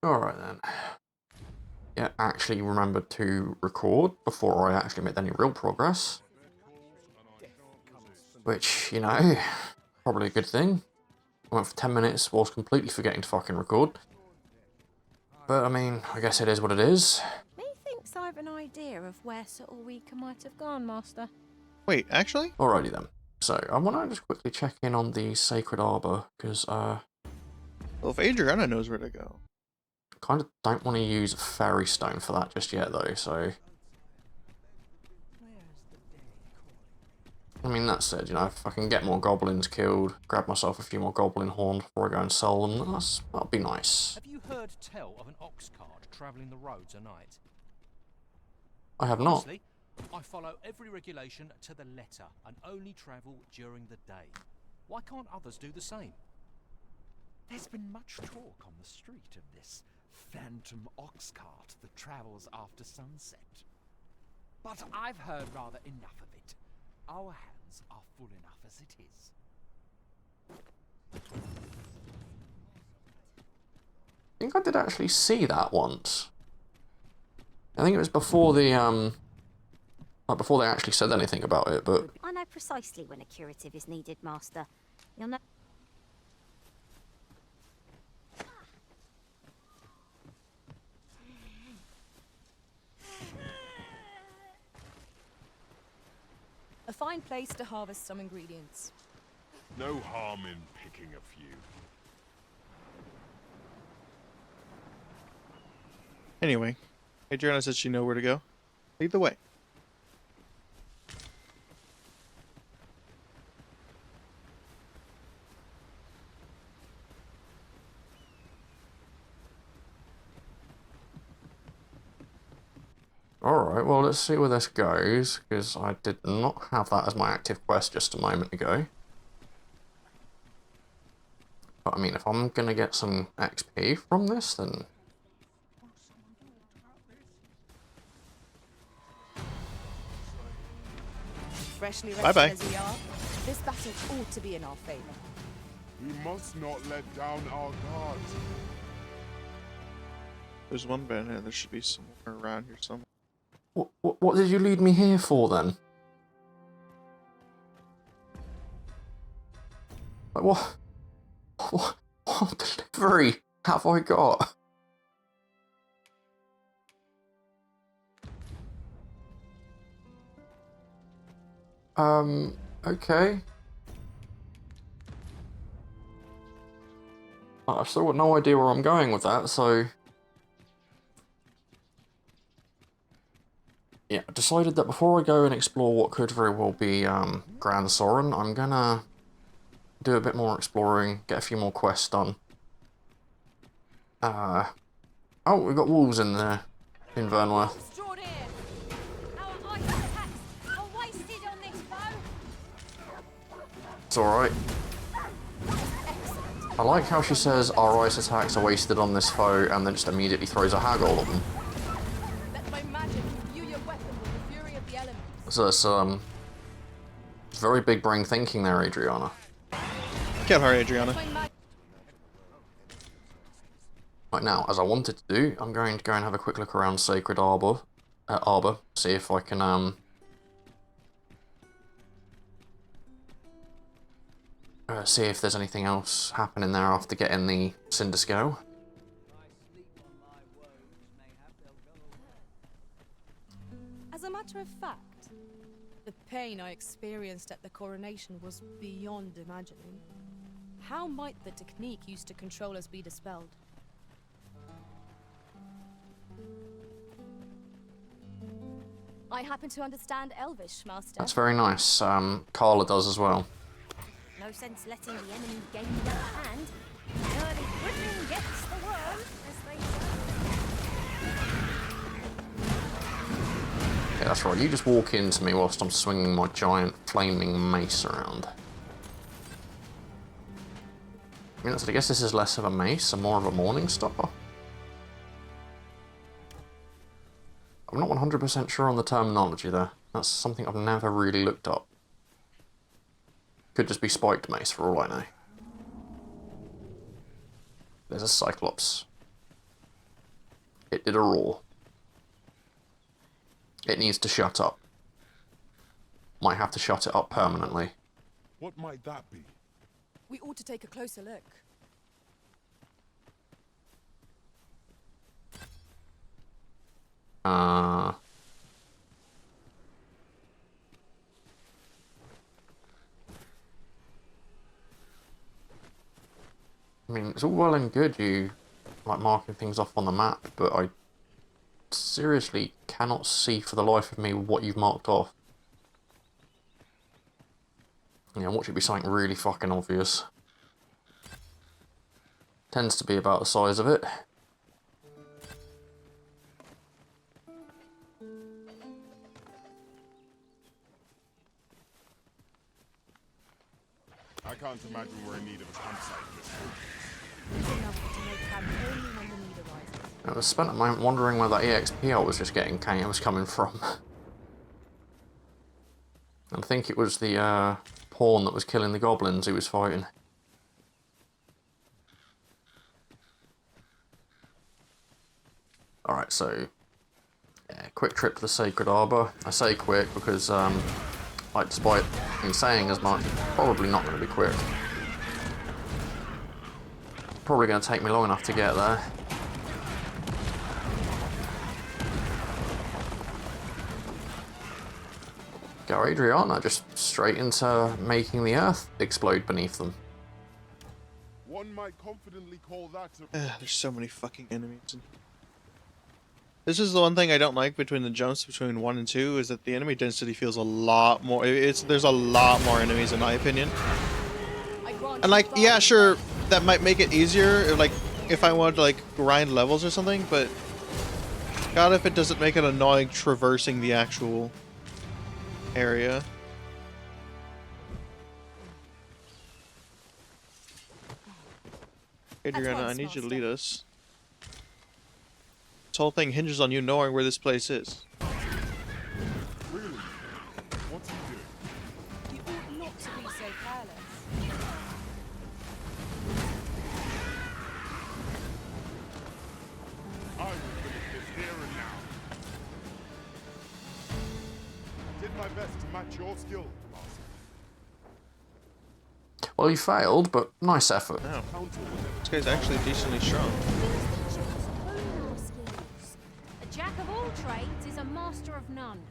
Alright then. Yeah, actually remembered to record before I actually made any real progress. Which, you know, probably a good thing. I went for 10 minutes whilst completely forgetting to fucking record. But, I mean, I guess it is what it is. Methinks I've an idea of where Sir Ulrika might have gone, Master. Wait, actually? Alrighty then. So, I want to just quickly check in on the Sacred Arbor, because, Well, if Adriana knows where to go. kind of don't want to use Fairy Stone for that just yet, though, so... I mean, that said, you know, if I can get more goblins killed, grab myself a few more goblin horns before I go and sell them, that'd be nice. Have you heard tell of an ox cart travelling the roads at night? I have not. Honestly, I follow every regulation to the letter and only travel during the day. Why can't others do the same? There's been much talk on the street of this phantom ox cart that travels after sunset. But I've heard rather enough of it. Our hands are full enough as it is. I think I did actually see that once. I think it was before the, like before they actually said anything about it, but... I know precisely when a curative is needed, Master. You'll know... A fine place to harvest some ingredients. No harm in picking a few. Anyway, Adriana said she knew where to go. Lead the way. Alright, well, let's see where this goes, because I did not have that as my active quest just a moment ago. But, I mean, if I'm gonna get some XP from this, then... Freshly Bye-bye. rested as we are, this battle ought to be in our favor. We must not let down our guard. There's one banner. There should be somewhere around here somewhere. What did you lead me here for, then? Like, what delivery have I got? Okay. I've still got no idea where I'm going with that, so... Yeah, I decided that before I go and explore what could very well be Grand Soren, I'm gonna do a bit more exploring, get a few more quests done. Oh, we've got wolves in there, in Vernworth. It's alright. I like how she says our ice attacks are wasted on this foe and then just immediately throws a haggle at them. Let my magic imbue your weapon with the fury of the elements. So it's very big brain thinking there, Adriana. Get her, Adriana. Right now, as I wanted to do, I'm going to go and have a quick look around Sacred Arbor, see if I can see if there's anything else happening there after getting the Cinder Scale. As a matter of fact, the pain I experienced at the coronation was beyond imagining. How might the technique used to control us be dispelled? I happen to understand Elvish, Master. That's very nice. Carla does as well. No sense letting the enemy gain the upper hand. Early griffin gets the worm, as they say. Yeah, that's right. You just walk into me whilst I'm swinging my giant flaming mace around. I guess this is less of a mace and more of a morning star. I'm not 100% sure on the terminology there. That's something I've never really looked up. Could just be spiked mace for all I know. There's a Cyclops. It did a roar. It needs to shut up. Might have to shut it up permanently. What might that be? We ought to take a closer look. I mean, it's all well and good you like marking things off on the map, but I seriously cannot see for the life of me what you've marked off. Yeah, watch it be something really fucking obvious. Tends to be about the size of it. I can't imagine we're in need of a campsite at this point. Enough to make camp only when the need arises. I was spent a moment wondering where that EXP I was just getting was coming from. I think it was the pawn that was killing the goblins he was fighting. Alright, so yeah, quick trip to the Sacred Arbor. I say quick because like despite me saying as much, it's probably not going to be quick. Probably going to take me long enough to get there. Go Adriana, just straight into making the earth explode beneath them. One might confidently call that a... There's so many fucking enemies. This is the one thing I don't like between the jumps between 1 and 2 is that the enemy density feels a lot more. There's a lot more enemies in my opinion. And like, yeah, sure, that might make it easier, like if I wanted to like grind levels or something, but God, if it doesn't make it annoying traversing the actual area. Adriana, I need you to lead us. This whole thing hinges on you knowing where this place is. Really? What's he doing? You ought not to be so careless. I will finish this here and now. Did my best to match your skill, Master. Well, you failed, but nice effort. Wow, Counter with this guy's actually decently strong. A jack of all trades is a master of none.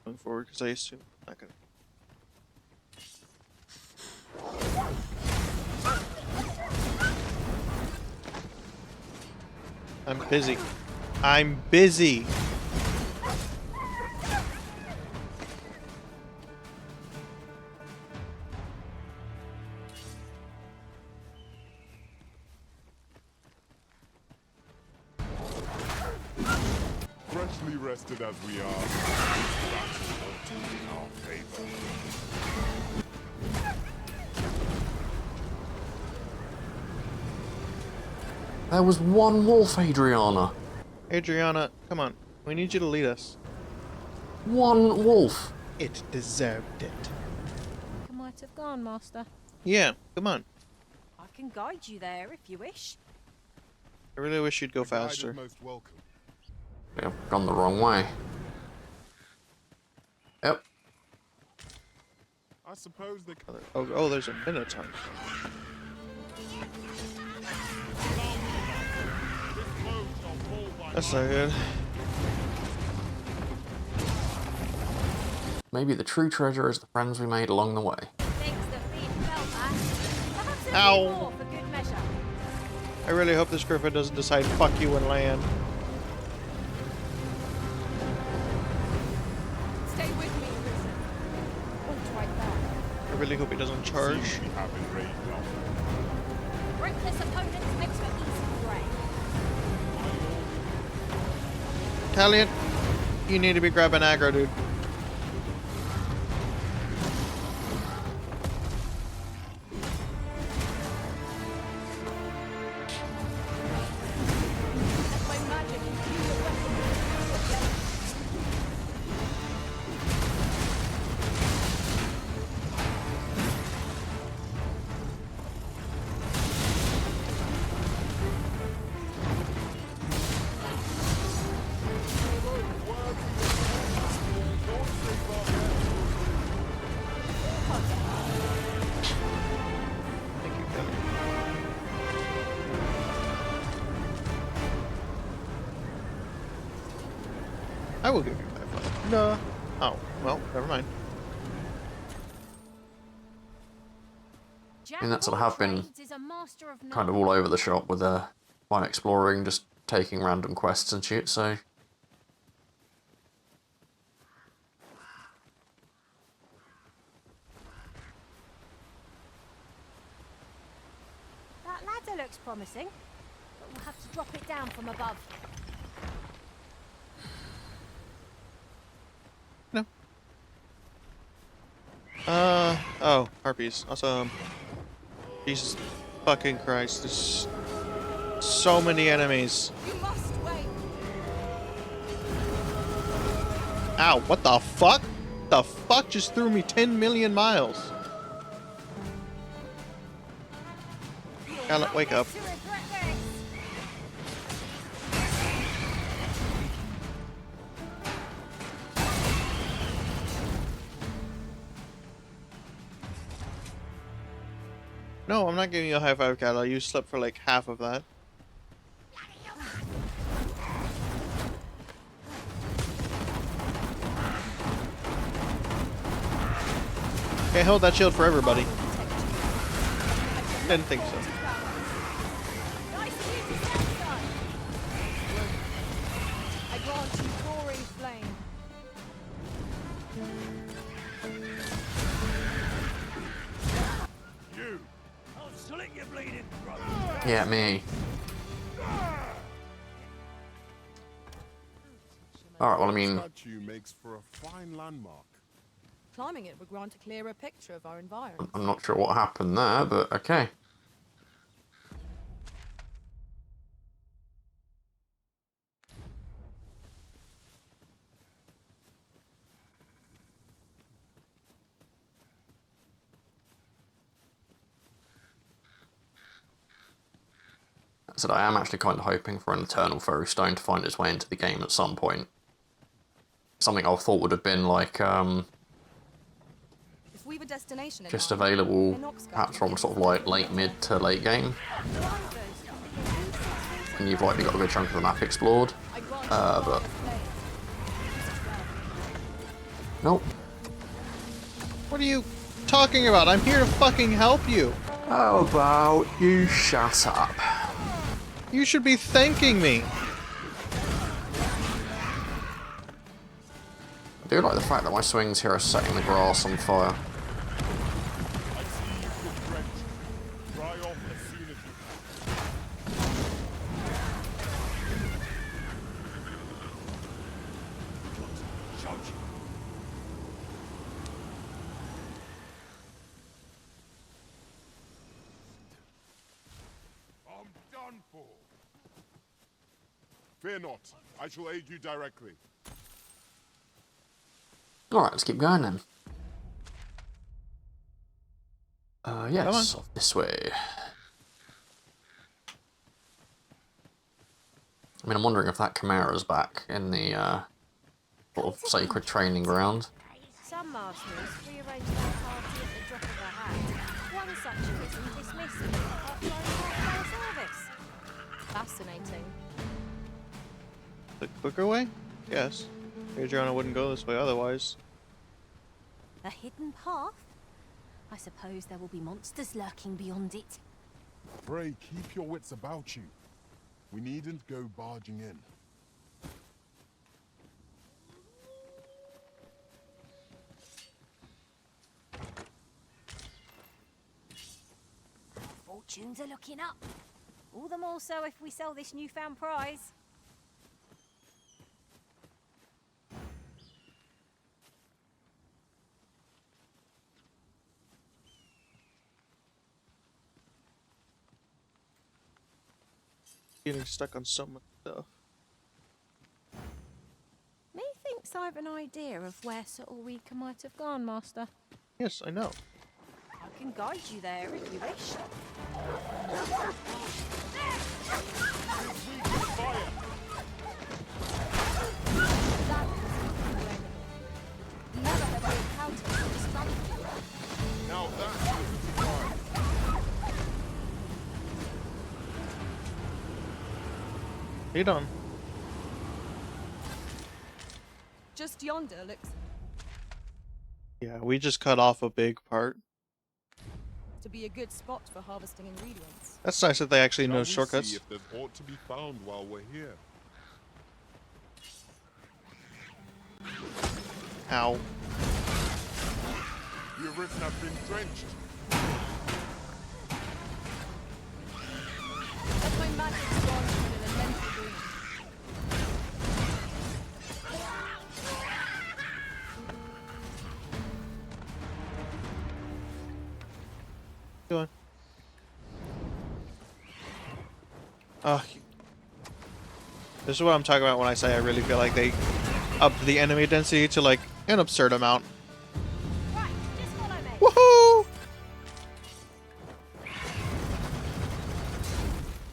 Going forward, because I assume not gonna. I'm busy. I'm busy. freshly rested as we are. Battle ultimately in our favor. There was one wolf, Adriana. Adriana, come on. We need you to lead us. One wolf. It deserved it. You might have gone, Master. Yeah, come on. I can guide you there if you wish. I really wish you'd go The guide is faster. most welcome. Yeah, gone the wrong way. Yep. I suppose they can. Oh, there's a Minotaur. That's not good. Maybe the true treasure is the friends we made along the way. Things that being felt at. Perhaps a Ow. bit more for good measure. I really hope this griffin doesn't decide fuck you and land. Stay with me, Risen. Won't right there. I really hope he doesn't charge. See we have enraged our Reckless opponents makes for easy prey. Talion, you need to be grabbing aggro, dude. Let my magic infuse your weapon. I will give you high five. No. Oh, well, never mind. And that's what I have been Trades is a master of kind of none. all over the shop with my exploring, just taking random quests and shit, so... That ladder looks promising, but we'll have to drop it down from above. No. Oh, harpies. Awesome. Jesus fucking Christ. There's so many enemies. You must wait. Ow, what the fuck? The fuck just threw me 10 million miles? Scarlet, wake up. To regret this. No, I'm not giving you a high five, Cal. You slept for like half of that. Okay, hold that shield for everybody. Didn't think so. Nice of you to say so. I grant you roaring flame. You! I'll slit your bleeding throat. Yeah, me. Alright, well, I mean, Statue makes for a fine landmark. Climbing it would grant a clearer picture of our environment. I'm not sure what happened there, but okay. So I am actually kind of hoping for an Eternal Fairy Stone to find its way into the game at some point. Something I thought would have been like, If we've a destination in just mind, available then Oxguard perhaps will from give sort of us the like late mid to late game. And you've likely got a good chunk of the map explored. I grant you But marvelous flame. nope. What are you talking about? I'm here to fucking help you. How about you shut up? You should be thanking me. I do like the fact that my swings here are setting the grass on fire. I see you feel drenched. Dry off as soon as you Shoot. I'm done for. Fear not. I shall aid you directly. Alright, let's keep going then. Yes, on. off this way. I mean, I'm wondering if that Chimera's back in the sort of sacred training ground. Some masters rearrange their party at the drop of a hat. One such prison dismissed and part-time service. Fascinating. The quicker way? Yes. Adriana wouldn't go this way otherwise. A hidden path? I suppose there will be monsters lurking beyond it. Pray, keep your wits about you. We needn't go barging in. Fortunes are looking up. All the more so if we sell this newfound prize. Getting stuck on so much stuff. Methinks I've an idea of where Sir Ulrika might have gone, Master. Yes, I know. I can guide you there if you wish. That was incredible. Never have I encountered such strategy. Now that's a surprise. Lead on. Just yonder looks Yeah, we just cut off a big part. to be a good spot for harvesting ingredients. That's nice that they actually know Shall we shortcuts. see if there's aught to be found while we're here? Ow. Your rifts have been drenched. Let my magic swan in an elemental green. Go on. Oh, this is what I'm talking about when I say I really feel like they upped the enemy density to like an absurd amount. Right, just follow me. Woohoo!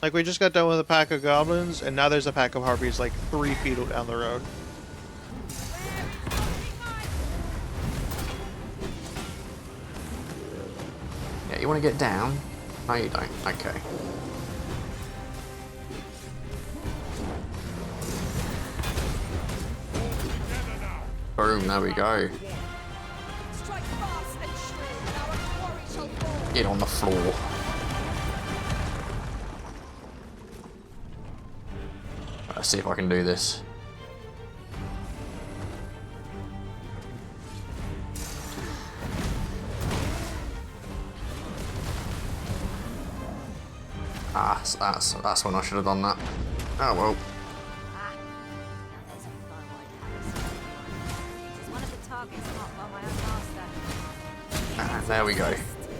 Like we just got done with a pack of goblins, and now there's a pack of harpies like 3 feet down the road. Yeah, you want to get down? No, you don't. Okay. Boom, there we go. Strike fast and true, and our quarry shall fall. Get on the floor. Let's see if I can do this. Ah, that's when I should have done that. Oh well. Ah, now there's a foe I'd have. This is one of the targets marked by my own master. Ah, there we go.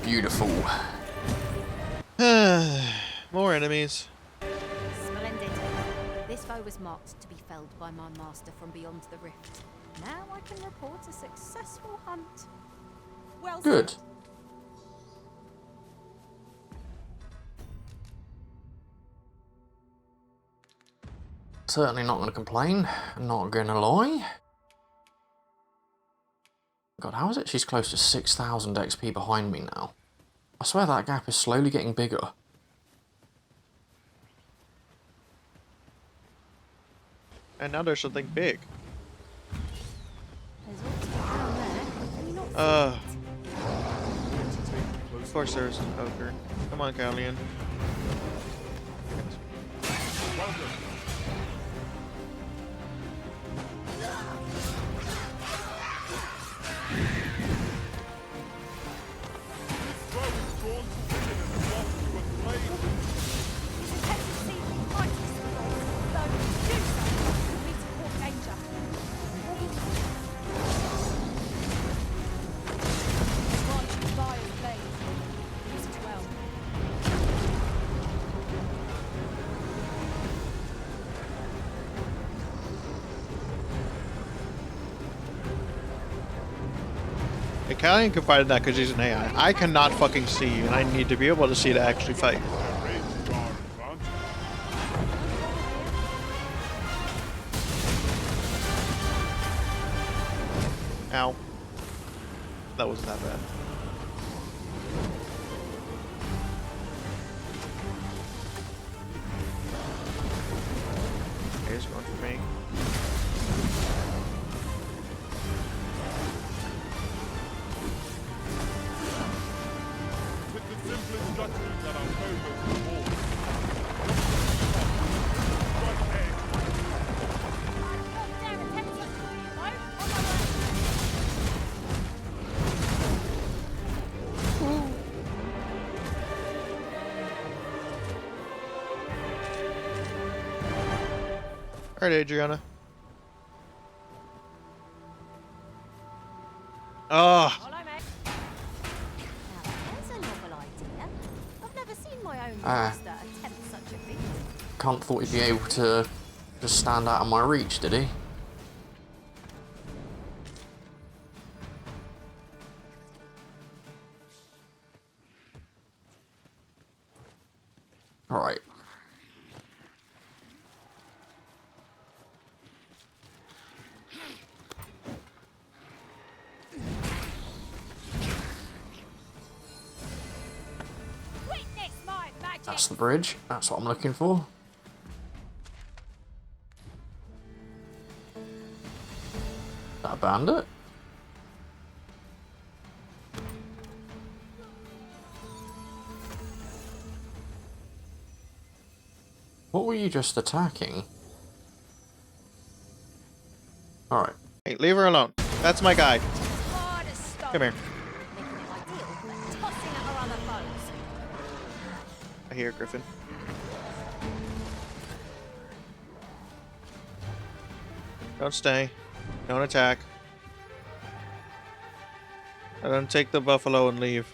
Beautiful. More enemies. Splendid. This foe was marked to be felled by my master from beyond the rift. Now I can report a successful hunt. Well Good. said. Certainly not going to complain. Not going to lie. God, how is it she's close to 6,000 XP behind me now? I swear that gap is slowly getting bigger. And now there's something big. There's also down there. Can you not see Uh. it? Of course there's an ogre. Come on, Callian. Callian confided that because he's an AI. I cannot fucking see, and I need to be able to see to actually fight. Ow. That wasn't that bad. Okay, it's going for me. Alright, Adriana. Oh, Follow me. Now, there's a novel idea. I've never seen my own Ah. master attempt such a feat. Can't thought he'd be able to just stand out of my reach, did he? Alright. Witness my magic. That's the bridge. That's what I'm looking for. That a bandit? What were you just attacking? Alright. Hey, leave her alone. That's my guide. Hard as stone. Come here. Making it ideal for tossing at our other foes. I hear Griffin. Don't stay. Don't attack. I don't take the buffalo and leave.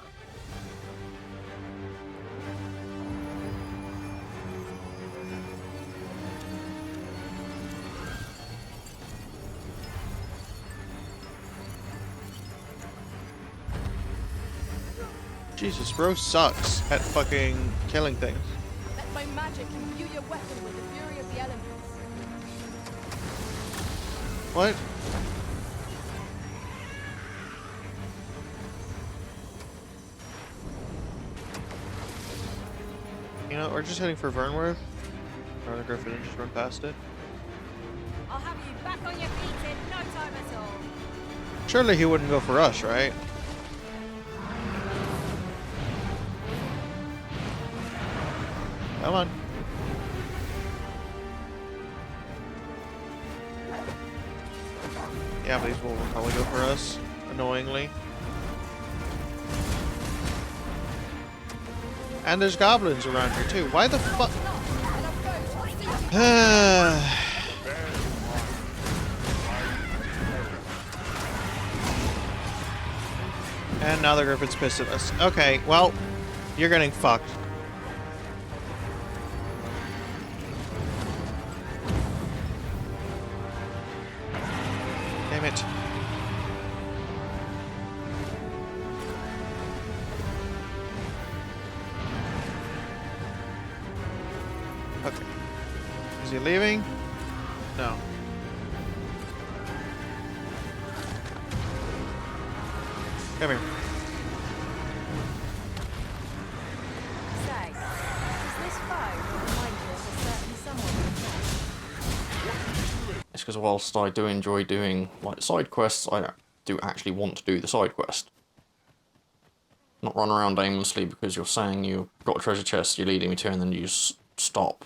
Jesus, bro sucks at fucking killing things. Let my magic imbue your weapon with the fury of the elements. What? You know, we're just heading for Vernworth. Or the Griffin and just run past it. I'll have you back on your feet in no time at all. Surely he wouldn't go for us, right? Come on. Yeah, but these will probably go for us, annoyingly. And there's goblins around here too. Why the fuck? And now the Griffin's pissed at us. Okay, well, you're getting fucked. Damn it. Okay. Is he leaving? No. Come here. Say, does this foe remind you of a certain someone? It's because whilst I do enjoy doing like side quests, I do actually want to do the side quest. Not run around aimlessly because you're saying you've got a treasure chest you're leading me to and then you just stop.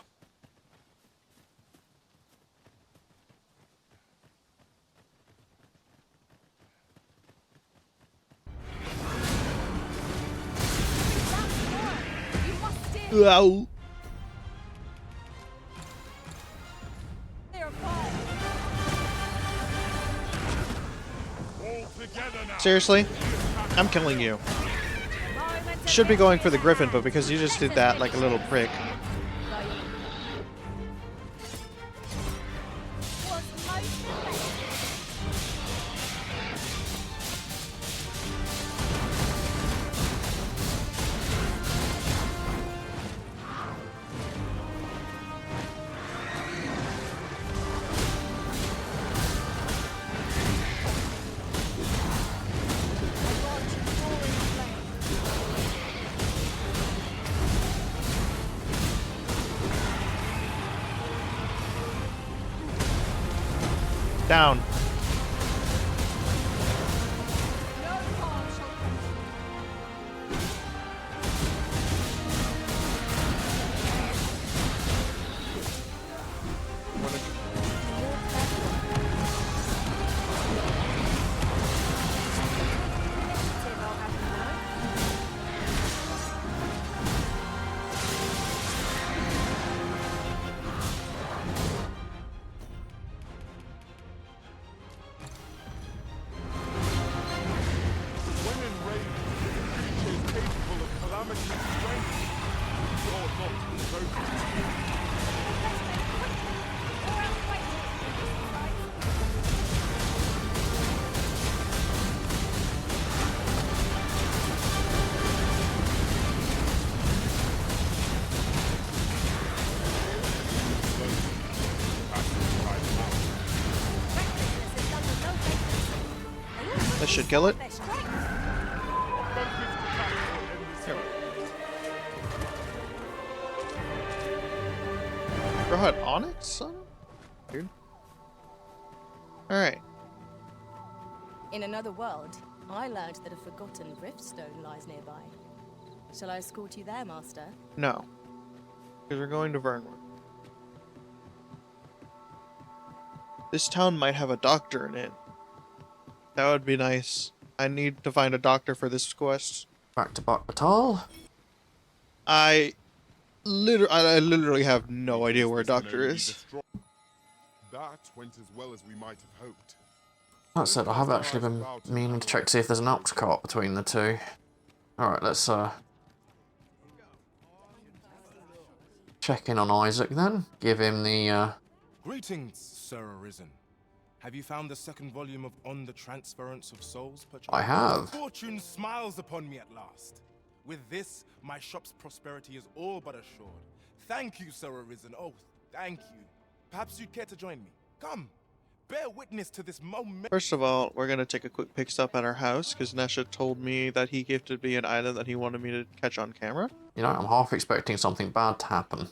You must steer Ow. clear of fire. All together now. Seriously? I'm killing you. Should be going for the Griffin, but because you just did that like a little prick. Down. When enraged, the creature is capable of calamity and strength. You're not provoking. That should kill it. Bro had Onyx on him? Dude. Alright. In another world, I learned that a forgotten riftstone lies nearby. Shall I escort you there, Master? No. Because we're going to Vernwood. This town might have a doctor in it. That would be nice. I need to find a doctor for this quest. Back to Bakbatal. I literally have no idea where a This can doctor only be is. destroyed. That went as well as we might have hoped. That said, I have actually been meaning to check to see if there's an ox cart between the two. Alright, let's check in on Isaac then. Give him the Greetings, Sir Arisen. Have you found the second volume of On the Transference of Souls, perchance? I have. Fortune smiles upon me at last. With this, my shop's prosperity is all but assured. Thank you, Sir Arisen. Oh, thank you. Perhaps you'd care to join me. Come, bear witness to this moment. First of all, we're going to take a quick pit stop at our house, because Nesha told me that he gifted me an item that he wanted me to catch on camera. You know, I'm half expecting something bad to happen.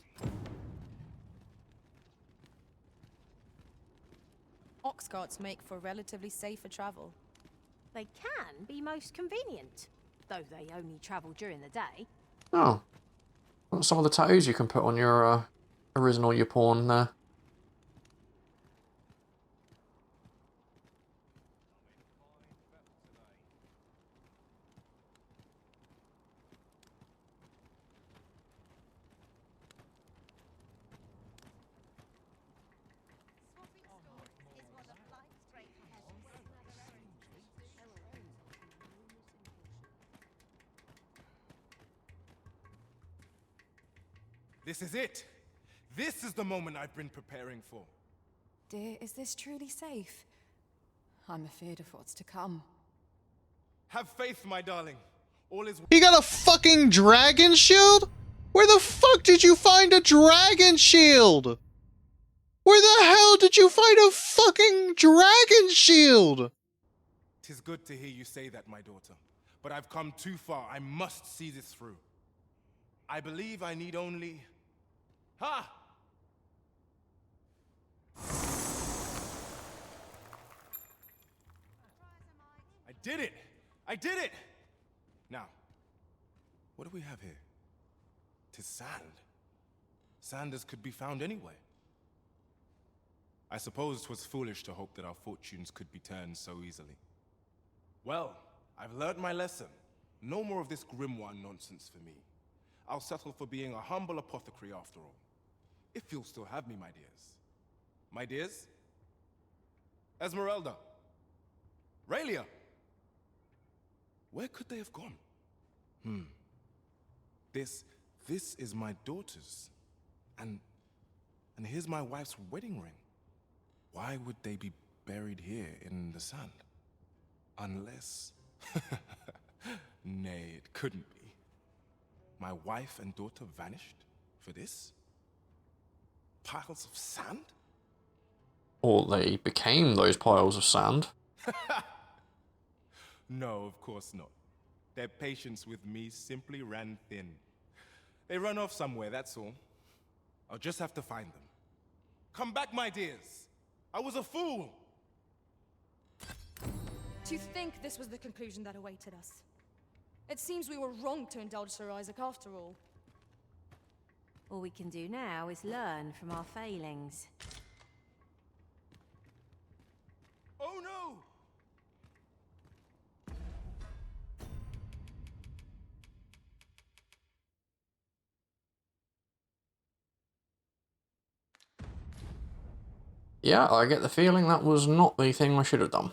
Ox carts make for relatively safer travel. They can be most convenient, though they only travel during the day. Oh. What's some of the tattoos you can put on your Arisen or your pawn there? This is it. This is the moment I've been preparing for. Dear, is this truly safe? I'm afraid of what's to come. Have faith, my darling. All is He got a fucking dragon shield? Where the fuck did you find a dragon shield? Where the hell did you find a fucking dragon shield? 'Tis good to hear you say that, my daughter. But I've come too far. I must see this through. I believe I need only... Ha! I did it! I did it! Now, what do we have here? 'Tis sand. Sand as could be found anywhere. I suppose 'twas foolish to hope that our fortunes could be turned so easily. Well, I've learnt my lesson. No more of this grimoire nonsense for me. I'll settle for being a humble apothecary after all. If you'll still have me, my dears. My dears? Esmeralda. Raylia. Where could they have gone? This is my daughter's. And here's my wife's wedding ring. Why would they be buried here in the sand? Unless... Nay, it couldn't be. My wife and daughter vanished for this? Piles of sand? Or they became those piles of sand. No, of course not. Their patience with me simply ran thin. They run off somewhere, that's all. I'll just have to find them. Come back, my dears! I was a fool! To think this was the conclusion that awaited us. It seems we were wrong to indulge Sir Isaac after all. All we can do now is learn from our failings. Oh no! Yeah, I get the feeling that was not the thing I should have done.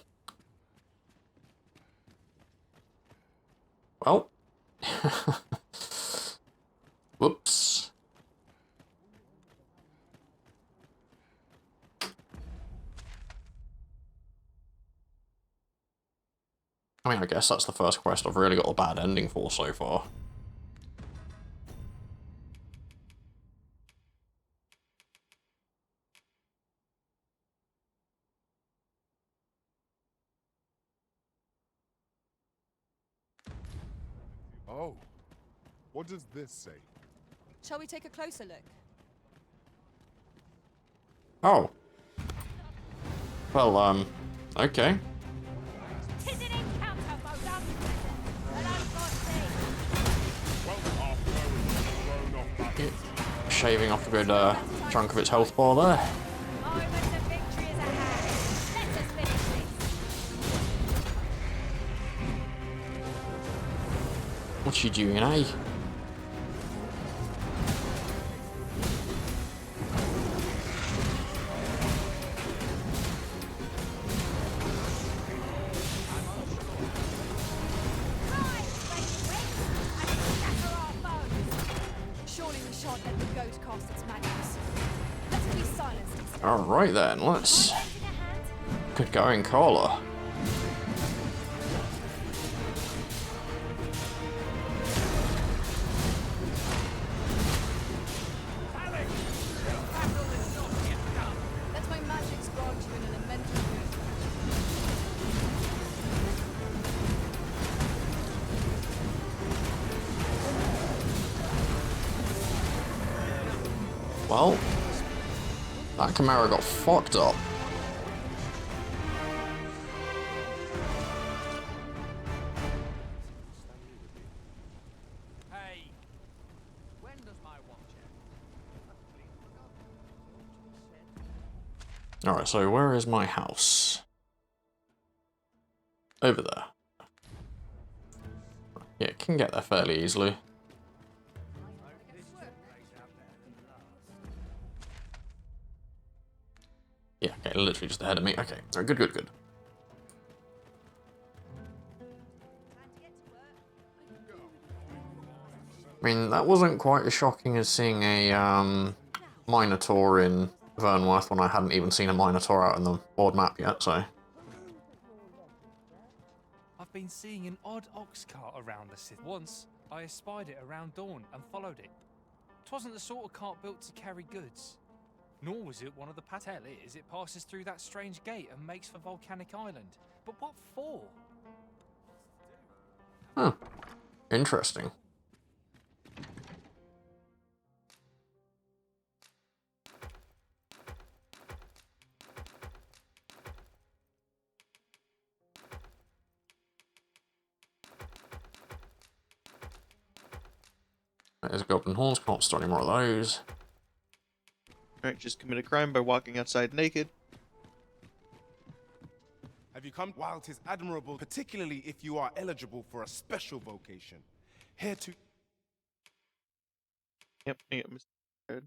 Well. Whoops. I mean, I guess that's the first quest I've really got a bad ending for so far. Oh, what does this say? Shall we take a closer look? Oh. Well, okay. shaving off a good chunk of its health bar there. Moment of victory is ahead. Let us finish this. What you doing, eh? Surely we shan't let the goat cast its madness. Let it be silenced instead. Alright then, let's... Good going, Carla. Let my magics grant you an elemental boon. Well, that Chimera got fucked up. Hey, when does my watch end? Alright, so where is my house? Over there. Yeah, can get there fairly easily. Yeah, okay, literally just ahead of me. Okay, so good, good, good. I mean, that wasn't quite as shocking as seeing a Minotaur in Vernworth when I hadn't even seen a Minotaur out in the board map yet, so... I've been seeing an odd ox cart around the city. Once, I espied it around dawn and followed it. 'Twasn't the sort of cart built to carry goods. Nor was it one of the Patel is. It passes through that strange gate and makes for Volcanic Island. But what for? Huh. Interesting. There's Goblin Horns, can't store any more of those. Alright, just commit a crime by walking outside naked. Have you come? While 'tis admirable, particularly if you are eligible for a special vocation. Here to Yep, Mr. Good.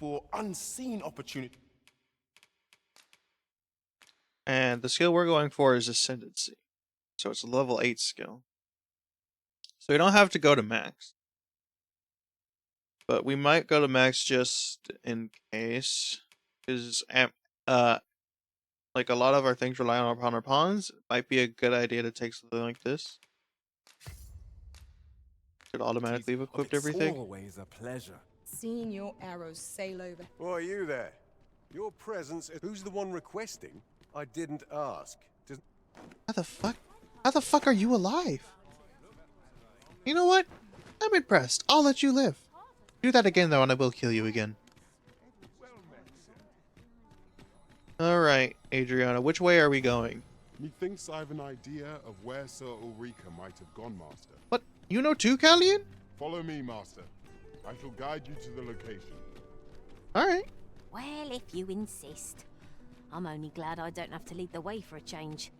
for unseen opportunity. And the skill we're going for is Ascendancy. So it's a level 8 skill. So we don't have to go to max. But we might go to max just in case. Because like a lot of our things rely on our pawns. It might be a good idea to take something like this. Should automatically have equipped everything. Always a pleasure. Seeing your arrows sail over. Why are you there? Your presence is... Who's the one requesting? I didn't ask. How the fuck? How the fuck are you alive? You know what? I'm impressed. I'll let you live. Do that again though and I will kill you again. Alright, Adriana, which way are we going? Methinks I've an idea of where Sir Ulrika might have gone, Master. What? You know too, Callian? Follow me, Master. I shall guide you to the location. Alright. Well, if you insist. I'm only glad I don't have to lead the way for a change.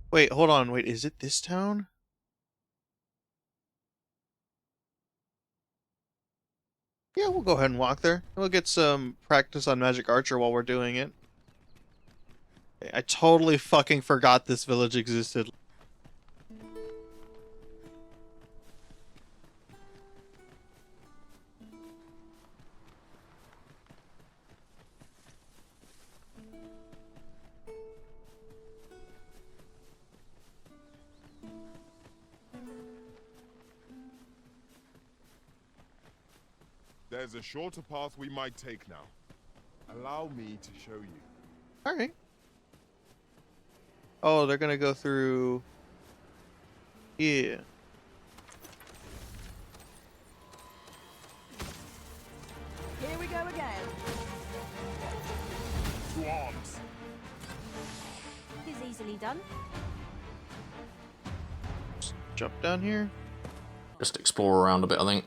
Wait, hold on. Wait, is it this town? Yeah, we'll go ahead and walk there. We'll get some practice on Magic Archer while we're doing it. I totally fucking forgot this village existed. There's a shorter path we might take now. Allow me to show you. Alright. Oh, they're gonna go through... Yeah. Here we go again. easily done. Jump down here. Just explore around a bit, I think.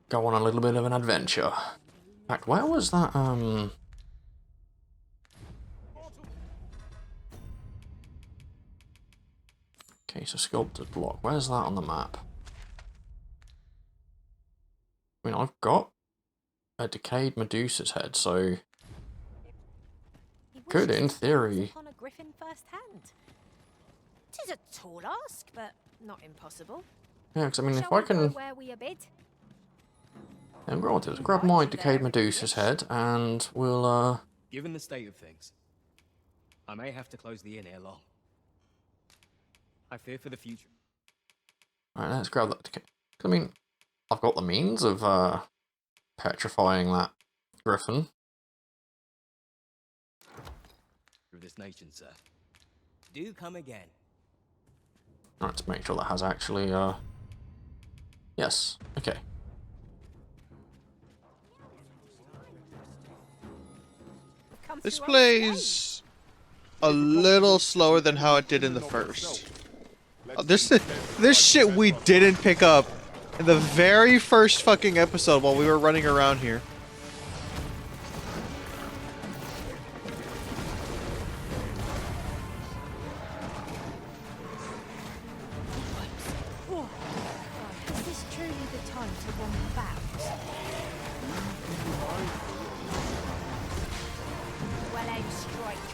Go on a little bit of an adventure. In fact, where was that, Okay, so sculpted block. Where's that on the map? I mean, I've got a decayed Medusa's head, so He could, wishes in to pounce theory. upon a griffin firsthand. 'Tis a tall ask, but not impossible. Yeah, because I mean, if Shall I we go can, where we are bid? then what I'll do is grab my decayed Medusa's head, and we'll Given the state of things, I may have to close the inn ere long. I fear for the future. Alright, let's grab that decay. I mean, I've got the means of petrifying that griffin. Through this nation, sir. Do come again. Alright, to make sure that has actually yes, okay. Come This through plays a little slower than how it did in the first. This shit we didn't pick up in the very first fucking episode while we were running around here. Is this truly the time to run back? Well aimed strike,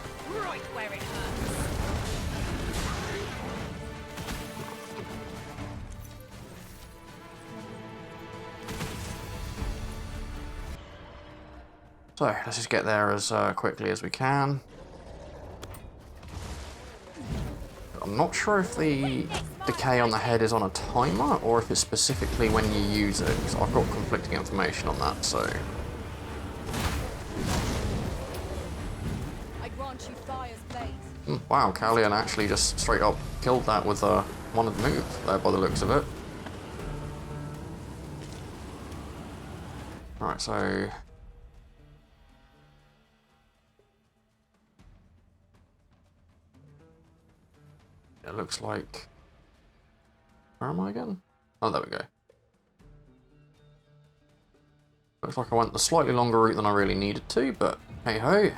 right where it hurts. So, let's just get there as quickly as we can. I'm not sure if the decay on the head is on a timer, or if it's specifically when you use it, because I've got conflicting information on that, so... I grant you fire's blaze. Wow, Callian actually just straight up killed that with one of the moves there by the looks of it. Alright, so... It looks like... Where am I again? Oh, there we go. Looks like I went the slightly longer route than I really needed to, but hey ho.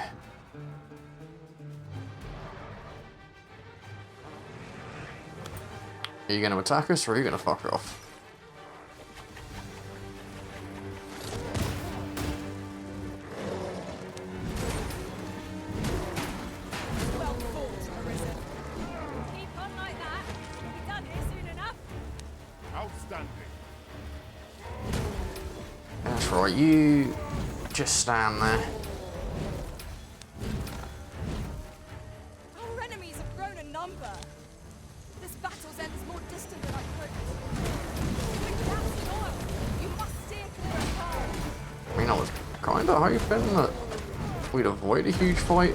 Are you going to attack us, or are you going to fuck off? Well fought, Arisen. Keep on like that. We'll be done here soon enough. Outstanding. That's right, you just stand there. Our enemies have grown in number. This battle's end is more distant than I hoped. We're gaps in oil. You must steer clear of her. I mean, I was kind of hoping that we'd avoid a huge fight.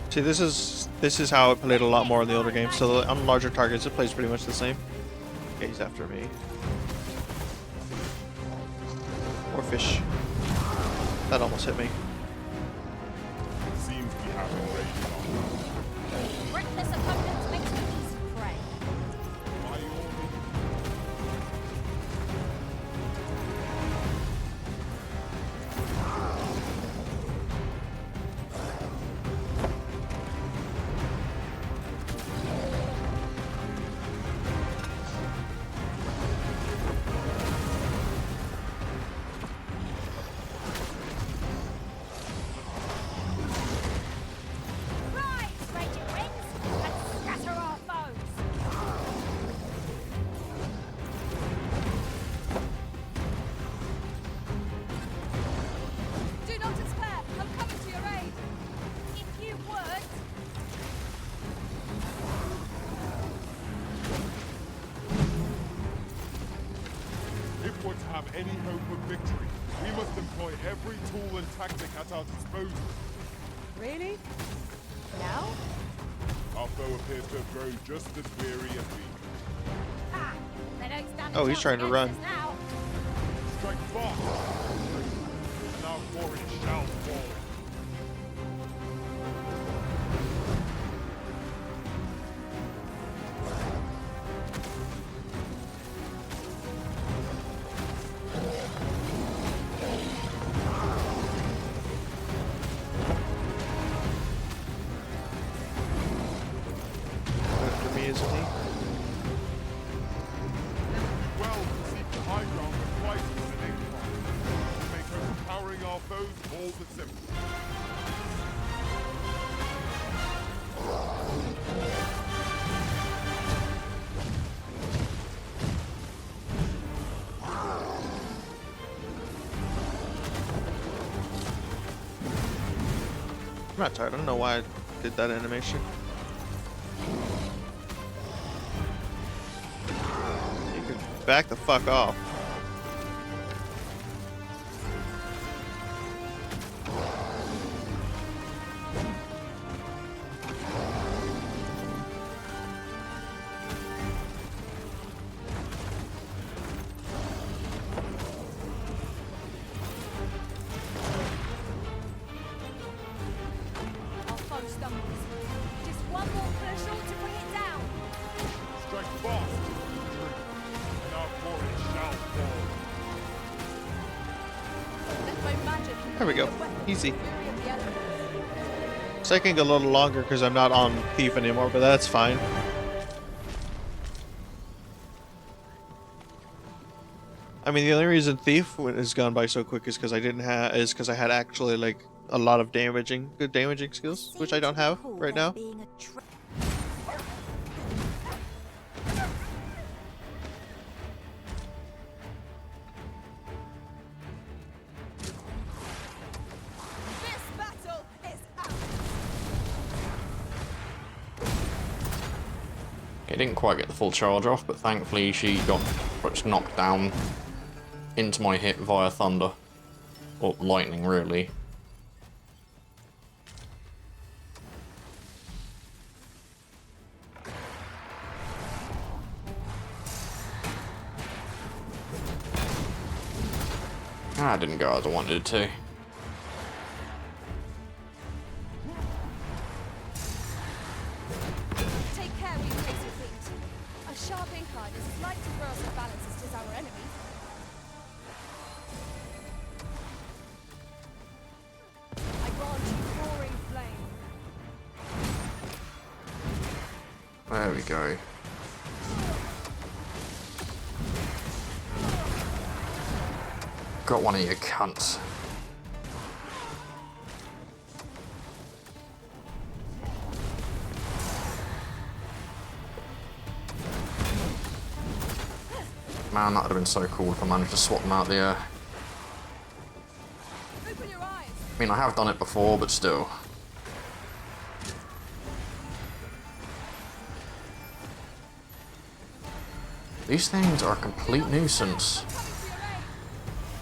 See, this is how it played a lot more in the older games. So on larger targets, it plays pretty much the same. Okay, he's after me. Or fish. That almost hit me. Seems we have been raided on. Reckless opponents make for easy prey. By all means. Rise, raging winds, and scatter our foes. Do not despair. I'm coming to your aid. If you would. If we're to have any hope of victory, we must employ every tool and tactic at our disposal. Really? Now? Our foe appears to have grown just as weary as we. Ha! They don't stand Oh, a he's chance trying to against run. us now. Strike fast! And our glory shall fall. I'm not tired. I don't know why I did that animation. You can back the fuck off. Our foe stumbles. Just one more push all to bring it down. Strike fast, and our glory shall fall. Let my magic There we go. the weapon Easy. fury of the elements. It's taking a little longer because I'm not on Thief anymore, but that's fine. I mean, the only reason Thief has gone by so quick is because I didn't have I had actually like a lot of good damaging skills, which I don't have right now. This battle is out. It didn't quite get the full charge off, but thankfully she got knocked down into my hit via thunder. Or lightning, really. Ah, it didn't go as I wanted it to. Take care we place your feet. A sharp incline is as light to throw us off balance as our enemies. I grant you roaring flame. There we go. Got one of your cunts. Man, that would have been so cool if I managed to swap them out the air. Open your eyes. I mean, I have done it before, but still. These things are a complete nuisance. Coming to your aid.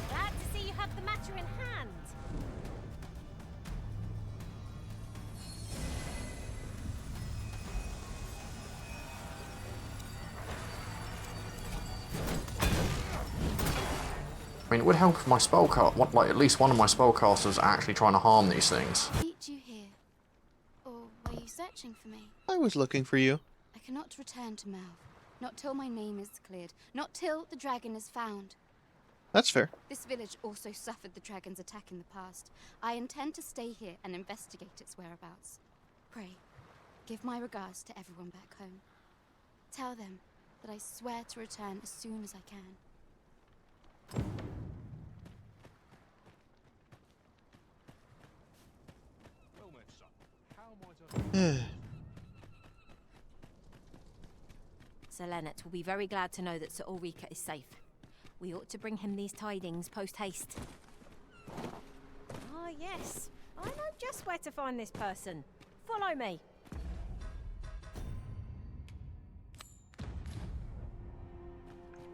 Glad to see you have the matter in hand. I mean, it would help if my spellcast, like at least one of my spellcasters are actually trying to harm these things. Meet you here? Or were you searching for me? I was looking for you. I cannot return to Melv. Not till my name is cleared. Not till the dragon is found. That's fair. This village also suffered the dragon's attack in the past. I intend to stay here and investigate its whereabouts. Pray, give my regards to everyone back home. Tell them that I swear to return as soon as I can. Well met, son. How might I... Sir Leonard will be very glad to know that Sir Ulrika is safe. We ought to bring him these tidings post-haste. Ah, yes. I know just where to find this person. Follow me.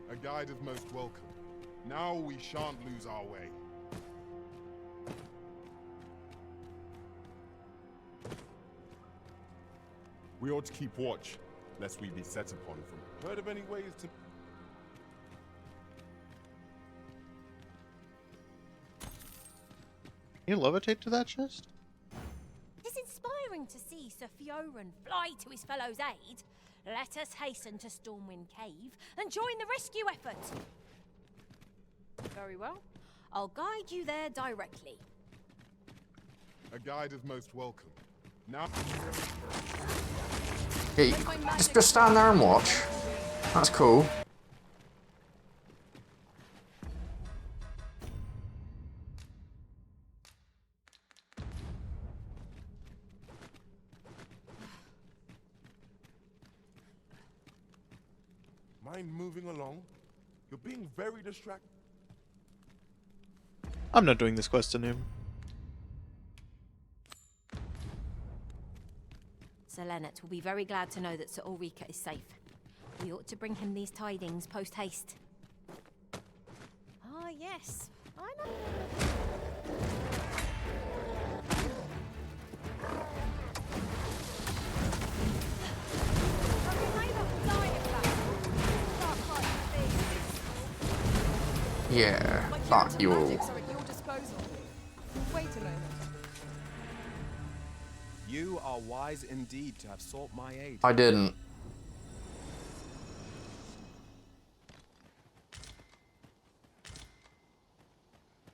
A guide is most welcome. Now we shan't lose our way. We ought to keep watch, lest we be set upon from... Heard of any ways to... Can you levitate to that chest? It is inspiring to see Sir Fioran fly to his fellow's aid. Let us hasten to Stormwind Cave and join the rescue effort. Very well. I'll guide you there directly. A guide is most welcome. Now... Yeah, just stand there and watch. That's cool. Mind moving along? You're being very distracted. I'm not doing this quest anymore. Sir Leonard will be very glad to know that Sir Ulrika is safe. We ought to bring him these tidings post-haste. Ah, yes. I know. Yeah, fuck you all. Wait a moment. You are wise indeed to have sought my aid. I didn't.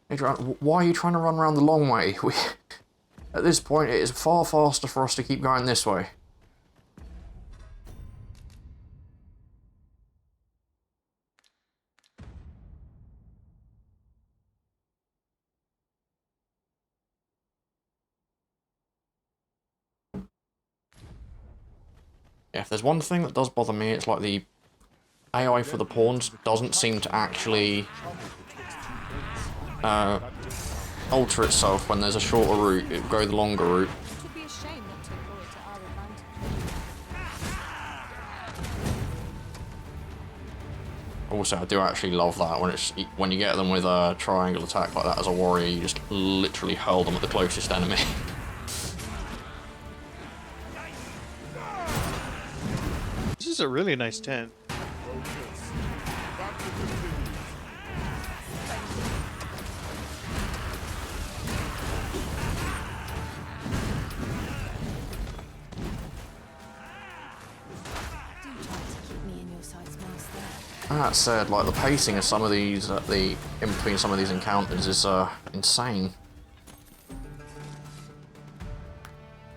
Adrian, why are you trying to run around the long way? At this point, it is far faster for us to keep going this way. Yeah, if there's one thing that does bother me, it's like the AI for the pawns doesn't seem to actually alter itself when there's a shorter route. It would go the longer route. It would be a shame not to employ it to our advantage. Also, I do actually love that when you get them with a triangle attack like that as a warrior, you just literally hurl them at the closest enemy. This is a really nice tent. That said, like the pacing of some of these, in between some of these encounters is insane.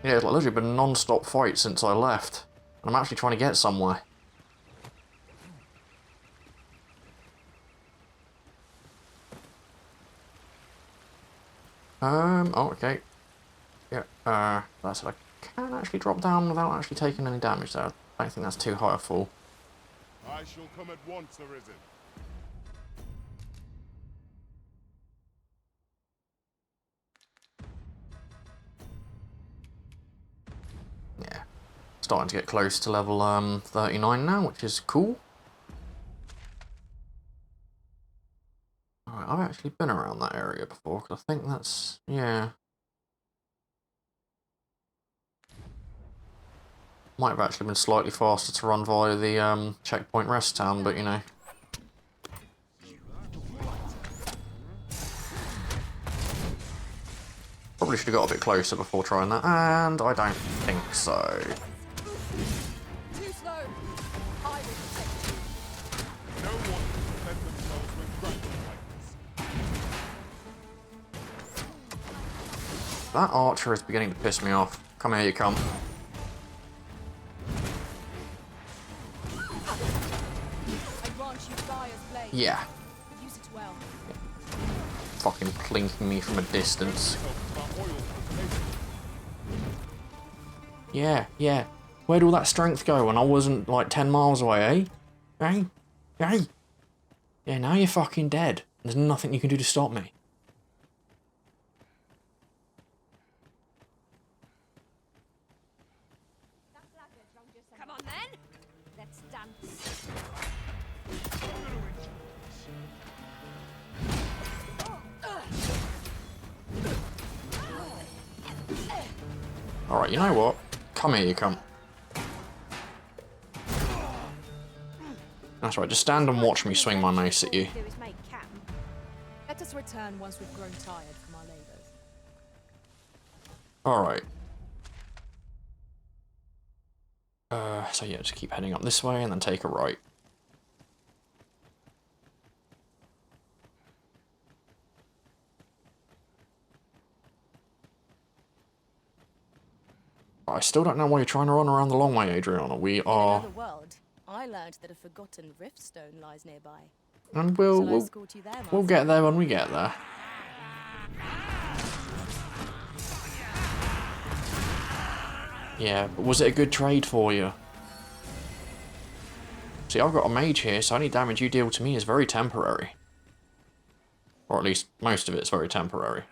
Yeah, it's like literally been a non-stop fight since I left, and I'm actually trying to get somewhere. Oh, okay. Yeah, that's it. I can actually drop down without actually taking any damage there. I don't think that's too high a fall. I shall come at once, Arisen. Yeah. Starting to get close to level 39 now, which is cool. Alright, I've actually been around that area before, because I think that's... yeah. Might have actually been slightly faster to run via the checkpoint rest town, but you know. Probably should have got a bit closer before trying that, and I don't think so. Too slow. I will protect you. No one can defend themselves with grappling like this. That archer is beginning to piss me off. Come here, you come. I grant you Gaia's blade. Yeah. Use it well. Fucking plinking me from a distance. Yeah, yeah. Where'd all that strength go when I wasn't like 10 miles away, eh? Hey? Hey? Yeah, now you're fucking dead. There's nothing you can do to stop me. Come on then. Let's dance. Alright, you know what? Come here, you come. That's right, just stand and watch me swing my mace at you. Let us return once we've grown tired from our labors. Alright. So yeah, just keep heading up this way and then take a right. I still don't know why you're trying to run around the long way, Adriana. We In are... another world, I learned that a forgotten riftstone lies nearby. And Shall I we'll escort you there, we'll Master? get there when we get there. Yeah, but was it a good trade for you? See, I've got a mage here, so any damage you deal to me is very temporary. Or at least, most of it's very temporary.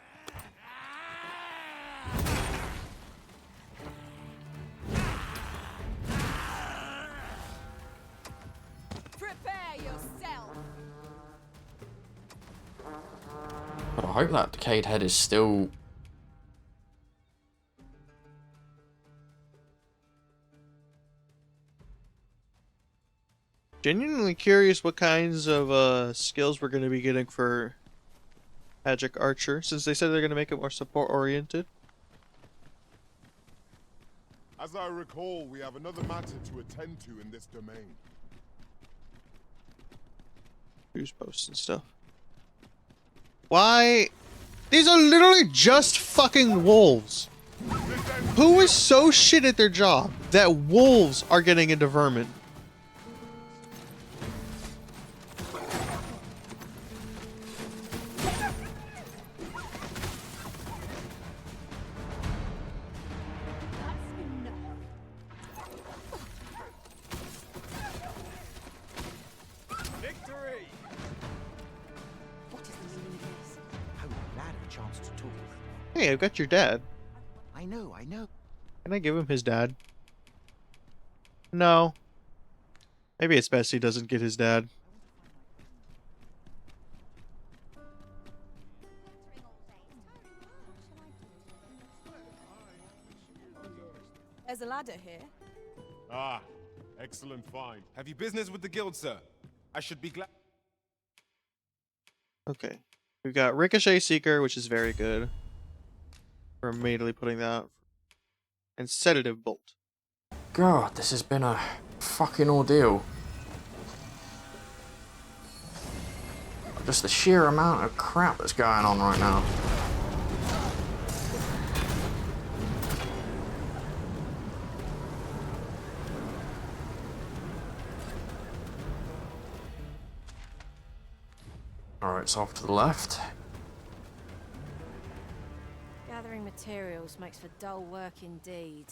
hope that decayed head is still... Genuinely curious what kinds of skills we're going to be getting for Magic Archer, since they said they're going to make it more support oriented. As I recall, we have another matter to attend to in this domain. News posts and stuff. Why? These are literally just fucking wolves. Who is so shit at their job that wolves are getting into vermin? Hey, I've got your dad. I know. Can I give him his dad? No. Maybe it's best he doesn't get his dad. There's a ladder here. Ah, excellent find. Have you business with the guild, sir? I should be glad. Okay. We've got Ricochet Seeker, which is very good. We're immediately putting that. And Sedative Bolt. God, this has been a fucking ordeal. Just the sheer amount of crap that's going on right now. Alright, so off to the left. Gathering materials makes for dull work indeed.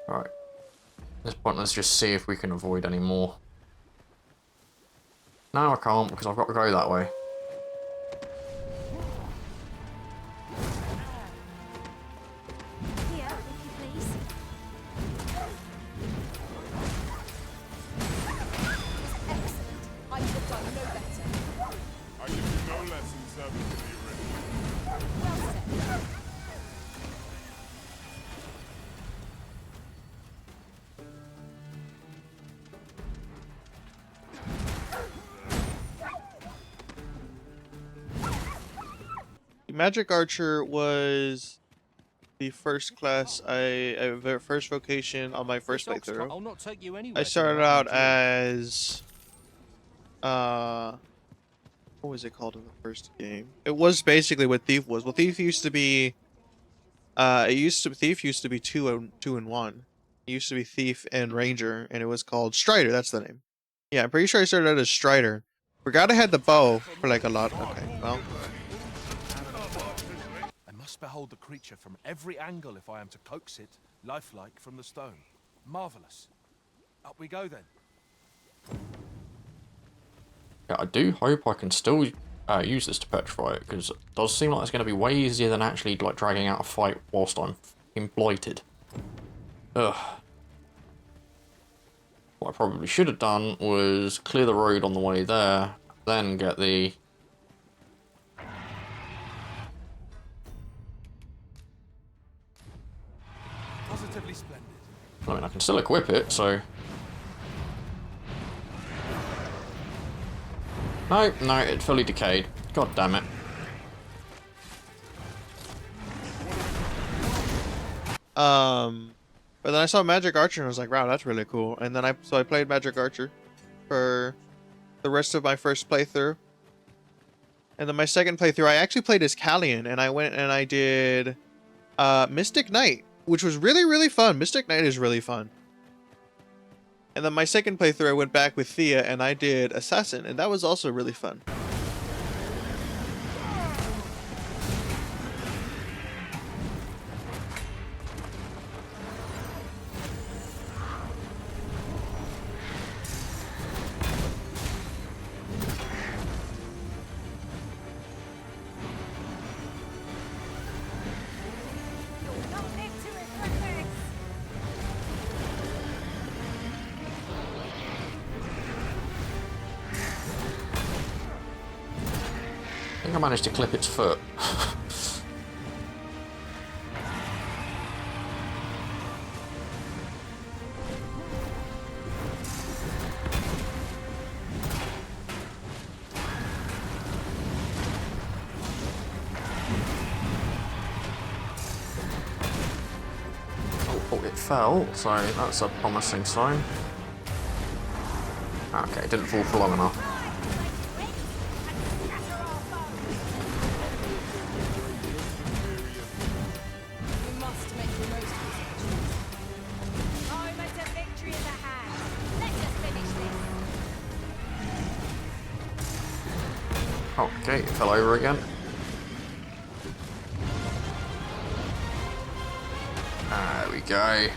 Alright. At this point, let's just see if we can avoid any more. No, I can't, because I've got to go that way. Here, if you please. Excellent. I could have done no better. I give you no less in service to the original. Well said. Magic Archer was the first class first vocation on my first playthrough. I'll not take you anywhere. I started out as what was it called in the first game? It was basically what Thief was. Well, Thief used to be Thief used to be two and one. It used to be Thief and Ranger, and it was called Strider. That's the name. Yeah, I'm pretty sure I started out as Strider. Forgot I had the bow for like a lot. Okay, well. I must behold the creature from every angle if I am to coax it, lifelike, from the stone. Marvelous. Up we go then. Yeah, I do hope I can still use this to petrify it, because it does seem like it's going to be way easier than actually like dragging out a fight whilst I'm fucking blighted. Ugh. What I probably should have done was clear the road on the way there, then get the... Positively splendid. I mean, I can still equip it, so... No, it fully decayed. God damn it. But then I saw Magic Archer and I was like, wow, that's really cool. And then I played Magic Archer for the rest of my first playthrough. And then my second playthrough, I actually played as Callian, and I went and I did Mystic Knight, which was really, really fun. Mystic Knight is really fun. And then my second playthrough, I went back with Thea and I did Assassin, and that was also really fun. I managed to clip its foot. Oh, it fell, so that's a promising sign. Okay, it didn't fall for long enough. We must make the most of this. Moment of victory is at hand. Let's just finish this. Okay, it fell over again. There we go.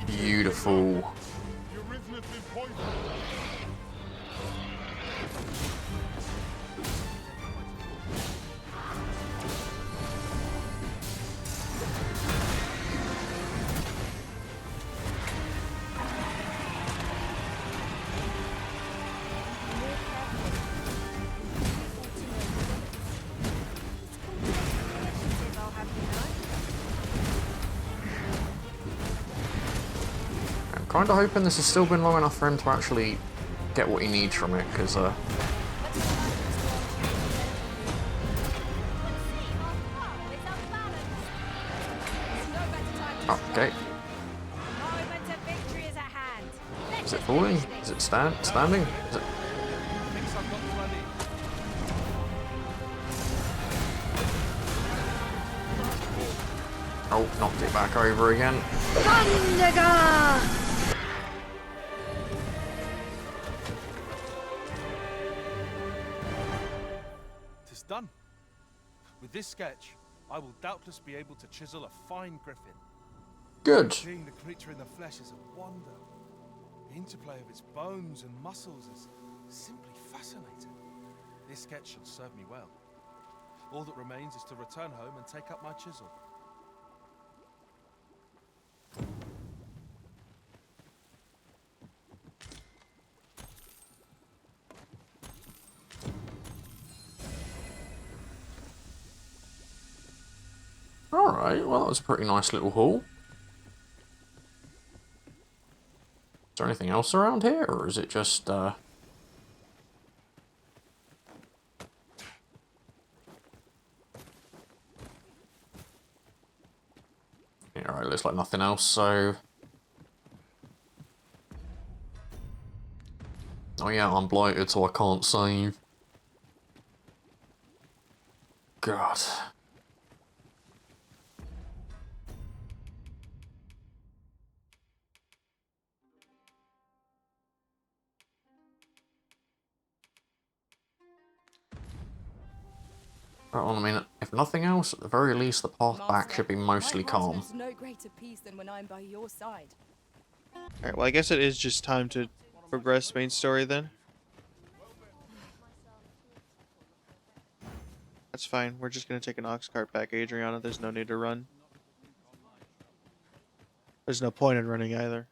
Beautiful. The arisen has been poisoned. I'll have you know. I'm kind of hoping this has still been long enough for him to actually get what he needs from it, because okay. Moment of victory is at hand. Is it falling? Is it standing? Is it... Thinks I've got plenty. Oh, knocked it back over again. Tis done. With this sketch, I will doubtless be able to chisel a fine griffin. Good. Seeing the creature in the flesh is a wonder. The interplay of its bones and muscles is simply fascinating. This sketch should serve me well. All that remains is to return home and take up my chisel. Alright, well that was a pretty nice little haul. Is there anything else around here, or is it just, Yeah, alright, looks like nothing else, so... Oh yeah, I'm blighted, so I can't save. God. Well, I mean, if nothing else, at the very least, the path back should be mostly calm. There's no greater peace than when I'm by your side. Alright, well I guess it is just time to progress main story then. That's fine, we're just gonna take an ox cart back, Adriana, there's no need to run. There's no point in running either.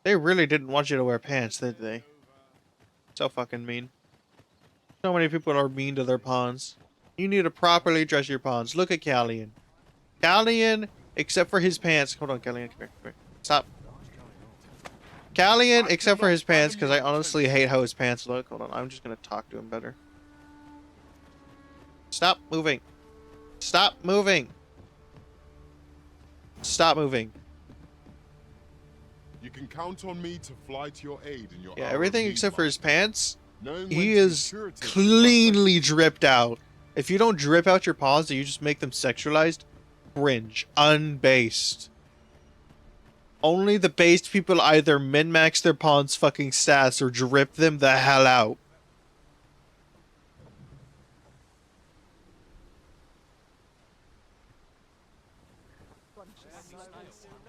They really didn't want you to wear pants, did they? So fucking mean. So many people are mean to their pawns. You need to properly dress your pawns. Look at Callian. Callian, except for his pants. Hold on, Callian, come here. Stop. Callian, except for his pants, because I honestly hate how his pants look. Hold on, I'm just gonna talk to him better. Stop moving. Stop moving. Stop moving. You can count on me to fly to your aid in your Yeah, hour of everything need, except for his Master. pants. Knowing when He to be is curative is cleanly dripped out. If you don't drip out your paws, do you just make them sexualized? Cringe. Unbased. Only the based people either min-max their pawns fucking stats or drip them the hell out.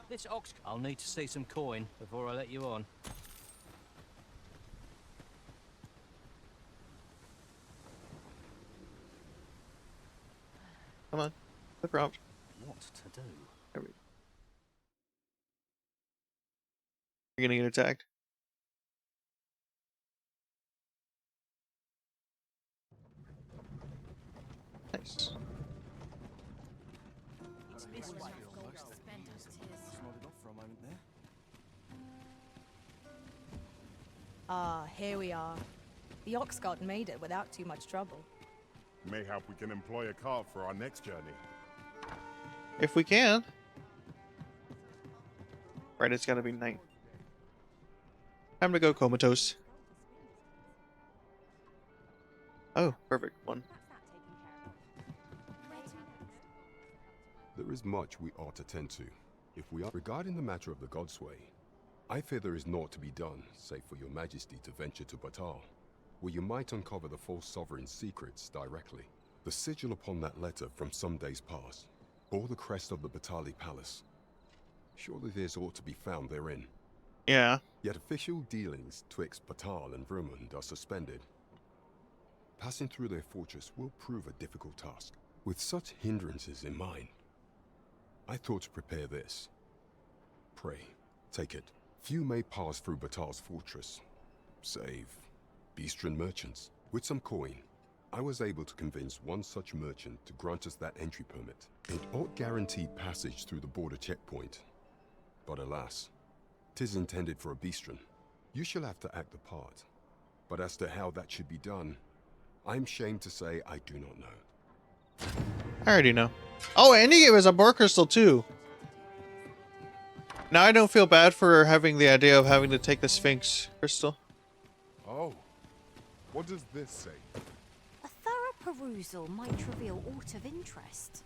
This ox... I'll need to see some coin before I let you on. Come on. The prompt. What to do? There we go. You're gonna get attacked. Nice. Ah, here we are. The Oxguard made it without too much trouble. Mayhap we can employ a cart for our next journey. If we can. Right, it's gotta be night. Time to go comatose. Oh, perfect. One. There is much we ought to tend to. If we are regarding the matter of the Godsway, I fear there is naught to be done, save for your majesty to venture to Batal, where you might uncover the false sovereign's secrets directly. The sigil upon that letter from some days past bore the crest of the Batali Palace. Surely there's aught to be found therein. Yeah. Yet official dealings twixt Batal and Vermund are suspended. Passing through their fortress will prove a difficult task. With such hindrances in mind, I thought to prepare this. Pray, take it. Few may pass through Batal's fortress, save Beastren merchants. With some coin, I was able to convince one such merchant to grant us that entry permit. It ought guaranteed passage through the border checkpoint. But alas, 'tis intended for a Beastren. You shall have to act the part. But as to how that should be done, I'm ashamed to say I do not know. I already know. Oh, and he gave us a bar crystal too. Now I don't feel bad for having the idea of having to take the Sphinx crystal. Oh, what does this say? A thorough perusal might reveal aught of interest.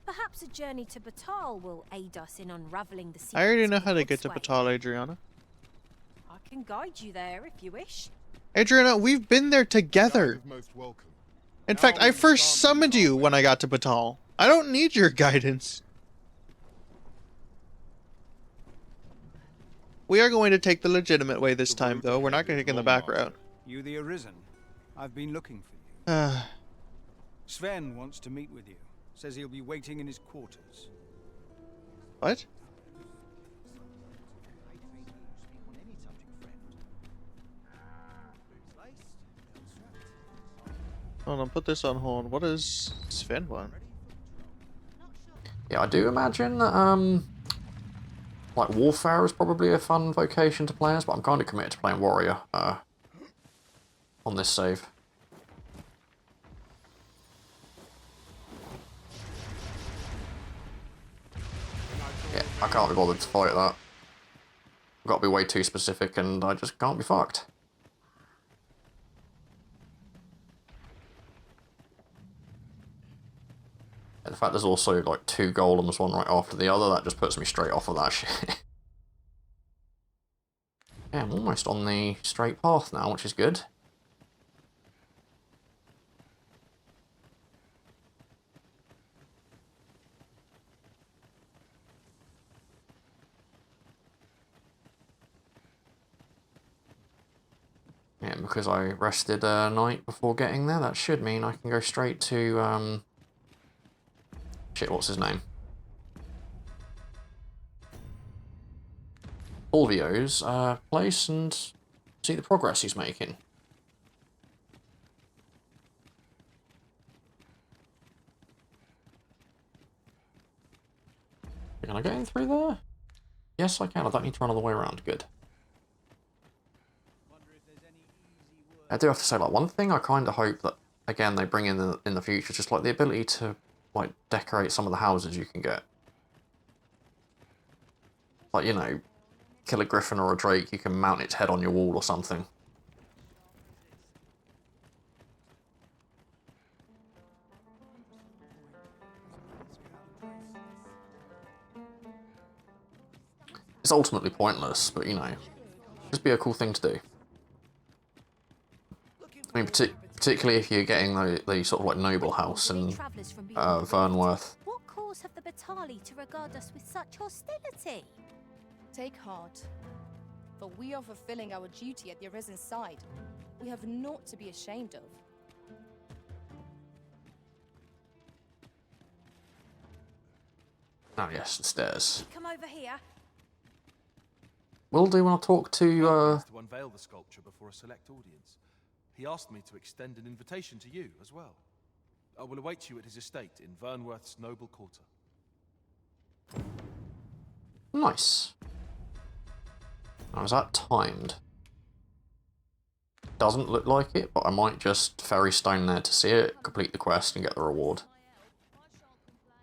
Perhaps a journey to Batal will aid us in unraveling the secrets. I already know of how the to get to Godsway. Batal, Adriana. I can guide you there if you wish. Adriana, we've been there together. Guide is most welcome. In Now fact, I we first can't summoned leave you our when I got to Batal. I don't need your guidance. We are going to take the legitimate way this time, though. We're not going to take the back route. You the Arisen? I've been looking for you. Sven wants to meet with you. Says he'll be waiting in his quarters. What? Hold on, put this on hold. What does Sven want? Yeah, I do imagine that, like, Warfare is probably a fun vocation to play as, but I'm kind of committed to playing Warrior, on this save. Yeah, I can't be bothered to fight that. I've got to be way too specific, and I just can't be fucked. In fact, there's also like 2 golems, one right after the other. That just puts me straight off of that shit. Yeah, I'm almost on the straight path now, which is good. Yeah, because I rested a night before getting there, that should mean I can go straight to, shit, what's his name? Fulvio's place and see the progress he's making. Can I get in through there? Yes, I can. I don't need to run all the way around. Good. I do have to say, like, one thing I kind of hope that, again, they bring in the future, just like the ability to, like, decorate some of the houses you can get. Like, you know, kill a griffin or a drake, you can mount its head on your wall or something. It's ultimately pointless, but, you know, just be a cool thing to do. I mean, particularly if you're getting the sort of like noble house in Vernworth. What cause have the Batali to regard us with such hostility? Take heart. but we are fulfilling our duty at the Arisen's side. We have naught to be ashamed of. Oh yes, the stairs. Come over here. Will do when I talk to To unveil the sculpture before a select audience. He asked me to extend an invitation to you as well. I will await you at his estate in Vernworth's noble quarter. Nice. Now, is that timed? Doesn't look like it, but I might just ferry stone there to see it, complete the quest, and get the reward.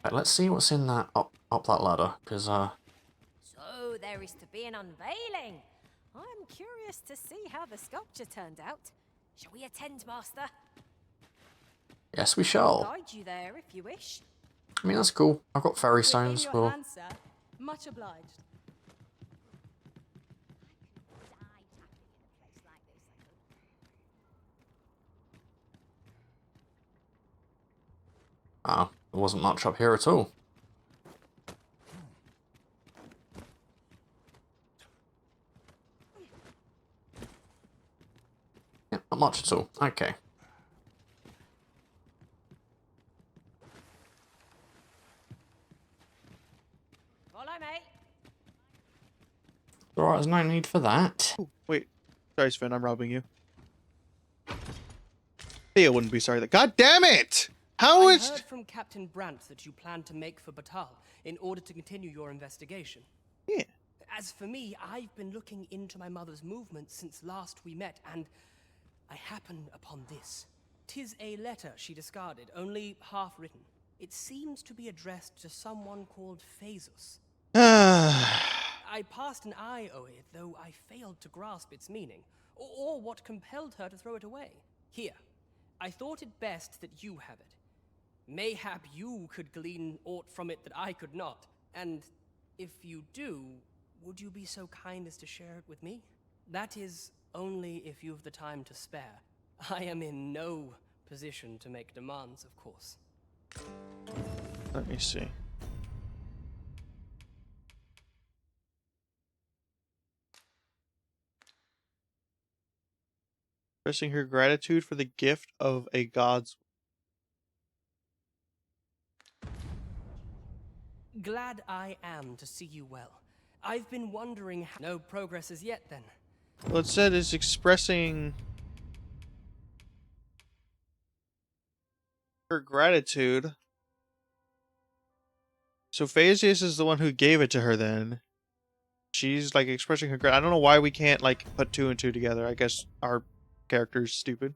Right, let's see what's in that up that ladder, because So there is to be an unveiling. I'm curious to see how the sculpture turned out. Shall we attend, Master? yes, we I'll shall. guide you there if you wish. I mean, that's cool. I've got ferry Within stones. your Well, hands, sir. Much obliged. ah, there wasn't much up here at all. Yeah, not much at all. Okay. Follow me. Alright, there's no need for that. Ooh, wait. Sorry, Sven, I'm robbing you. Thea wouldn't be sorry that. God damn it! How I is. heard from Captain Brandt that you plan to make for Batal in order to continue your investigation. Yeah. As for me, I've been looking into my mother's movements since last we met, and I happened upon this. 'Tis a letter she discarded, only half written. It seems to be addressed to someone called Phaesus. I passed an eye over it, though I failed to grasp its meaning, or what compelled her to throw it away. Here, I thought it best that you have it. Mayhap you could glean aught from it that I could not, and if you do, would you be so kind as to share it with me? That is, only if you've the time to spare. I am in no position to make demands, of course. Let me see. Expressing her gratitude for the gift of a god's. Glad I am to see you well. I've been wondering how... No progress as yet, then. Well, it said it's expressing her gratitude. So Phaesus is the one who gave it to her then. She's like expressing her I don't know why we can't like put two and two together. I guess our character's stupid.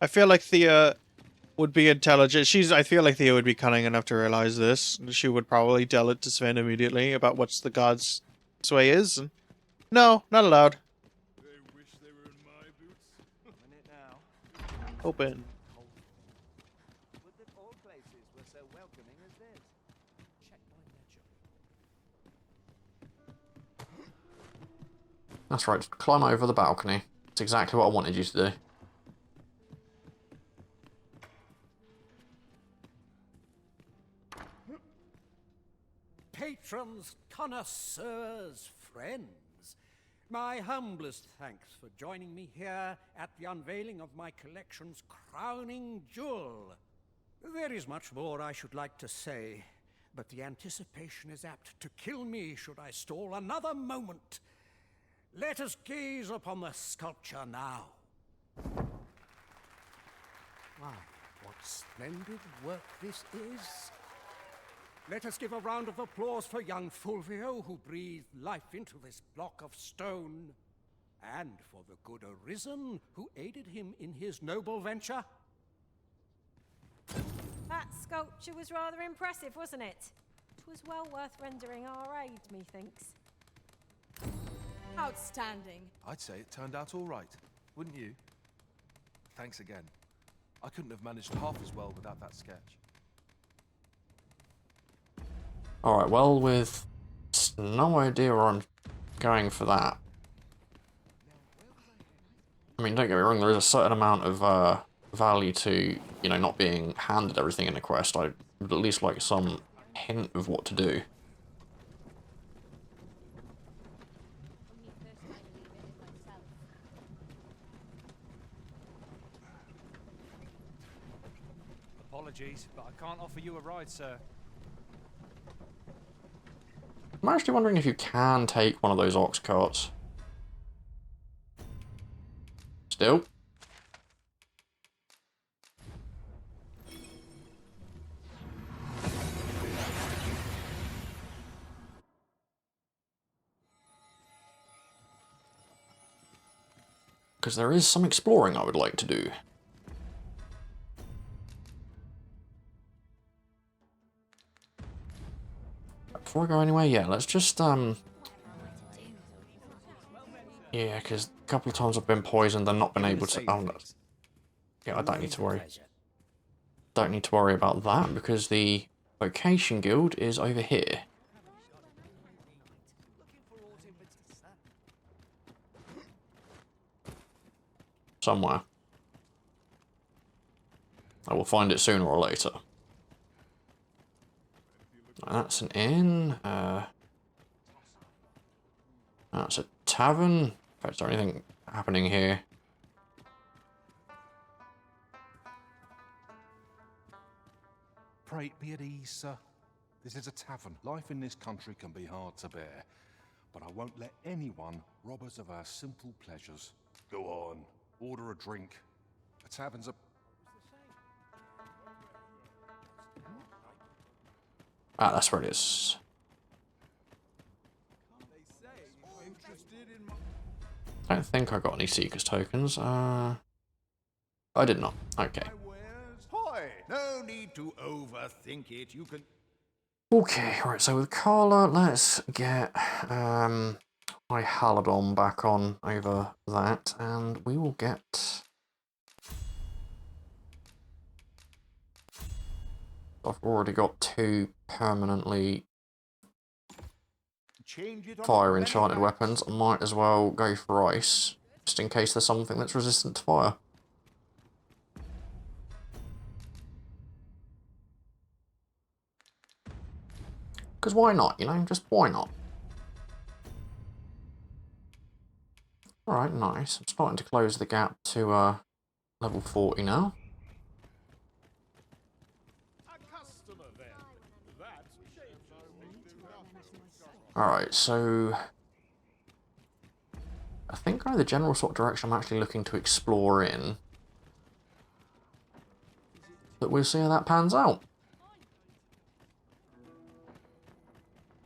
I feel like Thea would be intelligent. I feel like Thea would be cunning enough to realize this. She would probably tell it to Sven immediately about what's the god's sway is. And no, not allowed. They wish they were in my boots. Open. Would that all places were so welcoming as this. Check my ledger. That's right, just climb over the balcony. It's exactly what I wanted you to do. Patrons, connoisseurs, friends, my humblest thanks for joining me here at the unveiling of my collection's crowning jewel. There is much more I should like to say, but the anticipation is apt to kill me should I stall another moment. Let us gaze upon the sculpture now. Wow, what splendid work this is. Let us give a round of applause for young Fulvio, who breathed life into this block of stone, and for the good Arisen, who aided him in his noble venture. That sculpture was rather impressive, wasn't it? It was well worth rendering our aid, methinks. Outstanding. I'd say it turned out all right, wouldn't you? Thanks again. I couldn't have managed half as well without that sketch. Alright, well, with no idea where I'm going for that. I mean, don't get me wrong, there is a certain amount of value to, you know, not being handed everything in a quest. I would at least like some hint of what to do. Apologies, but I can't offer you a ride, sir. I'm actually wondering if you can take one of those ox carts. Still. Because there is some exploring I would like to do. Before I go anywhere, yeah, let's just, yeah, because a couple of times I've been poisoned and not been able to, oh, no. Yeah, I don't need to worry. Don't need to worry about that, because the vocation guild is over here. Somewhere. I will find it sooner or later. That's an inn. That's a tavern. In fact, is there anything happening here? Pray be at ease, sir. This is a tavern. Life in this country can be hard to bear, but I won't let anyone rob us of our simple pleasures. Go on, order a drink. A tavern's a... Ah, that's where it is. I don't think I got any Seekers tokens. I did not. Okay. Hoy, no need to overthink it. You can... Okay, right, so with Carla, let's get my Haladon back on over that, and we will get... I've already got 2 permanently fire enchanted weapons. I might as well go for ice, just in case there's something that's resistant to fire. Because why not, you know, just why not? Alright, nice. I'm starting to close the gap to level 40 now. Alright, so I think the general sort of direction I'm actually looking to explore in. But we'll see how that pans out.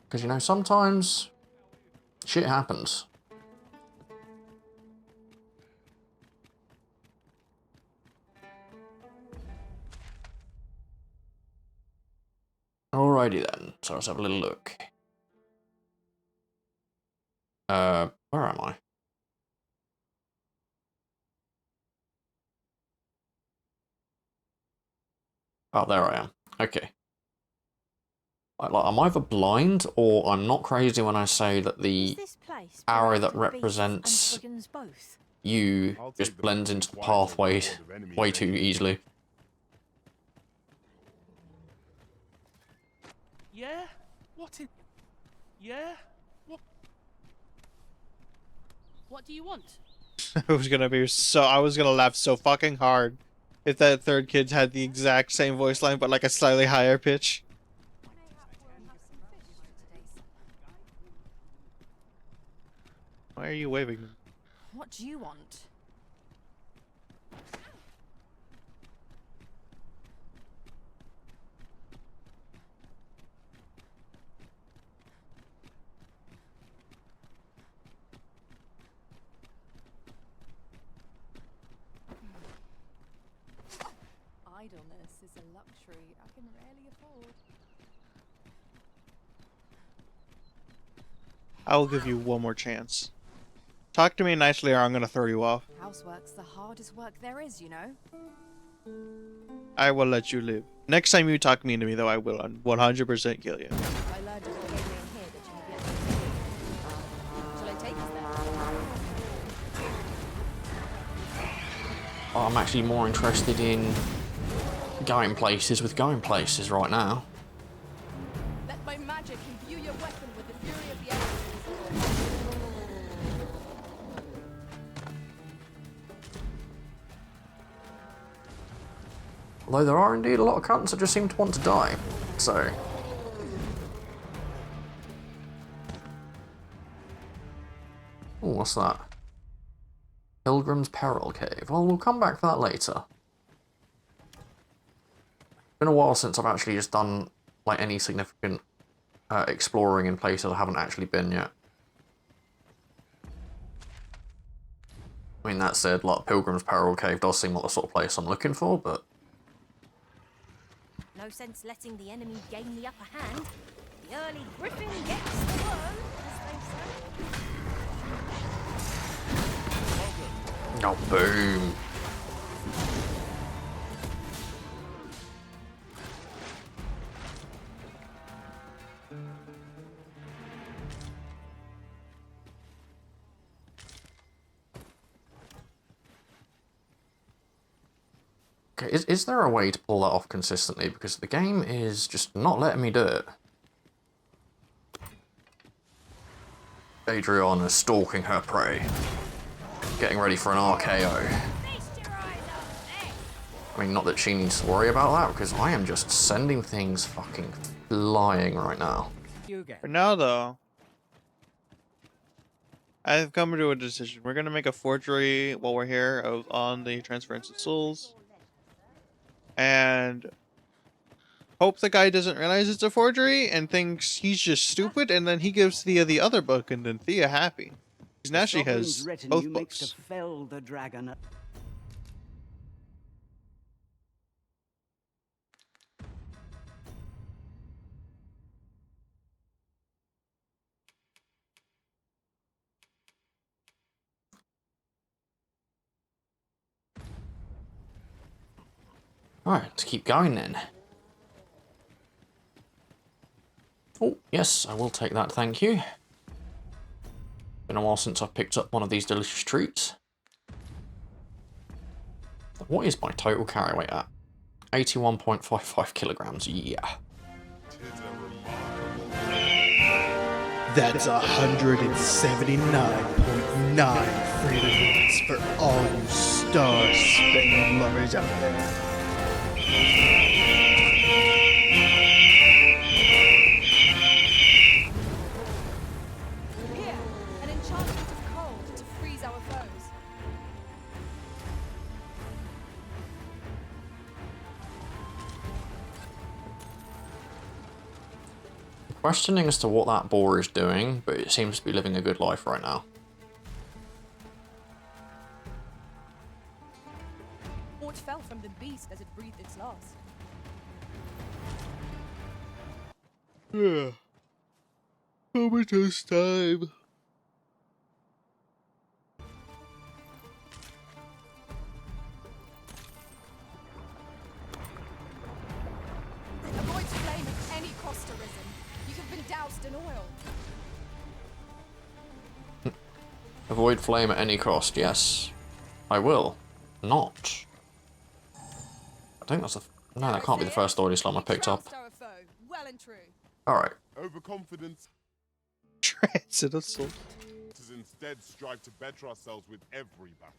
Because, you know, sometimes shit happens. Alrighty then, so let's have a little look. Where am I? Oh, there I am. Okay. I'm either blind or I'm not crazy when I say that the arrow that represents you just blends into the pathway way too easily. Yeah? What in... Yeah? What? What do you want? I was gonna laugh so fucking hard if that third kid had the exact same voice line but like a slightly higher pitch. Why are you waving them? What do you want? Idleness is a luxury I can rarely afford. I will give you one more chance. Talk to me nicely or I'm gonna throw you off. Housework's the hardest work there is, you know. I will let you live. Next time you talk mean to me, though, I will 100% kill you. I learned of the gateway in here that you have yet to see. Shall I take us there? I'm actually more interested in going places with going places right now. Let my magic imbue your weapon with the fury of the elements. Although there are indeed a lot of cunts that just seem to want to die, so... Oh, what's that? Pilgrim's Peril Cave. Well, we'll come back for that later. Been a while since I've actually just done, like, any significant exploring in places I haven't actually been yet. I mean, that said, like, Pilgrim's Peril Cave does seem like the sort of place I'm looking for, but... No sense letting the enemy gain the upper hand. The early griffin gets the worm, as they say. Oh, boom. Okay, is there a way to pull that off consistently? Because the game is just not letting me do it. Adriana stalking her prey. Getting ready for an RKO. I mean, not that she needs to worry about that, because I am just sending things fucking flying right now. For now, though, I've come to a decision. We're gonna make a forgery while we're here on the Transference of Souls. And hope the guy doesn't realize it's a forgery and thinks he's just stupid, and then he gives Thea the other book, and then Thea happy. Because now she has both books. To fell the dragon. Alright, let's keep going then. Oh, yes, I will take that, thank you. Been a while since I've picked up one of these delicious treats. What is my total carry weight at? 81.55 kilograms, yeah. That's 179.9 freedom units for all you star-spending lovers out there. Here, an enchantment of cold to freeze our foes. Questioning as to what that boar is doing, but it seems to be living a good life right now. Aught fell from the beast as it breathed its last. Yeah. Comatose time. Avoid flame at any cost, Arisen. You have been doused in oil. Avoid flame at any cost, yes. I will. Not. I think that's the... No, that can't be the first oily slime I picked up. Well and true. Alright. Overconfidence. Transit assault. To instead strive to better ourselves with every battle.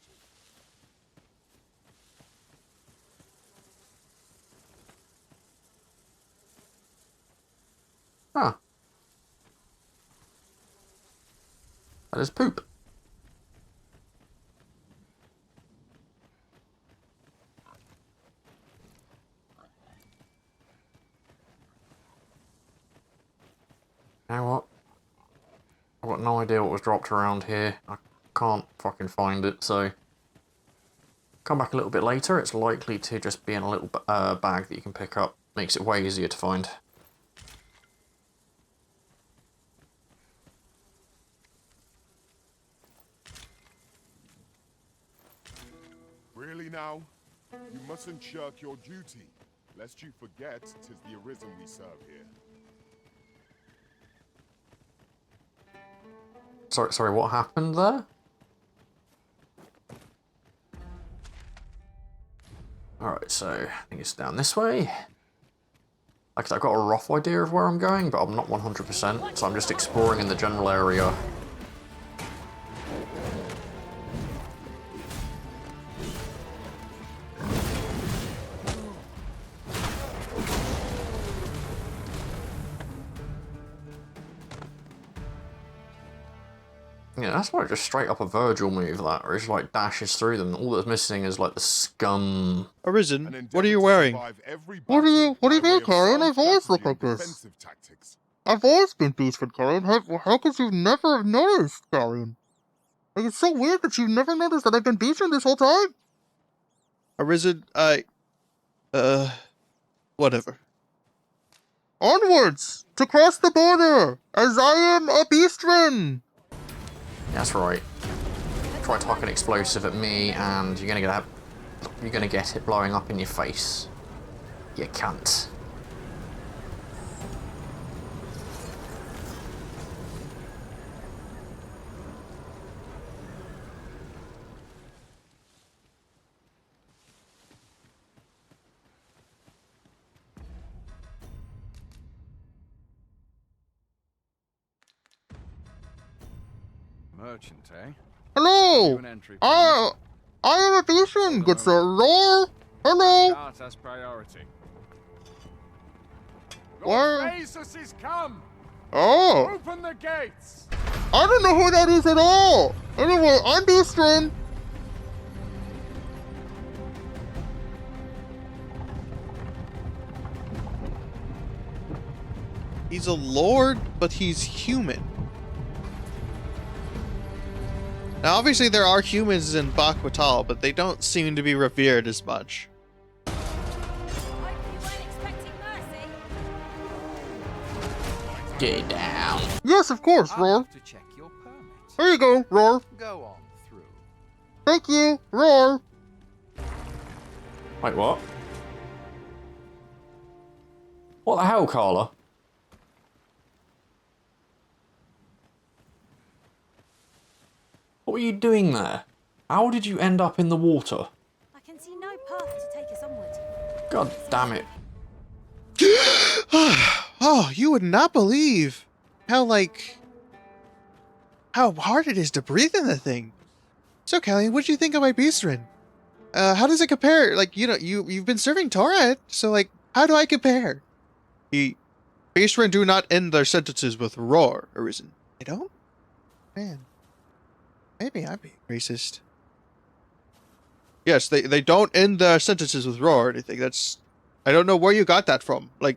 Huh. That is poop. You know what? I've got no idea what was dropped around here. I can't fucking find it, so... Come back a little bit later. It's likely to just be in a little bag that you can pick up. Makes it way easier to find. Really now? You mustn't shirk your duty, lest you forget 'tis the Arisen we serve here. Sorry, what happened there? Alright, so I think it's down this way. Like, I've got a rough idea of where I'm going, but I'm not 100%, so I'm just exploring in the general area. Yeah, that's like just straight up a Virgil move, that, where he just like dashes through them. All that's missing is like the scum. Arisen, what are you wearing? What do you do, Karen? I've always looked like this. I've always been decent, Karen. How could you never have noticed, Karen? Like, it's so weird that you've never noticed that I've been decent this whole time. Arisen, whatever. Onwards! To cross the border! As I am a beastman! That's right. Try to huck an explosive at me, and you're gonna get it blowing up in your face. You cunt. Merchant, eh? Hello! I am a beastman, good sir. Roar! Hello! Cart has priority. Where? Jesus is come! Oh! Open the gates! I don't know who that is at all! Anyway, I'm beastman. He's a lord, but he's human. Now, obviously, there are humans in Bakwatal, but they don't seem to be revered as much. Get down. Yes, of course, Roar. To check your permit. Here you go, Roar. Go on through. Thank you, Roar. Wait, what? What the hell, Carla? What were you doing there? How did you end up in the water? I can see no path to take us onward. God damn it. Oh, you would not believe how hard it is to breathe in the thing. So, Callie, what do you think of my beastrin? How does it compare? Like, you know, you've been serving Torad, so like, how do I compare? Beastrin do not end their sentences with roar, Arisen. They don't? Man. Maybe I'm being racist. Yes, they don't end their sentences with roar or anything. That's... I don't know where you got that from. Like,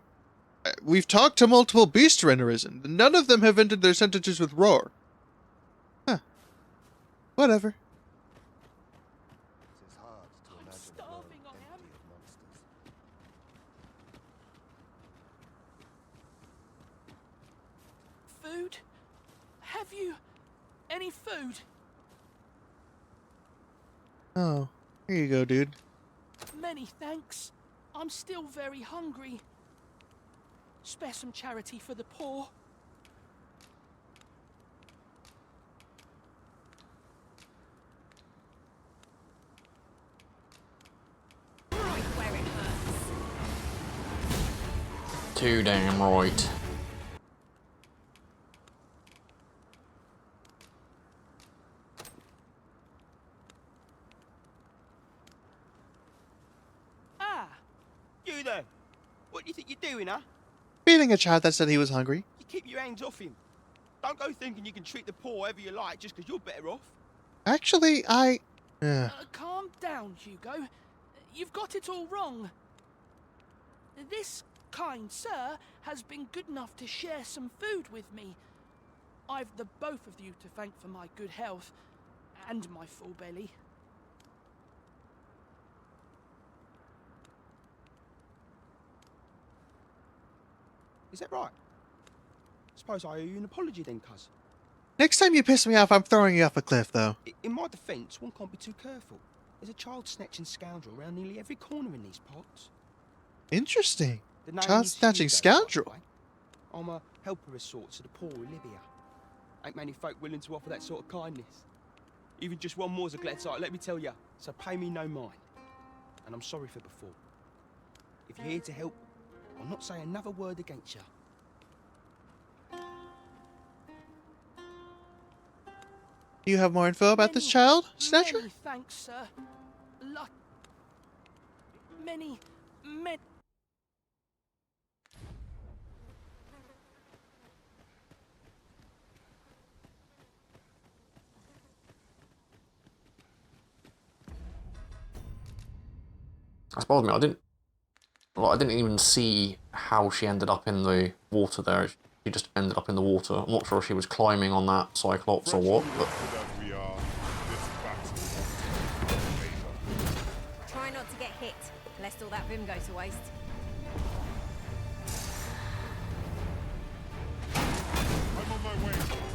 we've talked to multiple beastren Arisen. None of them have ended their sentences with roar. Huh. Whatever. I'm starving, I am. Food? Have you any food? Oh, here you go, dude. Many thanks. I'm still very hungry. Spare some charity for the poor. Right where it hurts. Too damn right. You there? What do you think you're doing, huh? Feeding a child that said he was hungry. You keep your hands off him. Don't go thinking you can treat the poor however you like just because you're better off. Actually, Calm down, Hugo. You've got it all wrong. This kind sir has been good enough to share some food with me. I've the both of you to thank for my good health and my full belly. Is that right? Suppose I owe you an apology then, cuz. Next time you piss me off, I'm throwing you off a cliff, though. In my defence, one can't be too careful. There's a child-snatching scoundrel around nearly every corner in these parts. Interesting. The name Child is snatching Hugo, by the scoundrel. way. I'm a helper of sorts to the poor in Libya. Ain't many folk willing to offer that sort of kindness. Even just one more's a glad sight, let me tell ya. So pay me no mind. And I'm sorry for before. If you're here to help, I'll not say another word against ya. Do you have more info about this child snatcher? Many thanks, sir. Luck. Many. That's bothered me. I didn't even see how she ended up in the water there. She just ended up in the water. I'm not sure if she was climbing on that Cyclops or what, but... Try not to get hit, lest all that vim go to waste.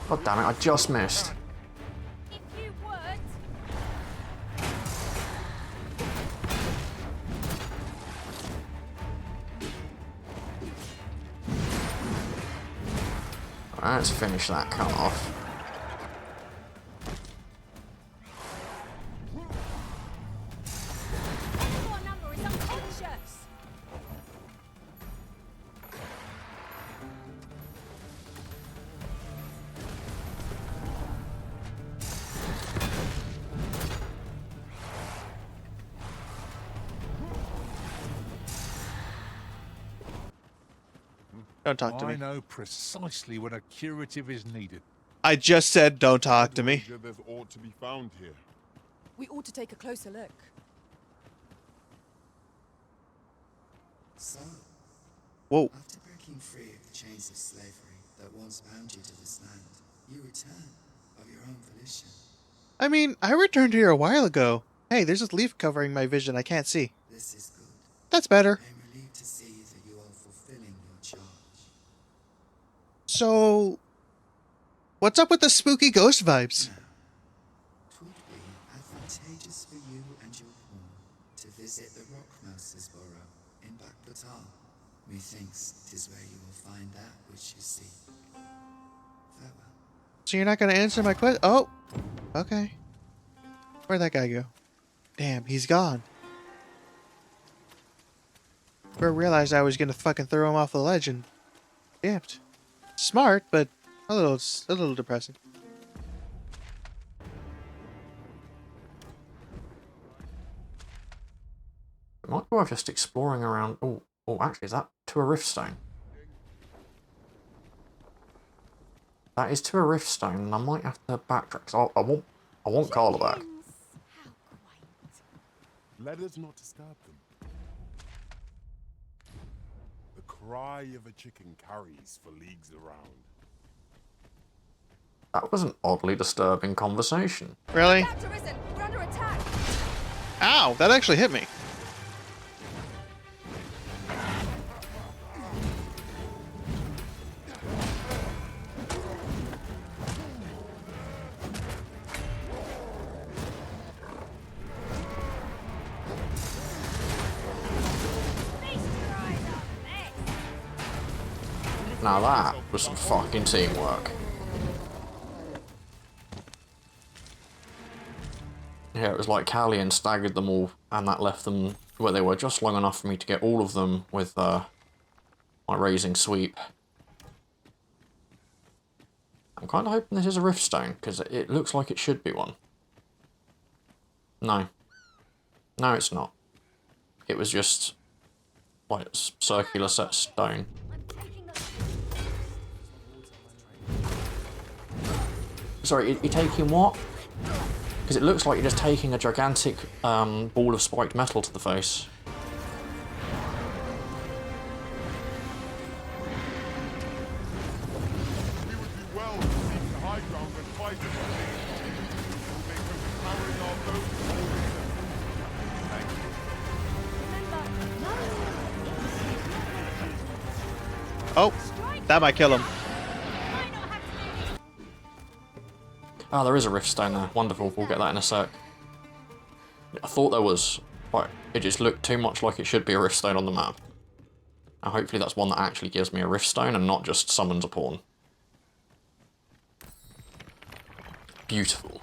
God damn it, I just missed. If you would. Alright, let's finish that cut off. Your number is unconscious. Don't talk to me. I know precisely when a curative is needed. I just said don't talk to me. There's ought to be found here. We ought to take a closer look. So, whoa. After breaking free of the chains of slavery that once bound you to this land, you return of your own volition. I mean, I returned here a while ago. Hey, there's this leaf covering my vision I can't see. This is good. That's better. I am relieved to see that you are fulfilling your charge. So, what's up with the spooky ghost vibes? Twould be advantageous for you and your pawn to visit the Rockmouse's burrow in Backbatal. Methinks 'tis where you will find that which you seek. Farewell. So you're not gonna answer my question? Oh, okay. Where'd that guy go? Damn, he's gone. I realized I was gonna fucking throw him off the ledge and... Damned. Smart, but a little depressing. It might be worth just exploring around... Oh, actually, is that to a riftstone? That is to a riftstone, and I might have to backtrack. So I want Carla back. Let us not disturb them. The cry of a chicken carries for leagues around. That was an oddly disturbing conversation. Really? We're under attack. Ow, that actually hit me. Now that was some fucking teamwork. Yeah, it was like Callian staggered them all, and that left them where they were just long enough for me to get all of them with my raising sweep. I'm kind of hoping this is a riftstone, because it looks like it should be one. No. No, it's not. It was just like circular set stone. Sorry, you're taking what? Because it looks like you're just taking a gigantic ball of spiked metal to the face. We would do well to seek the high ground and fight it. They could be powering our boats forward. Thank you. Oh, that might kill him. Ah, there is a riftstone there. Wonderful, we'll get that in a sec. I thought there was, like, it just looked too much like it should be a rift stone on the map. And hopefully that's one that actually gives me a rift stone and not just summons a pawn. Beautiful.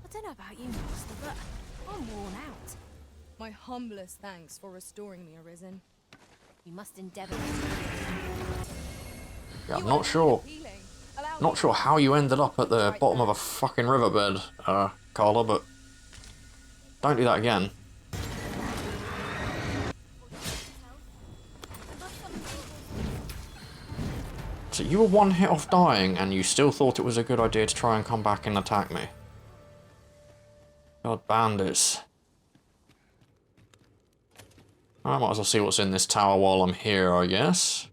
I don't know about you, Master, but I'm worn out. My humblest thanks for restoring me, Arisen. You must endeavour. Yeah, I'm not sure. Not sure how you ended up at the bottom of a fucking riverbed, Carla, but don't do that again. So you were one hit off dying, and you still thought it was a good idea to try and come back and attack me. God, bandits. I might as well see what's in this tower while I'm here, I guess.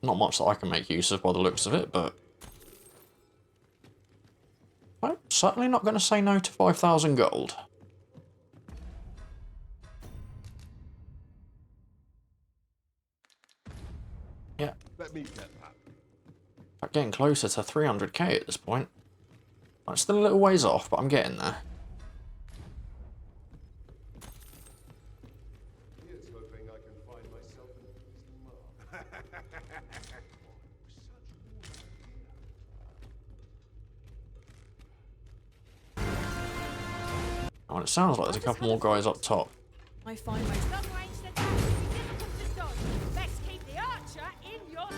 Not much that I can make use of by the looks of it, but... I'm certainly not going to say no to 5,000 gold. Yeah. Let me get that. I'm getting closer to 300k at this point. I'm still a little ways off, but I'm getting there. Here's hoping I can find myself in Oh, and it sounds like there's a couple more guys up top. I find my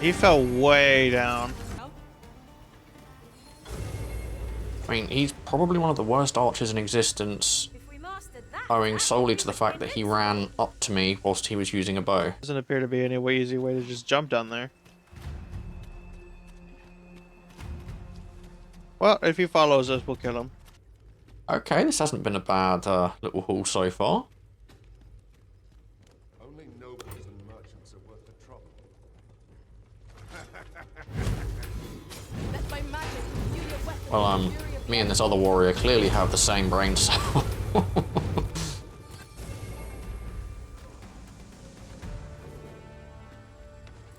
He fell way down. I mean, he's probably one of the worst archers in existence, owing solely to the fact that he ran up to me whilst he was using a bow. Doesn't appear to be any easy way to just jump down there. Well, if he follows us, we'll kill him. Okay, this hasn't been a bad little haul so far. Only nobles and merchants are worth the trouble. Well, me and this other warrior clearly have the same brain cell.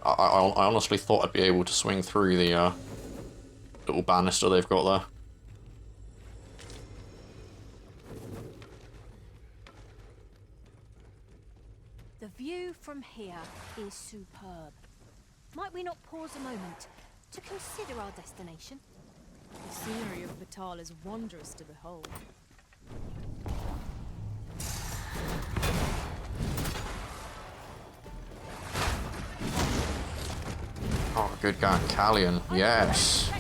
I honestly thought I'd be able to swing through the little banister they've got there. The view from here is superb. Might we not pause a moment to consider our destination? The scenery of Batal is wondrous to behold. Oh, good guy, Callion. Yes.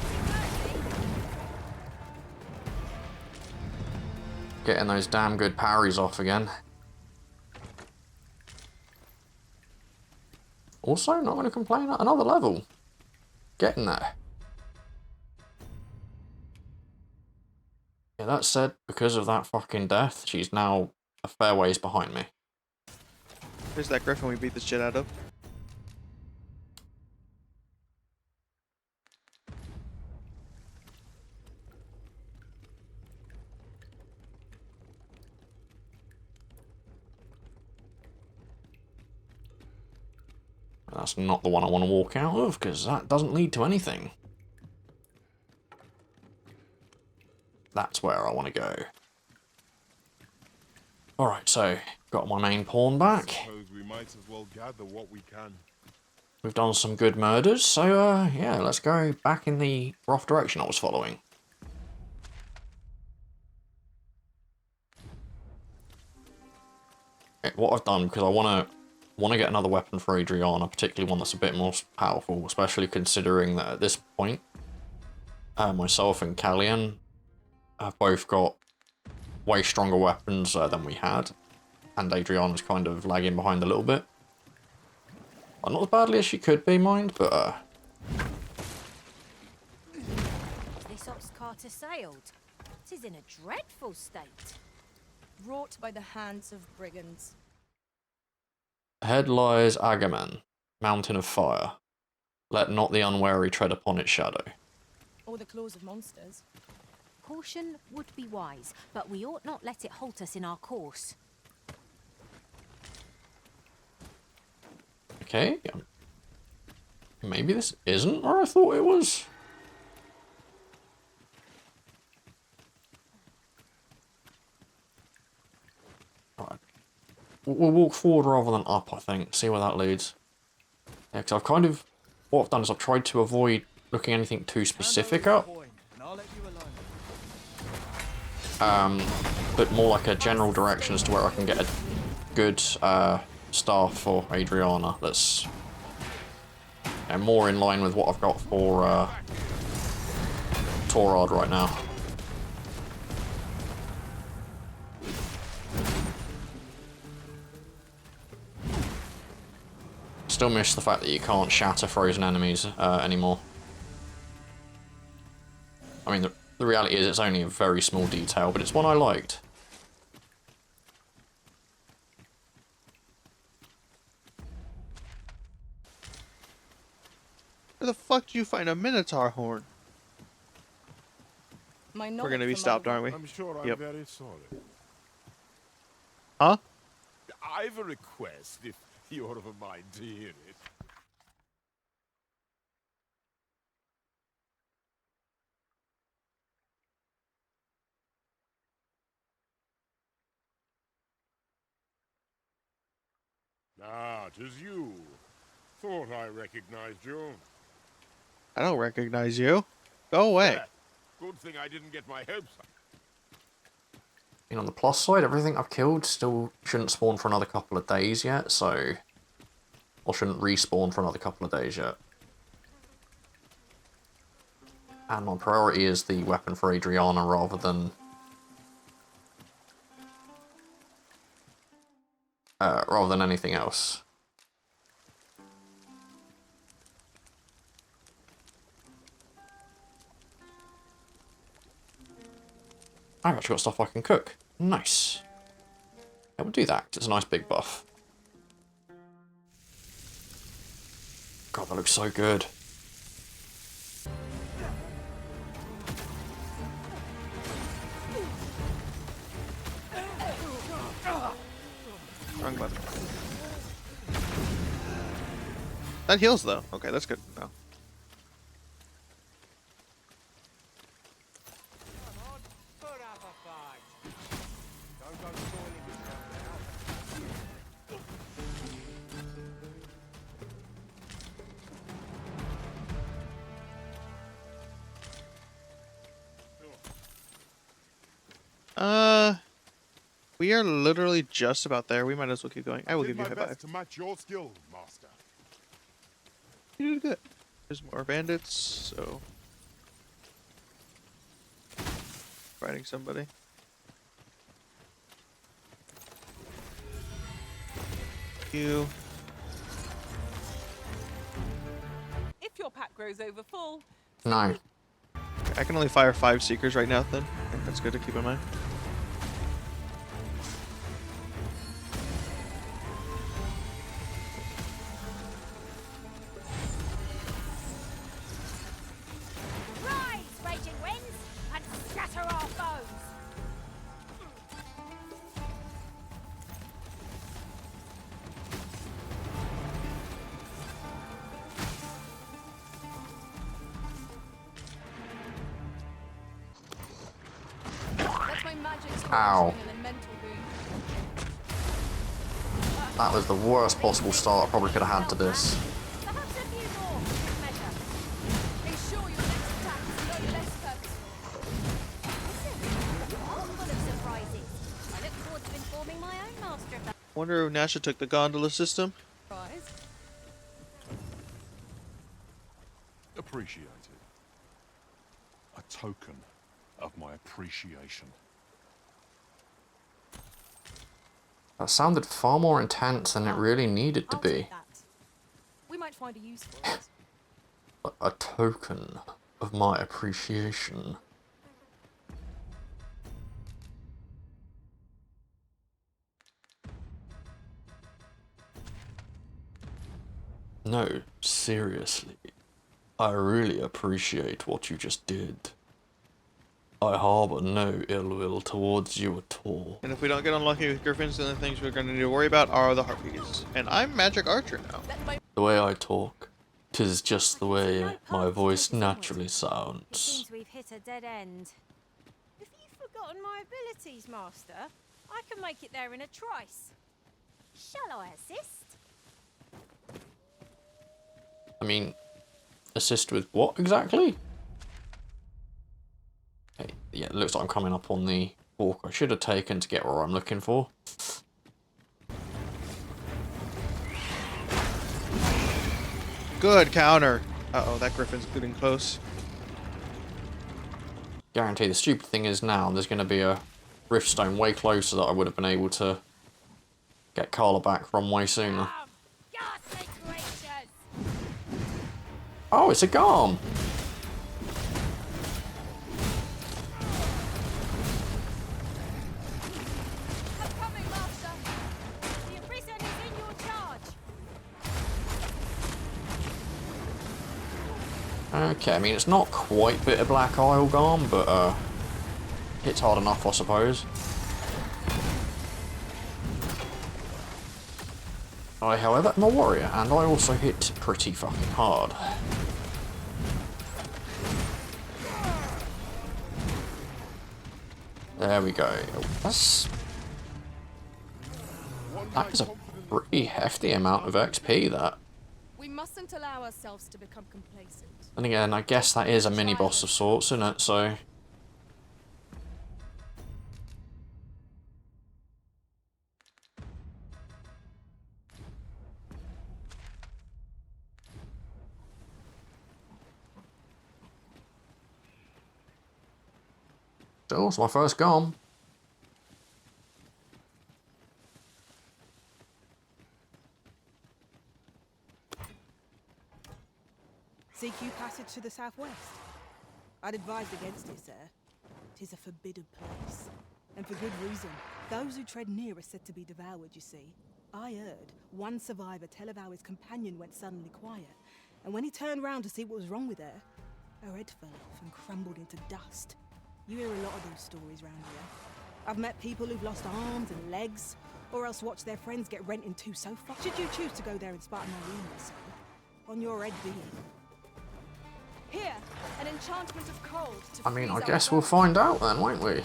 Getting those damn good parries off again. Also, not going to complain at another level. Getting there. Yeah, that said, because of that fucking death, she's now a fair ways behind me. Here's that griffin we beat the shit out of. That's not the one I want to walk out of, because that doesn't lead to anything. That's where I want to go. Alright, so, got my main pawn back. Suppose we might as well gather what we can. We've done some good murders, so, yeah, let's go back in the rough direction I was following. What I've done, because I want to get another weapon for Adriana, particularly one that's a bit more powerful, especially considering that at this point, myself and Callion have both got way stronger weapons than we had, and Adriana's kind of lagging behind a little bit. Well, not as badly as she could be, mind, but This ox cart assailed. 'Tis in a dreadful state. Wrought by the hands of brigands. ahead lies Agaman, mountain of fire. Let not the unwary tread upon its shadow. Or the claws of monsters. Caution would be wise, but we ought not let it halt us in our course. Okay. Maybe this isn't where I thought it was. Right. We'll walk forward rather than up, I think. See where that leads. Yeah, because I've kind of... What I've done is I've tried to avoid looking anything too specific up. But more like a general direction as to where I can get a good staff for Adriana that's more in line with what I've got for Torad right now. Still miss the fact that you can't shatter frozen enemies anymore. I mean, the reality is it's only a very small detail, but it's one I liked. Where the fuck do you find a Minotaur horn? My We're gonna be stopped, aren't we? I'm sure I'm Yep. very sorry. Huh? I've a request, if you're of a mind to hear it. Ah, 'tis you. Thought I recognized you. I don't recognize you. Go away. Good thing I didn't get my hopes up. And on the plus side, everything I've killed still shouldn't spawn for another couple of days yet, so... Or shouldn't respawn for another couple of days yet. And my priority is the weapon for Adriana rather than... rather than anything else. I've actually got stuff I can cook. Nice. Yeah, we'll do that. It's a nice big buff. God, that looks so good. Wrong button. That heals though. Okay, that's good. No. We are literally just about there. We might as well keep going. I will give you a high five. To match your skill, master. You did good. There's more bandits, so fighting somebody. You. If your pack grows over full, No. I can only fire 5 seekers right now. Then I think that's good to keep in mind. Rise, raging winds, and scatter our foes! That's my magic sword Ow. doing an elemental boon. That was the worst possible start I probably could have had to this. Perhaps a few more for good measure. Ensure your next attack is no less purposeful. Listen, all full of surprises. I look forward to informing my own master of that. Wonder if Nasha took the gondola system. Surprise. Appreciated. A token of my appreciation. That sounded far more intense than it really needed to be. We might find a use for it. A token of my appreciation. No, seriously. I really appreciate what you just did. I harbour no ill will towards you at all. And if we don't get unlucky with griffins, then the things we're going to need to worry about are the harpies. And I'm magic archer now. The way I talk, 'tis just the way my voice naturally sounds. It seems we've hit a dead end. Have you forgotten my abilities, Master? I can make it there in a trice. Shall I assist? I mean, assist with what exactly? Okay, yeah, it looks like I'm coming up on the walk I should have taken to get where I'm looking for. Good counter. Uh-oh, that griffin's getting close. Guarantee the stupid thing is now there's going to be a riftstone way closer that I would have been able to get Carla back from way sooner. Oh, it's a Garm! Okay, I mean, it's not quite Bitter Black Isle Garm, but hits hard enough, I suppose. I, however, am a warrior, and I also hit pretty fucking hard. There we go. That is a pretty hefty amount of XP, that. We mustn't allow ourselves to become complacent. And again, I guess that is a mini-boss of sorts, isn't it? So... Still, it's my first Garm. Seek you passage to the southwest? I'd advise against it, sir. 'Tis a forbidden place. And for good reason. Those who tread near are said to be devoured, you see. I heard one survivor tell of how his companion went suddenly quiet, and when he turned round to see what was wrong with her, her head fell off and crumbled into dust. You hear a lot of those stories round here. I've met people who've lost arms and legs, or else watched their friends get rent in two so far. Should you choose to go there in spite of my rumors, sir, on your head be it. Here, an enchantment of cold. I mean, I guess we'll find out then, won't we?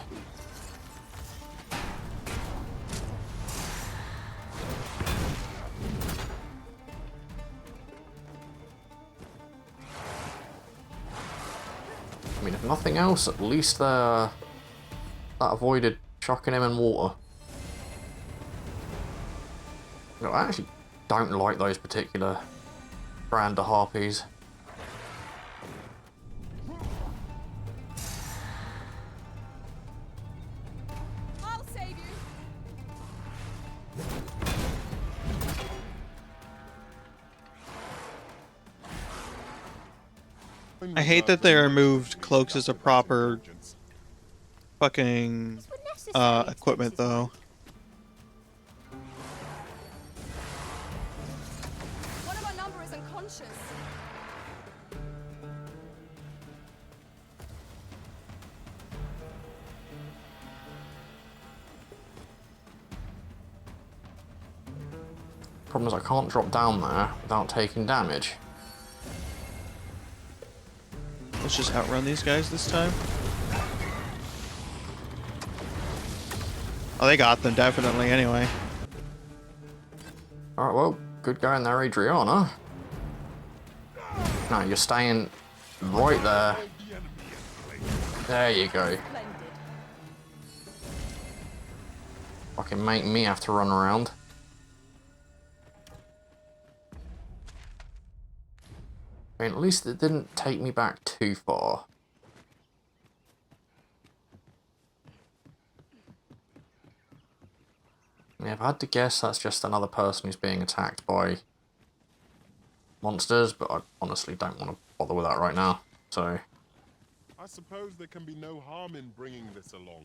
I mean, if nothing else, at least that avoided chucking him in water. No, I actually don't like those particular brand of harpies. I'll save you. I hate that they removed cloaks as a proper fucking equipment though. One of our number is unconscious. Problem is I can't drop down there without taking damage. Let's just outrun these guys this time. Oh, they got them definitely anyway. Alright, well, good going there, Adriana. No, you're staying right there. There you go. Fucking make me have to run around. I mean, at least it didn't take me back too far. Yeah, if I had to guess, that's just another person who's being attacked by monsters, but I honestly don't want to bother with that right now, so... I suppose there can be no harm in bringing this along.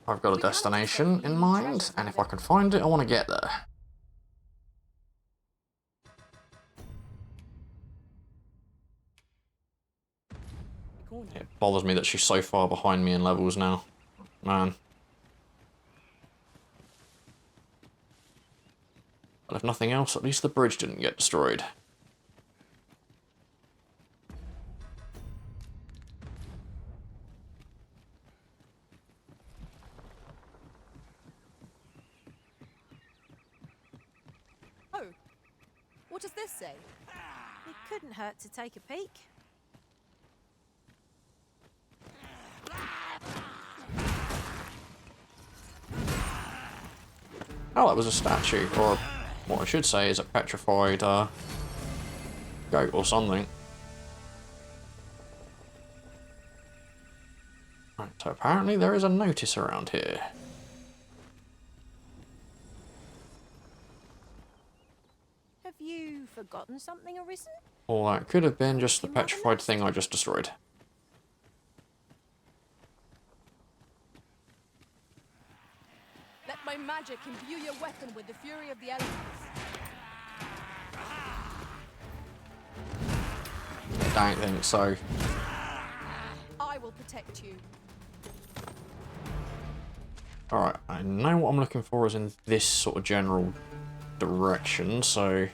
I've got a destination in mind, and if I can find it, I want to get there. corner. It bothers me that she's so far behind me in levels now. Man. But if nothing else, at least the bridge didn't get destroyed. Oh, what does this say? It couldn't hurt to take a peek. Oh, that was a statue, or what I should say is a petrified goat or something. Right, so apparently there is a notice around here. Have you forgotten something, Arisen? Or that could have been just the petrified thing I just destroyed. Let my magic imbue your weapon with the fury of the elements. I don't think so. I will protect you. Alright, I know what I'm looking for is in this sort of general direction, so...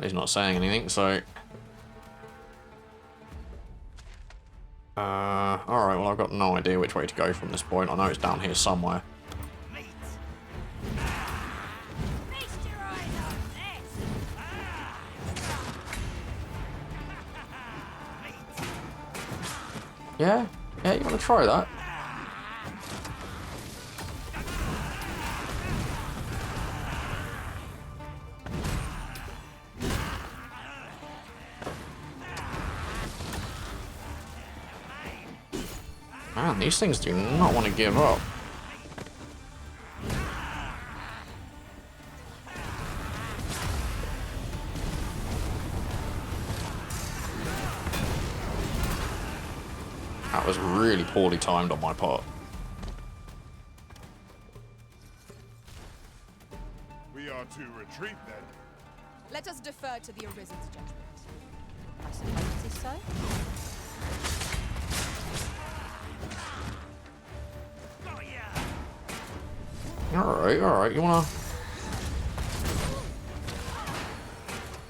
He's not saying anything, so... Alright, well I've got no idea which way to go from this point. I know it's down here somewhere. Yeah? Yeah, you want to try that? Man, these things do not want to give up. That was really poorly timed on my part. We are to retreat then. Let us defer to the Arisen's judgment. I suppose it is so. Alright, you wanna...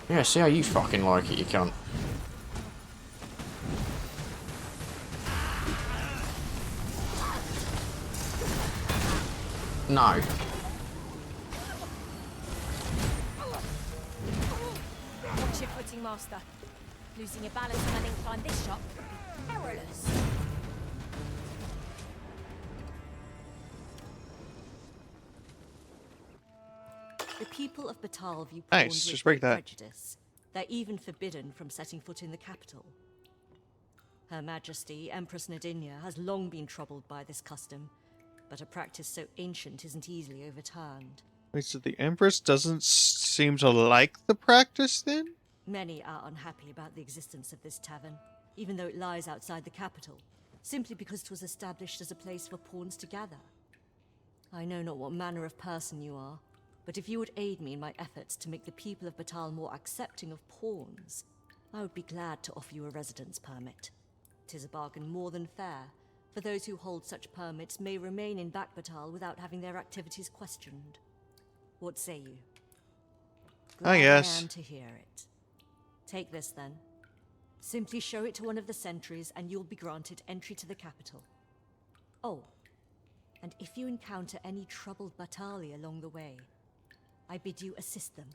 Yeah, see how you fucking like it, you cunt. No. Watch your footing, Master. Losing your balance on an incline this shot could be perilous. The people of Batal view Nice, pawns just with break great that. prejudice. They're even forbidden from setting foot in the capital. Her Majesty, Empress Nadinia, has long been troubled by this custom, but a practice so ancient isn't easily overturned. Wait, so the Empress doesn't seem to like the practice then? Many are unhappy about the existence of this tavern, even though it lies outside the capital, simply because it was established as a place for pawns to gather. I know not what manner of person you are, but if you would aid me in my efforts to make the people of Batal more accepting of pawns, I would be glad to offer you a residence permit. 'Tis a bargain more than fair, for those who hold such permits may remain in Batal without having their activities questioned. What say you? Glad guess. I am to hear it. Take this then. Simply show it to one of the sentries and you'll be granted entry to the capital. Oh, and if you encounter any troubled Batali along the way, I bid you assist them.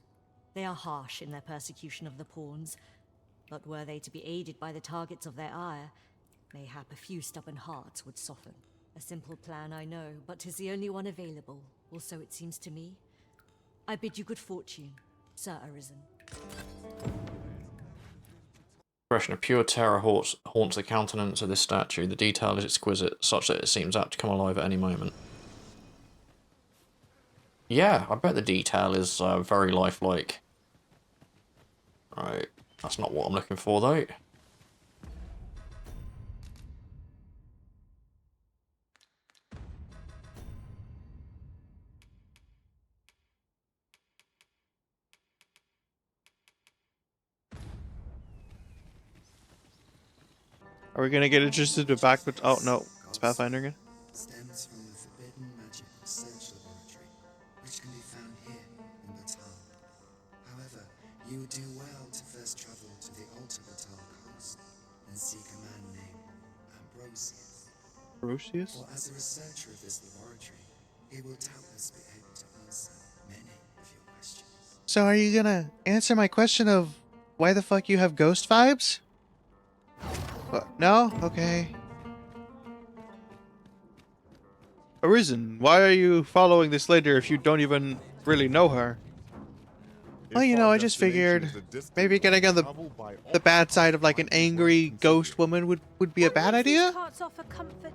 They are harsh in their persecution of the pawns, but were they to be aided by the targets of their ire, mayhap a few stubborn hearts would soften. A simple plan, I know, but 'tis the only one available, or so it seems to me. I bid you good fortune, Sir Arisen. Expression of pure terror haunts the countenance of this statue. The detail is exquisite, such that it seems apt to come alive at any moment. Yeah, I bet the detail is very lifelike. Right, that's not what I'm looking for though. Are we gonna get interested in back? But oh no, it's Pathfinder again. Stems from the forbidden magic research laboratory, which can be found here in Batal. However, you would do well to first travel to the Alta Batal coast and seek a man named Ambrosius. Ambrosius? For as a researcher of this laboratory, he will doubtless be able to answer many of your questions. So are you gonna answer my question of why the fuck you have ghost vibes? What? No? Okay. Arisen, why are you following this lady if you don't even really know her? Well, you know, I just figured maybe getting on the bad side of like an angry ghost woman would be a bad idea? Carts offer comfort.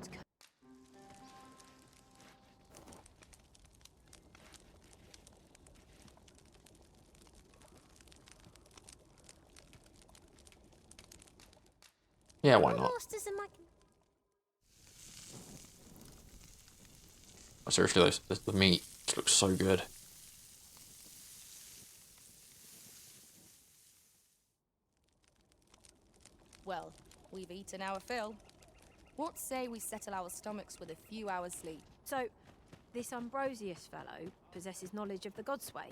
Yeah, why not? Oh, seriously, the meat looks so good. Well, we've eaten our fill. What say we settle our stomachs with a few hours sleep? So, this Ambrosius fellow possesses knowledge of the Godsway.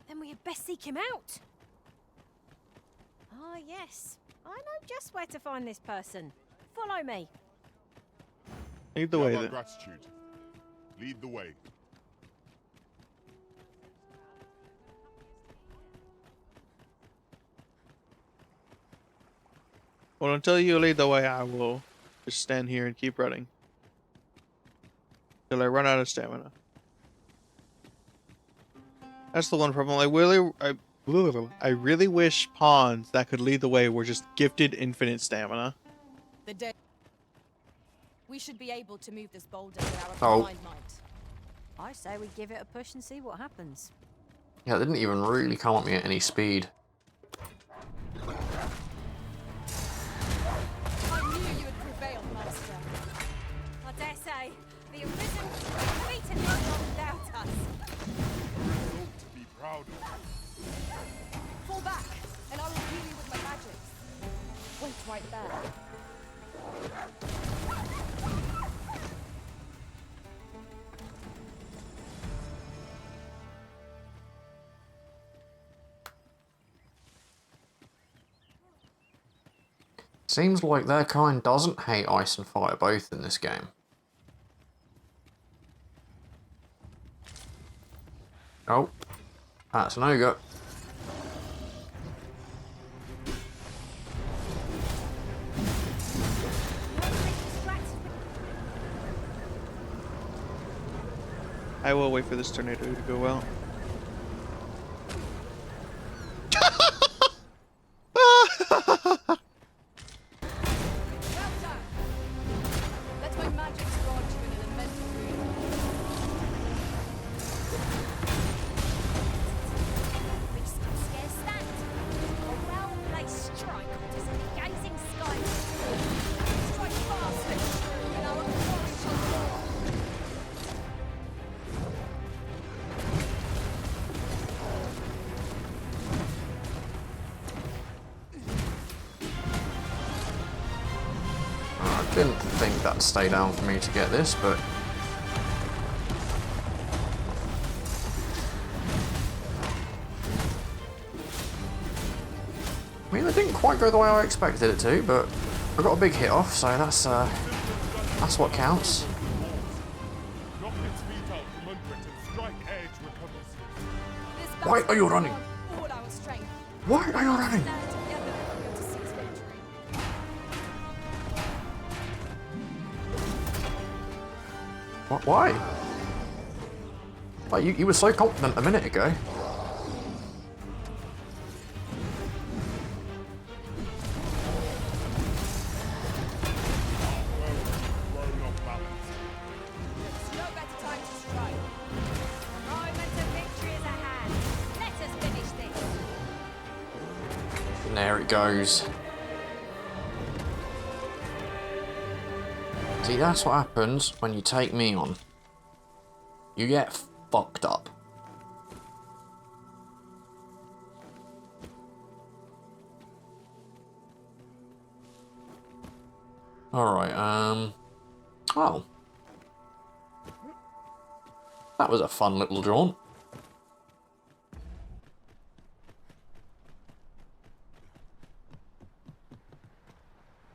Then we had best seek him out. Ah, yes. I know just where to find this person. Follow me. Lead the way Have our then. gratitude. Lead the way. Well, until you lead the way, I will just stand here and keep running. Till I run out of stamina. That's the one problem. I really wish pawns that could lead the way were just gifted infinite stamina. The day we should be able to move this boulder with our Oh. combined might. I say we give it a push and see what happens. Yeah, it didn't even really come at me at any speed. I knew you would prevail, Master. I dare say, the Arisen defeated this one without us. To be proud of. Fall back, and I will heal you with my magics. Wait right there. Seems like their kind doesn't hate ice and fire both in this game. Oh, that's an ogre. I will wait for this tornado to go well. Let my magics grant you an elemental rune. Risk and scare stand. A well-placed strike onto some gazing skyward. Strike fast and true, and our cross shall fall. I didn't think that'd stay down for me to get this, but... I mean, it didn't quite go the way I expected it to, but I got a big hit off, so that's what counts. Knock its feet out from under it and strike edge recovers. This Why are you running? all our strength. Why are you running? Stand together to seize victory. What? Why? Like, you were so confident a minute ago. There's no better time to strike. The moment of victory is at hand. Let us finish this. And there it goes. See, that's what happens when you take me on. You get fucked up. Alright, oh. That was a fun little jaunt.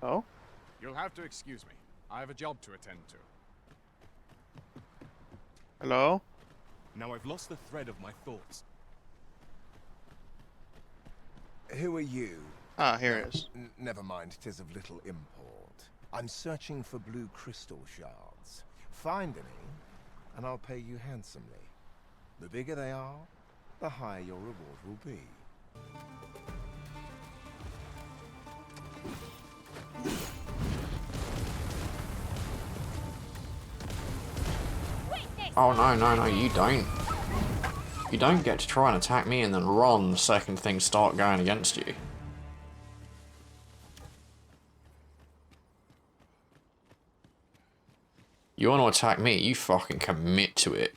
Oh? You'll have to excuse me. I have a job to attend to. Hello? Now I've lost the thread of my thoughts. Who are you? Ah, here it is. Never mind, 'tis of little import. I'm searching for blue crystal shards. Find any, and I'll pay you handsomely. The bigger they are, the higher your reward will be. Oh no, you don't. You don't get to try and attack me and then run the second things start going against you. You want to attack me, you fucking commit to it.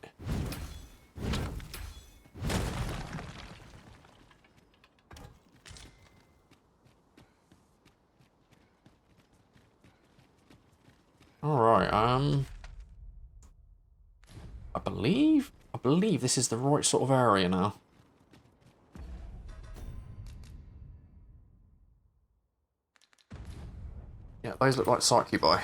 Alright, I believe this is the right sort of area now. Yeah, those look like succubi.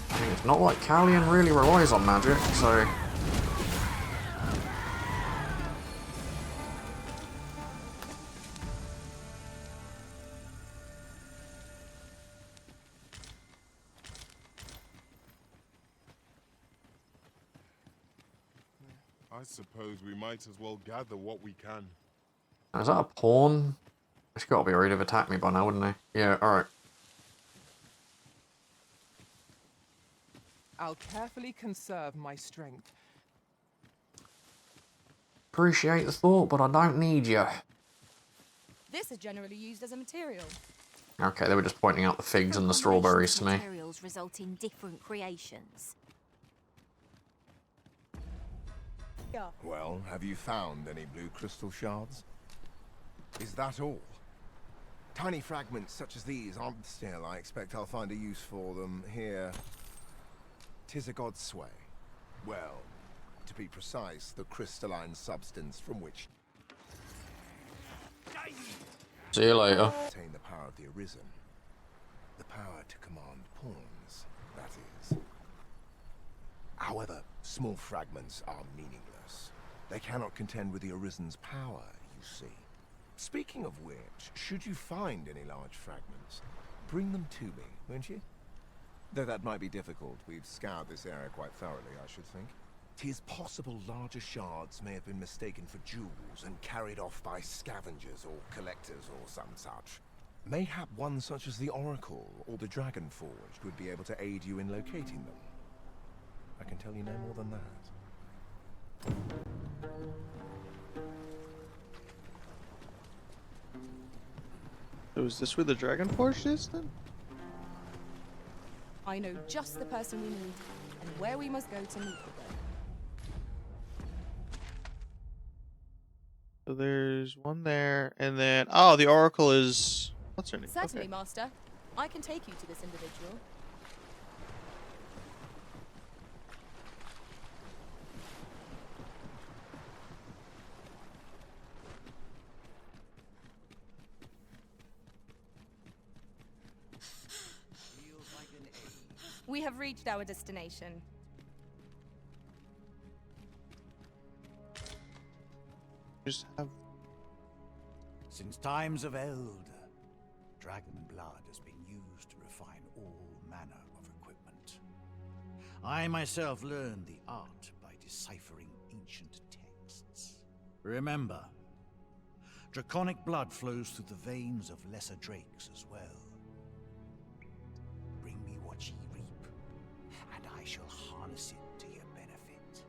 I mean, it's not like Callian really relies on magic, so... I suppose we might as well gather what we can. Is that a pawn? He's got to be ready to attack me by now, wouldn't he? Yeah, alright. I'll carefully conserve my strength. Appreciate the thought, but I don't need you. This is generally used as a material. Okay, they were just pointing out the figs and the strawberries to me. Materials result in different creations. Well, have you found any blue crystal shards? Is that all? Tiny fragments such as these aren't still. I expect I'll find a use for them here. 'Tis a god's sway. Well, to be precise, the crystalline substance from which... See you later. ...attain the power of the Arisen. The power to command pawns, that is. However, small fragments are meaningless. They cannot contend with the Arisen's power, you see. Speaking of which, should you find any large fragments, bring them to me, won't you? Though that might be difficult, we've scoured this area quite thoroughly, I should think. 'Tis possible larger shards may have been mistaken for jewels and carried off by scavengers or collectors or some such. Mayhap one such as the Oracle or the Dragon Forged would be able to aid you in locating them. I can tell you no more than that. So is this where the Dragon Forge is, then? I know just the person we need and where we must go to meet with them. So there's one there, and then... Oh, the Oracle is... What's her name? Certainly, Okay. Master. I can take you to this individual. We have reached our destination. Just have... Since times of eld, dragon blood has been used to refine all manner of equipment. I myself learned the art by deciphering ancient texts. Remember, draconic blood flows through the veins of lesser drakes as well. Bring me what ye reap, and I shall harness it to your benefit.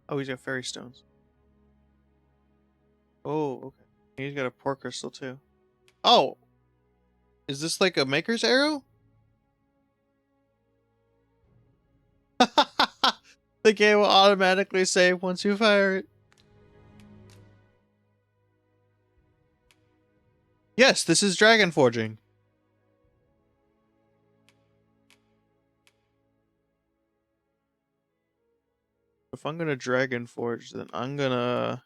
Oh, he's got fairy stones. Oh, okay. He's got a port crystal too. Oh! Is this like a maker's arrow? The game will automatically save once you fire it. Yes, this is dragon forging. If I'm gonna dragon forge, then I'm gonna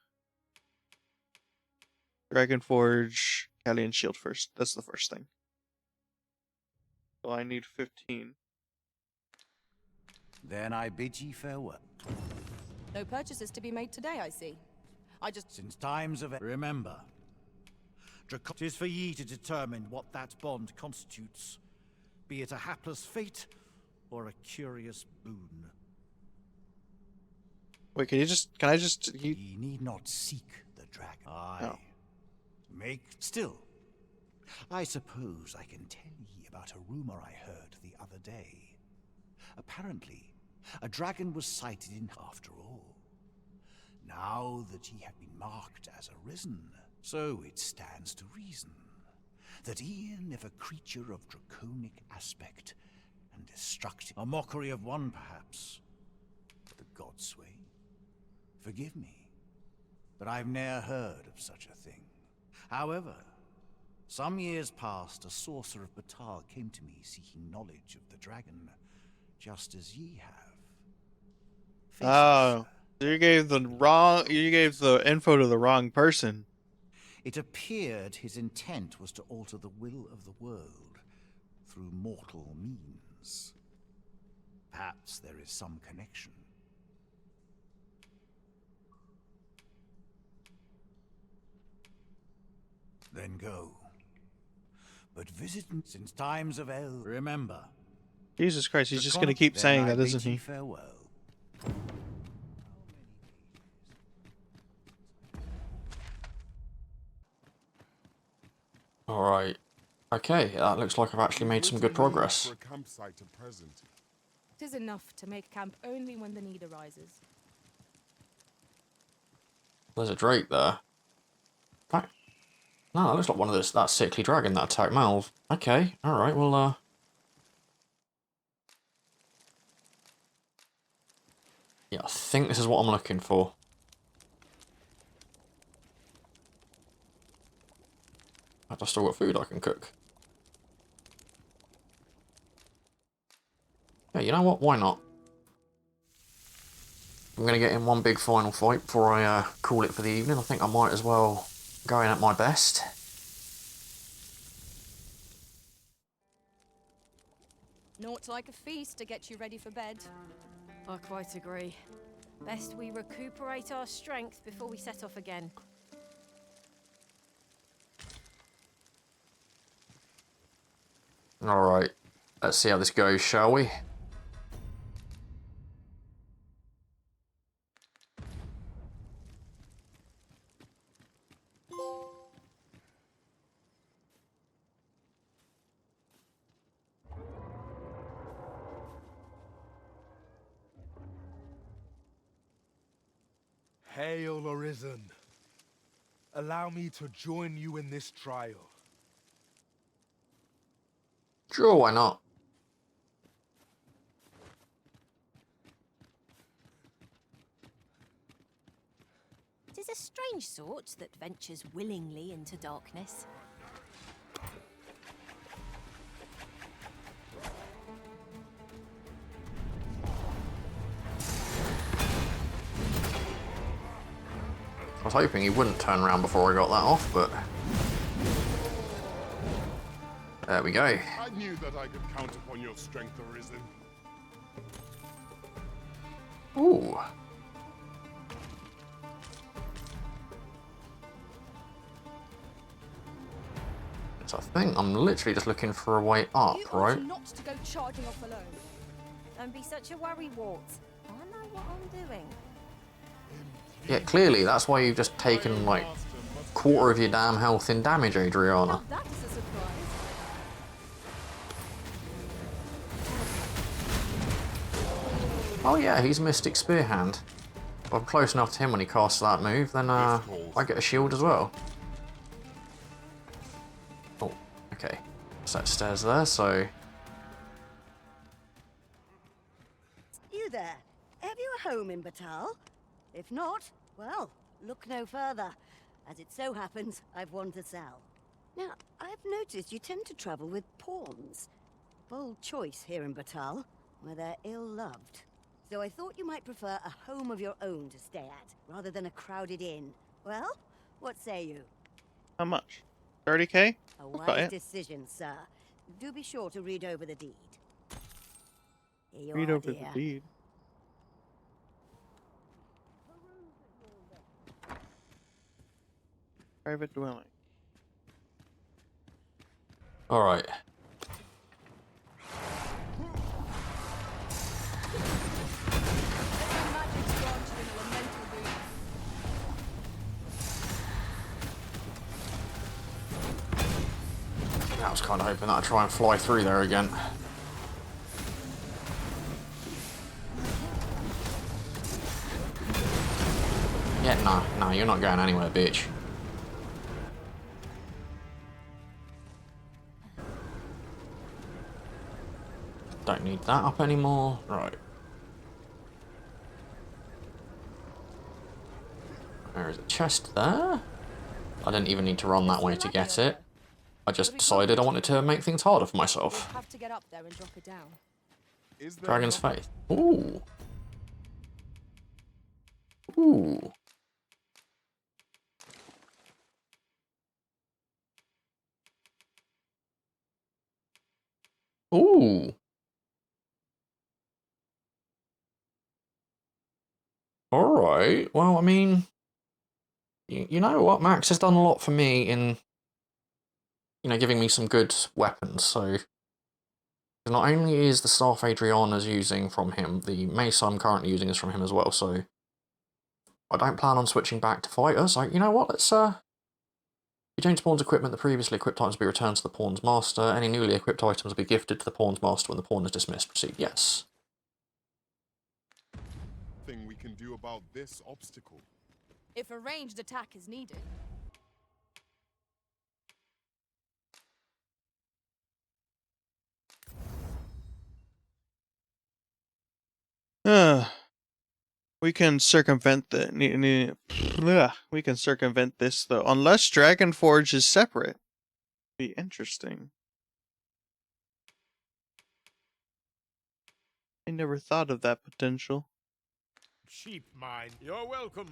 dragon forge Galleon shield first. That's the first thing. So I need 15. Then I bid ye farewell. No purchases to be made today, I see. I just... Since times of... Remember, it is for ye to determine what that bond constitutes, be it a hapless fate or a curious boon. Wait, can I just... Ye need not seek the dragon. No. Make... Still, I suppose I can tell ye about a rumor I heard the other day. Apparently, a dragon was sighted in after all. Now that ye have been marked as arisen, so it stands to reason that e'en if a creature of draconic aspect and destructive, a mockery of one perhaps, the gods sway. Forgive me, but I've ne'er heard of such a thing. However, some years past, a sorcerer of Batal came to me seeking knowledge of the dragon, just as ye have. Oh, you gave the info to the wrong person. It appeared his intent was to alter the will of the world through mortal means. Perhaps there is some connection. Then go. But visit since times of Eld. Remember. Jesus Christ, he's just gonna keep saying that, isn't he? Farewell. Alright. Okay, that looks like I've actually made some good progress. For a campsite at present. It is enough to make camp only when the need arises. There's a drake there. No, that looks like one of that sickly dragon that attacked Malv. Okay, alright, well, yeah, I think this is what I'm looking for. I've still got food I can cook. Yeah, you know what? Why not? I'm going to get in one big final fight before I call it for the evening. I think I might as well go in at my best. Naught like a feast to get you ready for bed. I quite agree. Best we recuperate our strength before we set off again. Alright, let's see how this goes, shall we? Hail, Arisen. Allow me to join you in this trial. Sure, why not? Tis a strange sort that ventures willingly into darkness. I was hoping he wouldn't turn around before I got that off, but... there we go. I knew that I could count upon your strength, Arisen. Ooh. So I think I'm literally just looking for a way up, right? Not to go charging off alone. Don't be such a worry, Wart. I know what I'm doing. Yeah, clearly that's why you've just taken like quarter of your damn health in damage, Adriana. That is a surprise. Oh yeah, he's Mystic Spearhand. If I'm close enough to him when he casts that move, then I get a shield as well. Oh, okay. Set stairs there, so... You there? Have you a home in Batal? If not, well, look no further. As it so happens, I've one to sell. Now, I've noticed you tend to travel with pawns. Bold choice here in Batal, where they're ill-loved. So I thought you might prefer a home of your own to stay at, rather than a crowded inn. Well, what say you? How much? 30k? A I'll buy wise it. decision, sir. Do be sure to read over the deed. Here you Read are, over dear. the deed. Private dwelling. Alright. I was kind of hoping that I'd try and fly through there again. Yeah, nah, you're not going anywhere, bitch. Don't need that up anymore. Right. There is a chest there. I didn't even need to run that way to get it. I just decided I wanted to make things harder for myself. Have to get up there and drop it down. Dragon's Faith. Ooh. Ooh. Ooh. Alright. Well, I mean, you know what? Max has done a lot for me in, giving me some good weapons, so... Not only is the Staff Adriana's using from him, the mace I'm currently using is from him as well, so... I don't plan on switching back to fighter, so you know what, let's, You change pawn's equipment, the previously equipped items will be returned to the pawn's master. Any newly equipped items will be gifted to the pawn's master when the pawn is dismissed. Proceed, yes. Thing we can do about this obstacle. If a ranged attack is needed. We can circumvent we can circumvent this though, unless Dragonforge is separate. Be interesting. I never thought of that potential. Sheep mine, you're welcome.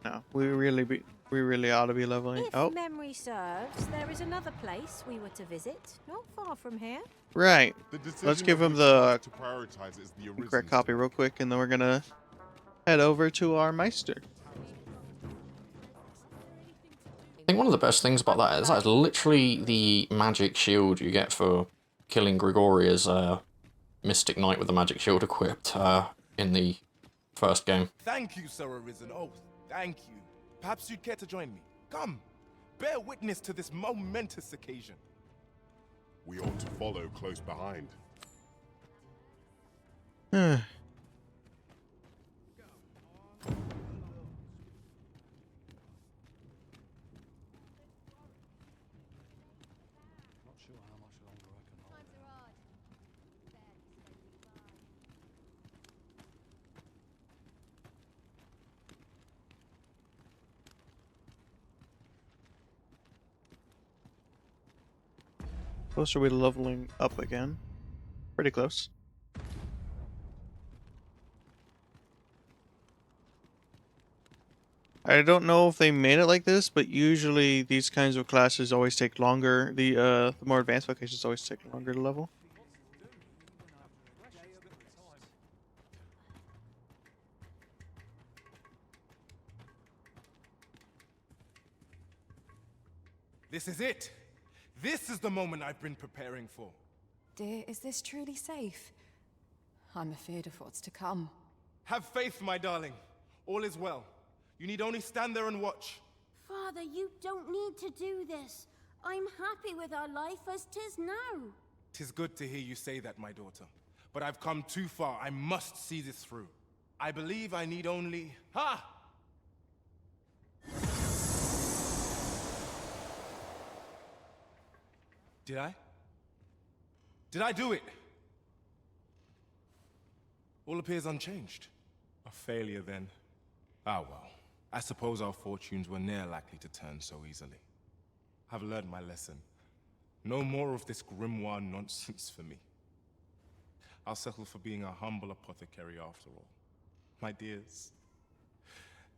No, we really ought to be leveling. If Oh, memory serves, there is another place we were to visit, not far from here. right. Let's give him the to prioritize is the correct copy real quick, and then we're gonna head over to our Meister. I think one of the best things about that is that's literally the magic shield you get for killing Grigori as a Mystic Knight with the magic shield equipped in the first game. Thank you, Sir Arisen. Oh, thank you. Perhaps you'd care to join me. Come, bear witness to this momentous occasion. We ought to follow close behind. Close are we leveling up again? Pretty close. I don't know if they made it like this, but usually these kinds of classes always take longer. The more advanced vocations always take longer to level. This is it. This is the moment I've been preparing for. Dear, is this truly safe? I'm afeard of what's to come. Have faith, my darling. All is well. You need only stand there and watch. Father, you don't need to do this. I'm happy with our life as 'tis now. 'Tis good to hear you say that, my daughter. But I've come too far. I must see this through. I believe I need only... Ha! Did I? Did I do it? All appears unchanged. A failure, then. Ah, well. I suppose our fortunes were ne'er likely to turn so easily. I've learned my lesson. No more of this grimoire nonsense for me. I'll settle for being a humble apothecary after all. My dears,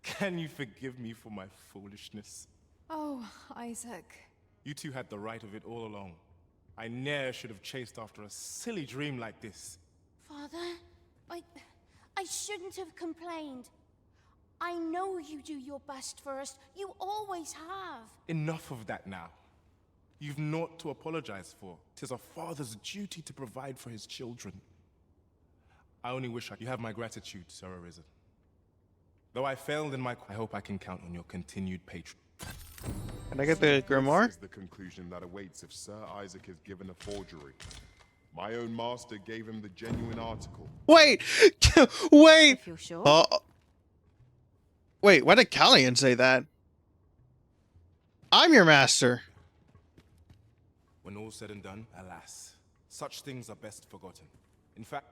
can you forgive me for my foolishness? Oh, Isaac. You two had the right of it all along. I ne'er should have chased after a silly dream like this. Father, I shouldn't have complained. I know you do your best for us. You always have. Enough of that now. You've naught to apologize for. 'Tis a father's duty to provide for his children. I only wish you have my gratitude, Sir Arisen. Though I failed in my... I hope I can count on your continued patron. Can I get the grimoire? This is the conclusion that awaits if Sir Isaac is given a forgery. My own master gave him the genuine article. Wait! Wait! If you're sure. Wait, why did Callian say that? I'm your master. When all's said and done, alas, such things are best forgotten. In fact,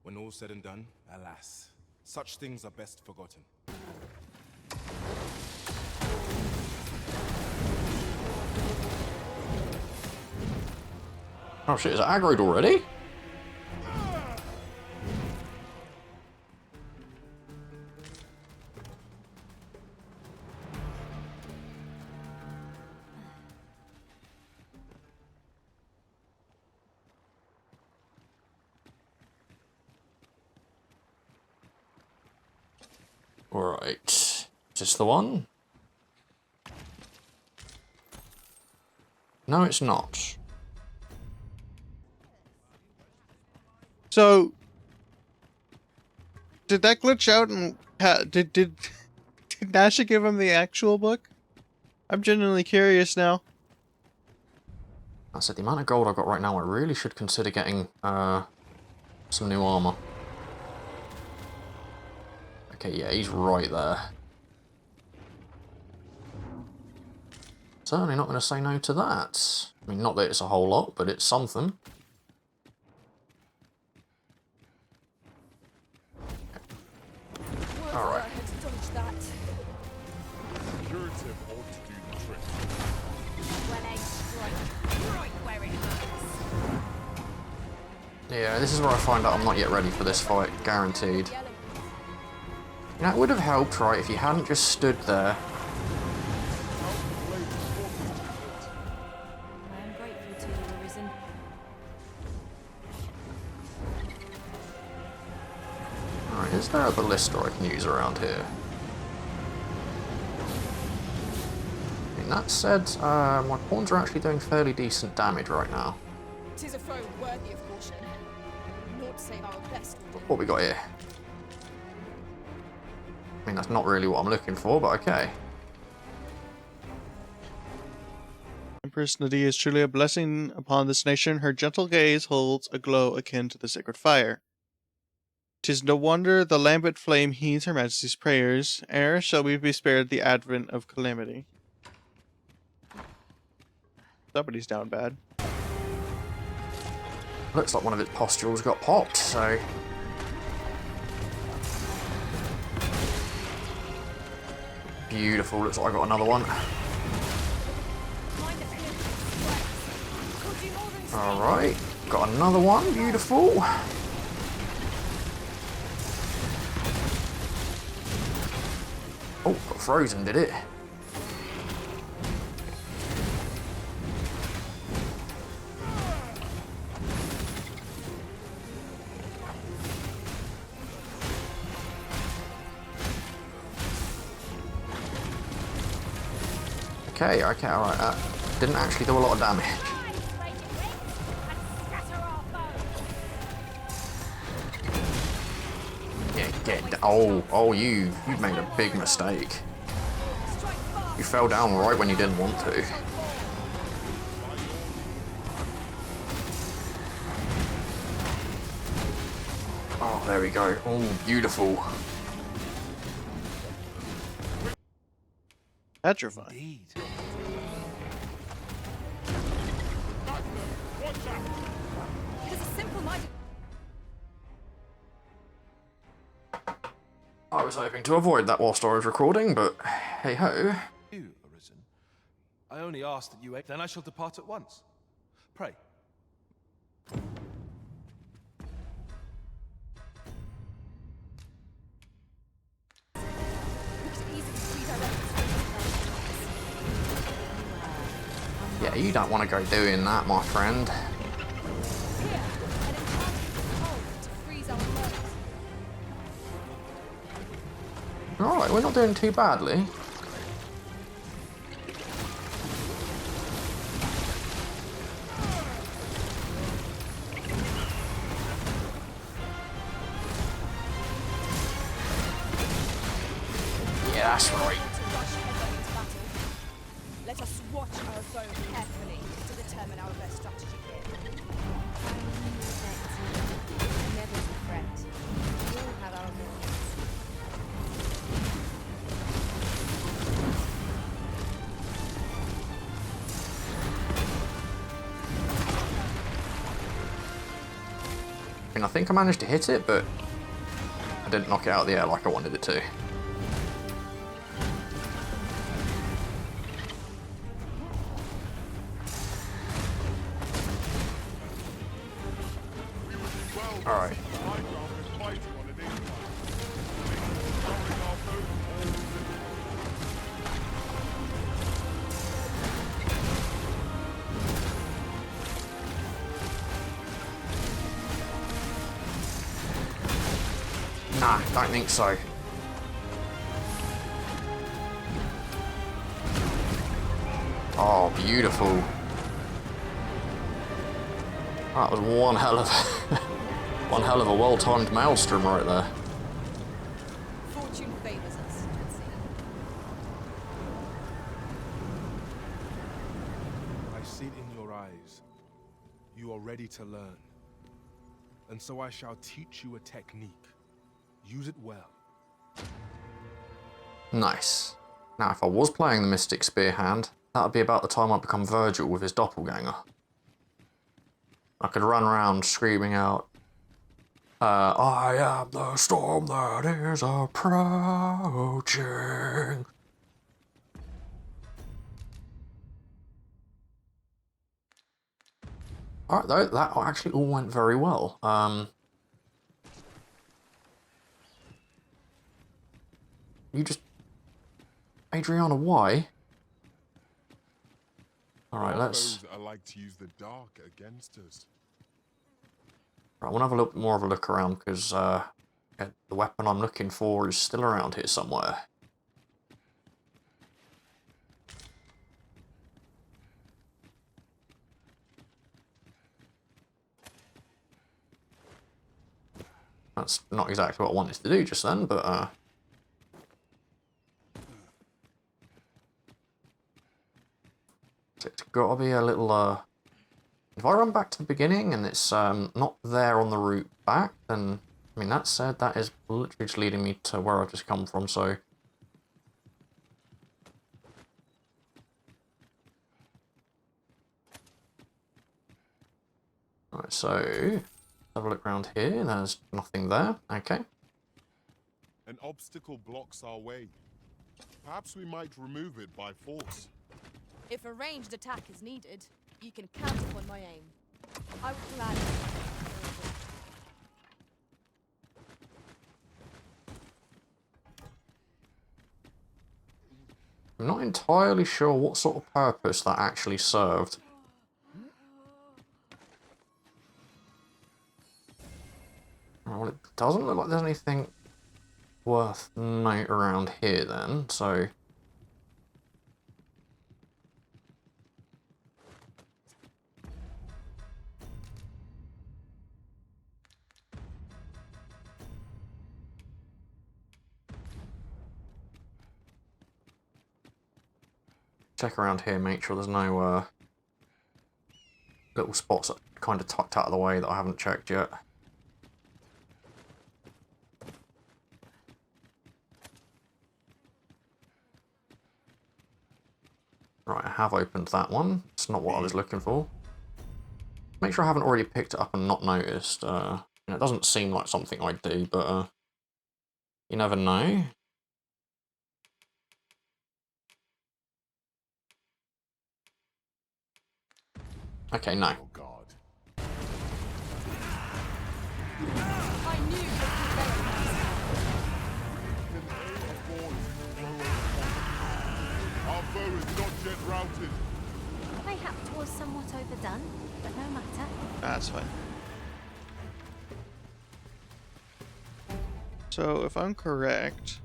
when all's said and done, alas, such things are best forgotten. Oh shit, is it aggroed already? Alright, is this the one? No, it's not. So, did that glitch out and did Nasha give him the actual book? I'm genuinely curious now. I said the amount of gold I've got right now, I really should consider getting some new armor. Okay, yeah, he's right there. Certainly not going to say no to that. I mean, not that it's a whole lot, but it's something. Alright. Curative ought to do the trick. Yeah, this is where I find out I'm not yet ready for this fight, guaranteed. You know, it would have helped, right, if you hadn't just stood there. I am grateful to you, Arisen. Alright, is there a ballista I can use around here? I mean, that said, my pawns are actually doing fairly decent damage right now. 'Tis a foe worthy of caution. Naught save our best. What we got here? I mean, that's not really what I'm looking for, but okay. Empress Nadia is truly a blessing upon this nation. Her gentle gaze holds a glow akin to the sacred fire. 'Tis no wonder the lambent flame heeds Her Majesty's prayers, ere shall we be spared the advent of calamity. Somebody's down bad. Looks like one of its postules got popped, so... Beautiful, looks like I got another one. Alright, got another one, beautiful. Oh, got frozen, did it? Okay, alright, that didn't actually do a lot of damage. Yeah, Oh, you've made a big mistake. You fell down right when you didn't want to. Oh, there we go. Oh, beautiful. Petrified. Indeed. It is a simple-minded. I was hoping to avoid that whilst I was recording, but hey ho. You, Arisen. I only ask that you aid, then I shall depart at once. Pray. Yeah, you don't want to go doing that, my friend. Alright, we're not doing too badly. Yeah, that's right. Let us watch our foe carefully to determine our best strategy here. Never to fret. We all have our moments. I mean, I think I managed to hit it, but I didn't knock it out of the air like I wanted it to. Alright. Nah, don't think so. Oh, beautiful. That was one hell of one hell of a well-timed maelstrom right there. Fortune favors us, it seems. I see it in your eyes. You are ready to learn. And so I shall teach you a technique. Use it well. Nice. Now, if I was playing the Mystic Spear hand, that would be about the time I become Virgil with his doppelganger. I could run around screaming out, I am the storm that is approaching. Alright, though, that actually all went very well. You just... Adriana, why? Alright, let's... Those are like to use the dark against us. Right, I want to have a little bit more of a look around, because yeah, the weapon I'm looking for is still around here somewhere. That's not exactly what I wanted to do just then, but it's got to be a little, if I run back to the beginning and it's not there on the route back, then, I mean, that said, that is literally just leading me to where I've just come from, so... Right, so... Have a look around here, there's nothing there, okay. An obstacle blocks our way. Perhaps we might remove it by force. If a ranged attack is needed, you can count upon my aim. I would gladly. I'm not entirely sure what sort of purpose that actually served. Well, it doesn't look like there's anything worth note around here then, so... check around here, make sure there's no little spots that are kind of tucked out of the way that I haven't checked yet. Right, I have opened that one. It's not what I was looking for. Make sure I haven't already picked it up and not noticed. It doesn't seem like something I'd do, but you never know. Okay, no. Oh God. I knew it Our foe is not yet routed. Mayhap was somewhat overdone, but no matter. That's fine. So, if I'm correct,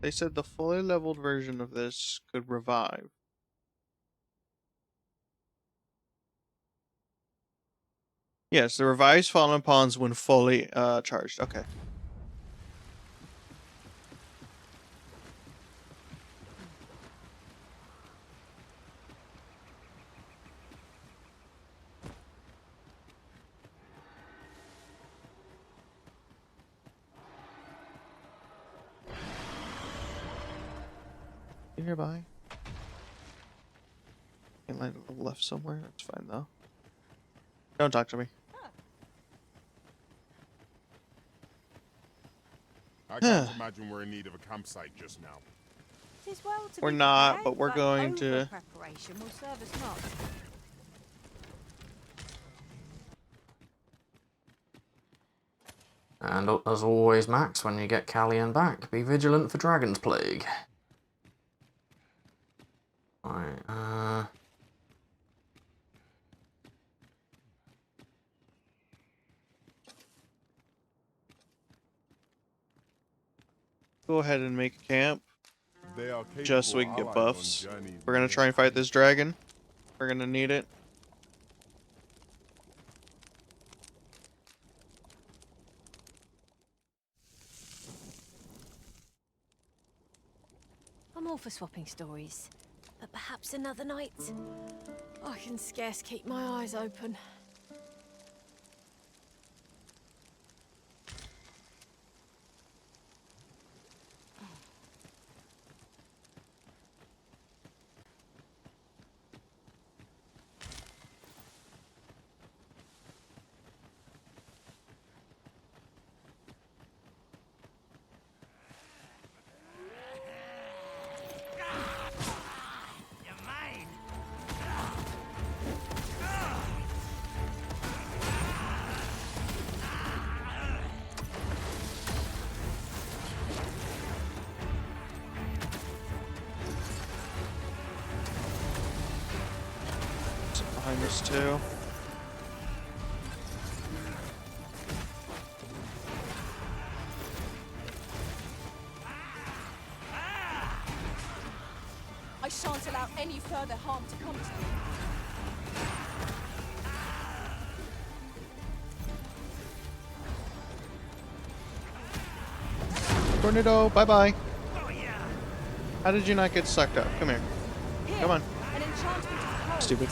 they said the fully leveled version of this could revive. Yes, the revives fallen pawns when fully charged. Okay. Nearby. Can land to the left somewhere. That's fine though. Don't talk to me. I can't imagine we're in need of a campsite just now. Tis well to We're be not, prepared, but we're going to. Preparation will serve us not. And as always, Max, when you get Callian back, be vigilant for Dragon's Plague. Right, Go ahead and make a camp. They are Just so we capable can get allies on buffs. journeys We're gonna try and fight this dragon. We're gonna need it. I'm all for swapping stories, but perhaps another night. I can scarce keep my eyes open. Behind us too. I shan't allow any further harm to come to me. Tornado, bye bye. How did you not get sucked up? Come here. Come on. An enchantment of courage. Stupid.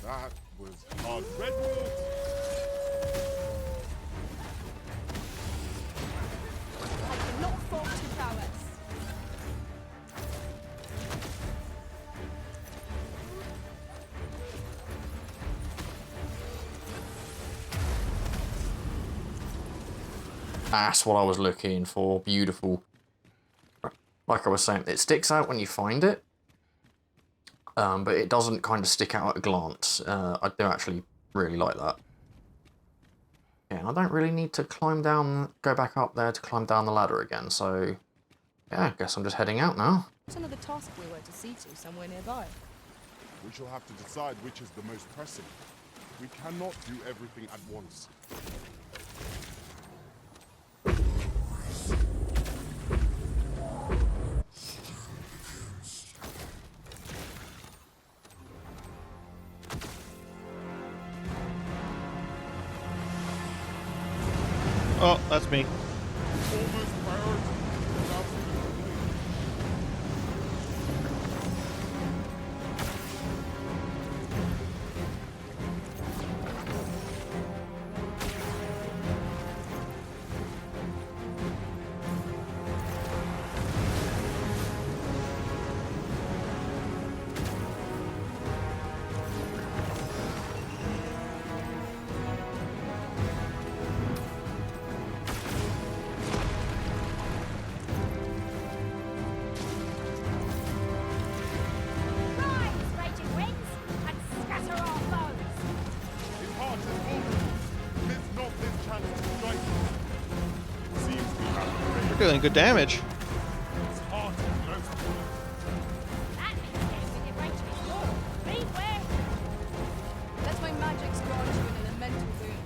That was hard. Redwood! I cannot fault your prowess. That's what I was looking for. Beautiful. Like I was saying, it sticks out when you find it, but it doesn't kind of stick out at a glance. I do actually really like that. Yeah, and I don't really need to climb down, go back up there to climb down the ladder again, so yeah, I guess I'm just heading out now. What's another task we were to see to somewhere nearby? We shall have to decide which is the most pressing. We cannot do everything at once. Oh, that's me. Foremost priority is absolutely. Rise, raging winds, and scatter our foes! His heart is vulnerable. Miss not this chance to strike him. It seems we have to raise We're doing good damage. his heart is most full. That means getting within range of his sword. Beware! Let my magics grant you an elemental boon.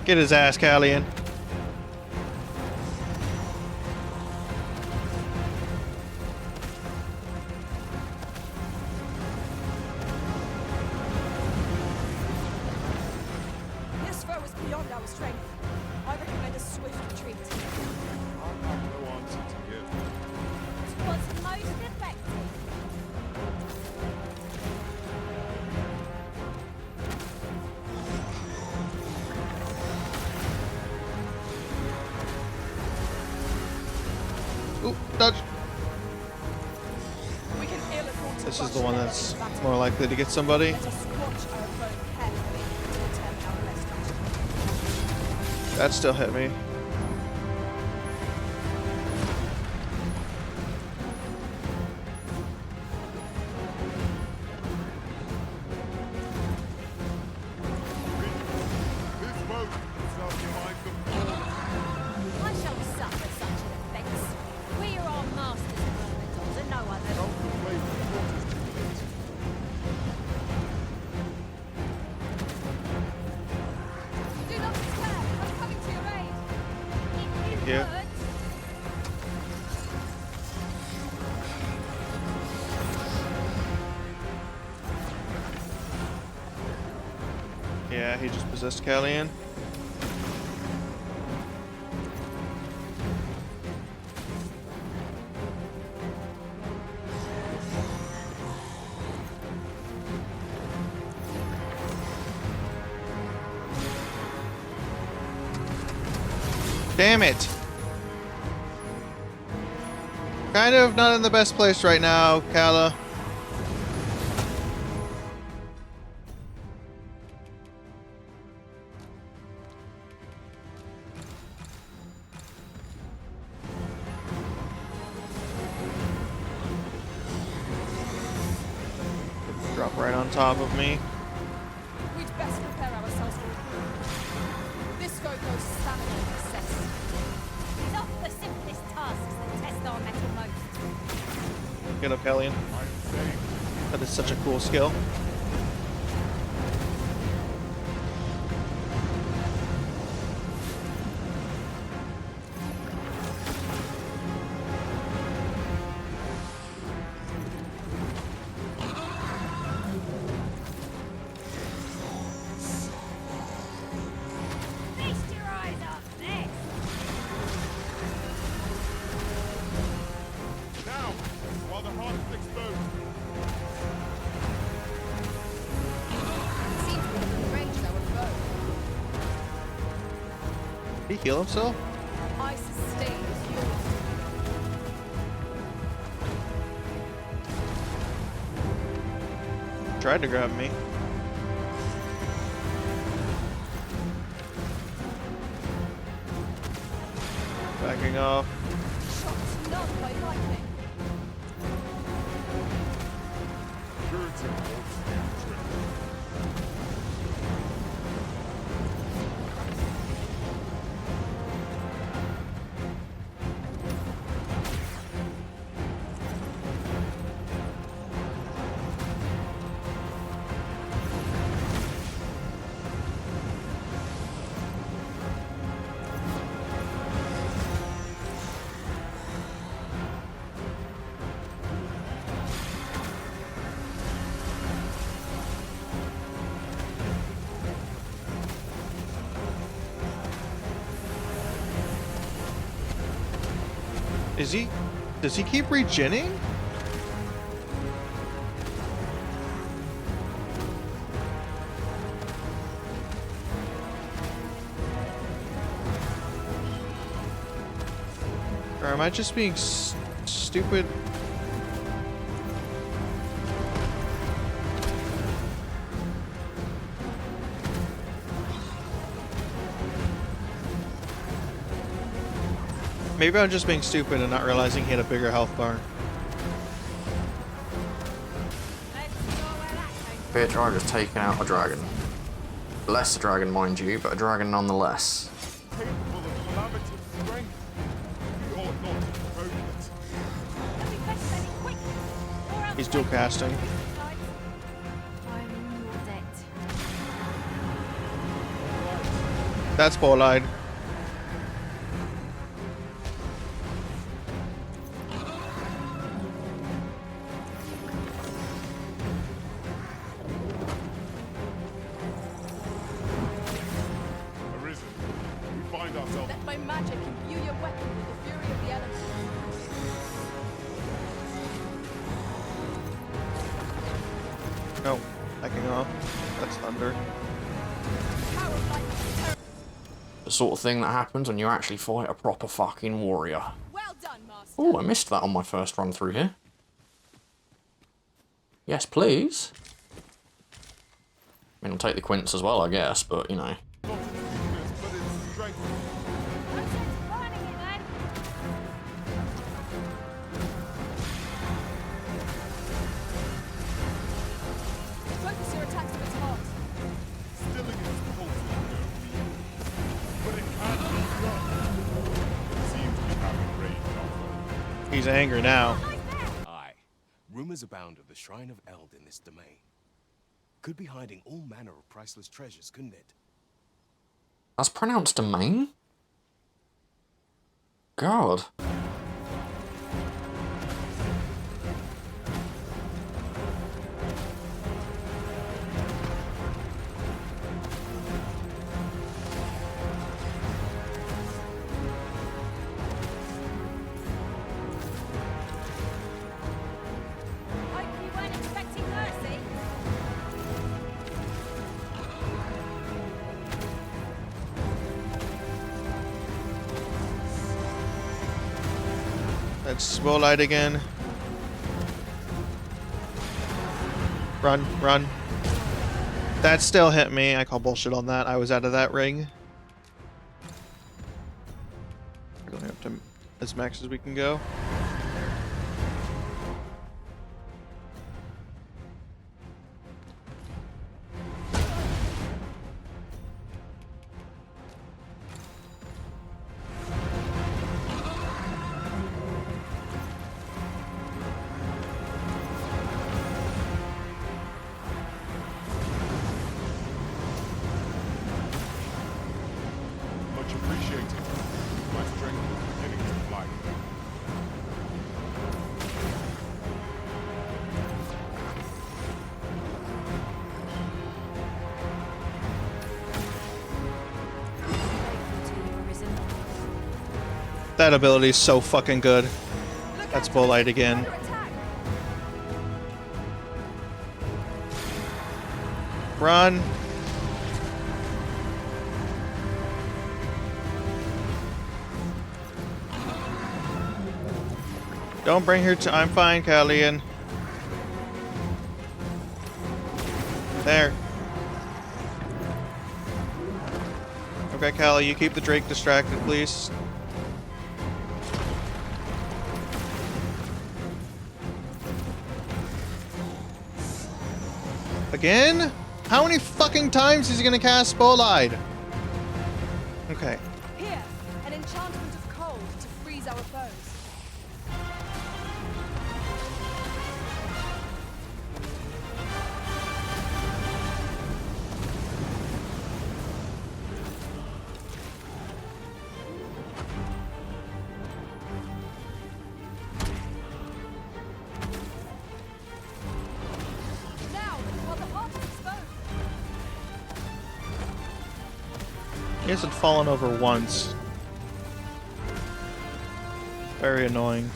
Get his ass, Callian. This foe is beyond our strength. I recommend a swift retreat. I have no answer to give. What's most effective? Ooh, dodge. We can ill afford to This is rush the one their that's battle. more likely to get somebody. Let us squash our foe carefully to determine our best strategy. That still hit me. This boat shall divide the fall. I shall suffer such an offence. We are our masters of elementals and no others. Don't complain, the plot is too late. Do not despair. I'm coming to your aid. Thank you. Yeah, he just possessed Callian. Damn it! Kind of not in the best place right now, Kala. Drop right on top of me. We'd best prepare ourselves for the This foe goes stamina and success. It's off the simplest tasks that test our metal most. Get up, Callian. That is such a cool skill. Feast your eyes on this! Now, while the heart is exposed, Seems we have arranged our foe. Did he heal himself? I sustain as yours. Tried to grab me. Backing off. Shots not by lightning. purity holds true. Is he? Does he keep regenning? Or am I just being stupid? Maybe I'm just being stupid and not realizing he had a bigger health bar. Beer Charger's taking out a dragon. Less a dragon, mind you, but a dragon nonetheless. He's dual casting. That's Bolide. Let my magic imbue your weapon with the fury of the elements. No, backing off. That's thunder. The sort of thing that happens when you actually fight a proper fucking warrior. Well done, Master. Oh, I missed that on my first run through here. Yes, please. I mean, I'll take the quints as well, I guess, but, you know. Focus your attacks to its heart. Stilling its pulse will go weak, but it can't be done. It seems to be having rage also. He's angry now. Aye. Rumors abound of the Shrine of Eld in this domain. Could be hiding all manner of priceless treasures, couldn't it? That's pronounced domain? God. Hope you weren't expecting mercy. That's Bolide again. Run, run. That still hit me. I call bullshit on that. I was out of that ring. We're going up to as max as we can go. Much appreciated. My strength is beginning to fly. That ability is so fucking good. That's Bolide again. Run. Don't bring her to. I'm fine, Callian. There. Okay, Callie, you keep the Drake distracted, please. Again? How many fucking times is he gonna cast Bolide? Okay. Here, an enchantment of cold to freeze our foes. Now, while the heart is exposed. He hasn't fallen over once. Very annoying.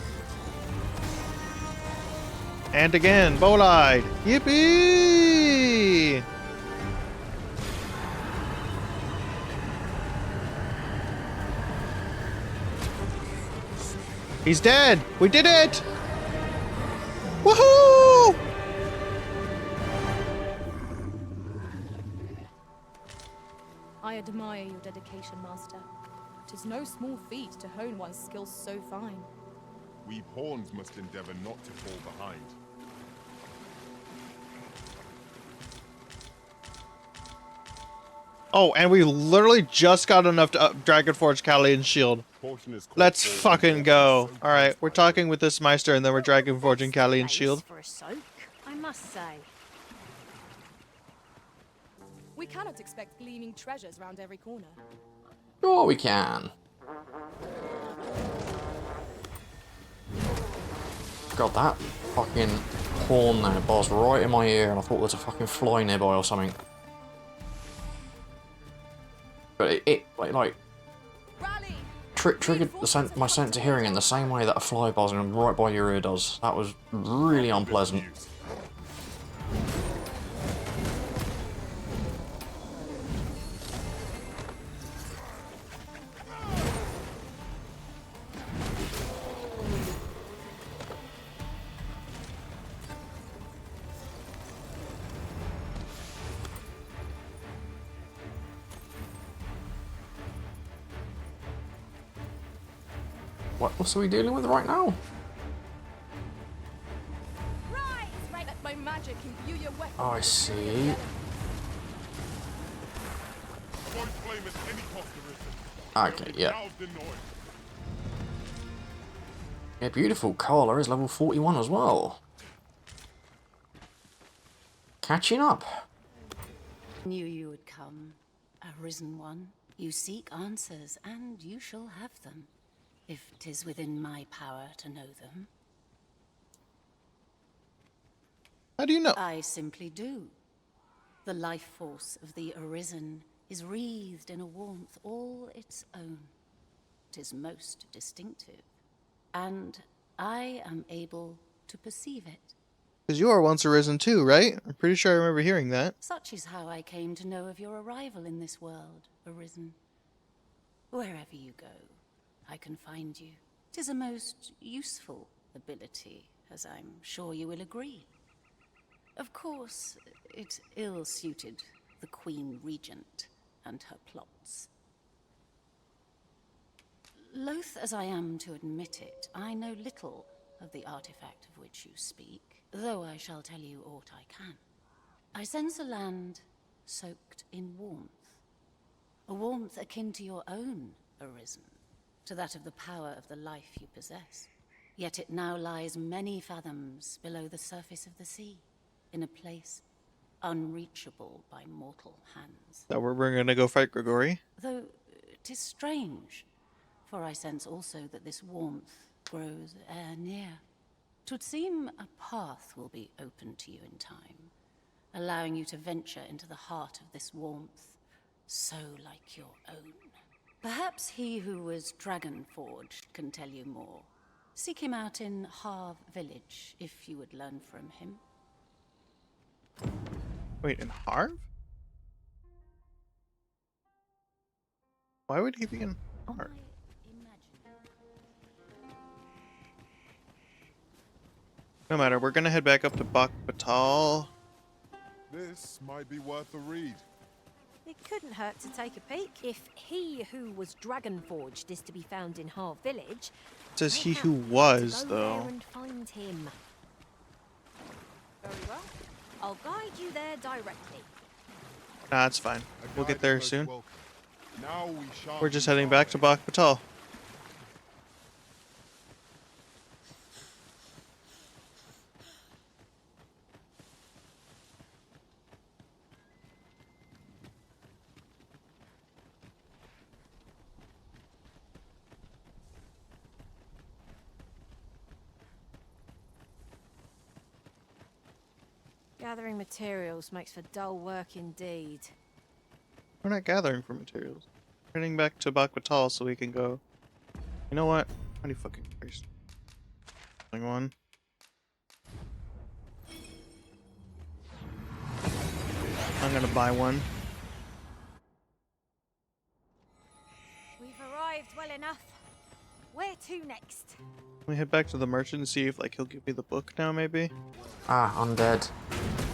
And again, Bolide! Yippee! He's dead! We did it! Woohoo! I admire your dedication, Master. 'Tis no small feat to hone one's skills so fine. We pawns must endeavor not to fall behind. Oh, and we literally just got enough to up Dragonforge Calian's shield. Let's fucking go. Alright, we're talking with this Meister and then we're Dragonforging Calian's shield. For a soak, I must say. We cannot expect gleaming treasures round every corner. Sure we can. God, that fucking horn there buzzed right in my ear and I thought there was a fucking fly nearby or something. But it triggered my sense of hearing in the same way that a fly buzzing right by your ear does. That was really unpleasant. What else are we dealing with right now? Let my magic imbue your weapon. Oh, I see. Okay, yeah. Yeah, beautiful. Carla is level 41 as well. Catching up. Knew you would come, Arisen One. You seek answers, and you shall have them. If 'tis within my power to know them. How do you know? I simply do. The life force of the Arisen is wreathed in a warmth all its own. 'Tis most distinctive, and I am able to perceive it. Because you are once Arisen too, right? I'm pretty sure I remember hearing that. Such is how I came to know of your arrival in this world, Arisen. Wherever you go, I can find you. 'Tis a most useful ability, as I'm sure you will agree. Of course, it ill-suited the Queen Regent and her plots. Loath as I am to admit it, I know little of the artifact of which you speak, though I shall tell you aught I can. I sense a land soaked in warmth. A warmth akin to your own, Arisen. To that of the power of the life you possess. Yet it now lies many fathoms below the surface of the sea, in a place unreachable by mortal hands. That we're gonna go fight Grigori. Though 'tis strange, for I sense also that this warmth grows ere near. 'Twould seem a path will be open to you in time, allowing you to venture into the heart of this warmth, so like your own. Perhaps he who was dragon-forged can tell you more. Seek him out in Harv Village, if you would learn from him. Wait, in Harv? Why would he be in Harv? No matter, we're gonna head back up to Batal. This might be worth a read. It couldn't hurt to take a peek. If he who was dragon-forged is to be found in Harv Village, It says he who to was, go though. there and find him. Very well. I'll guide you there directly. Nah, it's fine. We'll get there soon. Now we shall We're just heading back to Batal. Gathering materials makes for dull work indeed. We're not gathering for materials. Heading back to Batal so we can go. You know what? Holy fucking Christ. One. I'm gonna buy one. We've arrived well enough. Where to next? Let me head back to the merchant and see if like he'll give me the book now, maybe. Ah, undead.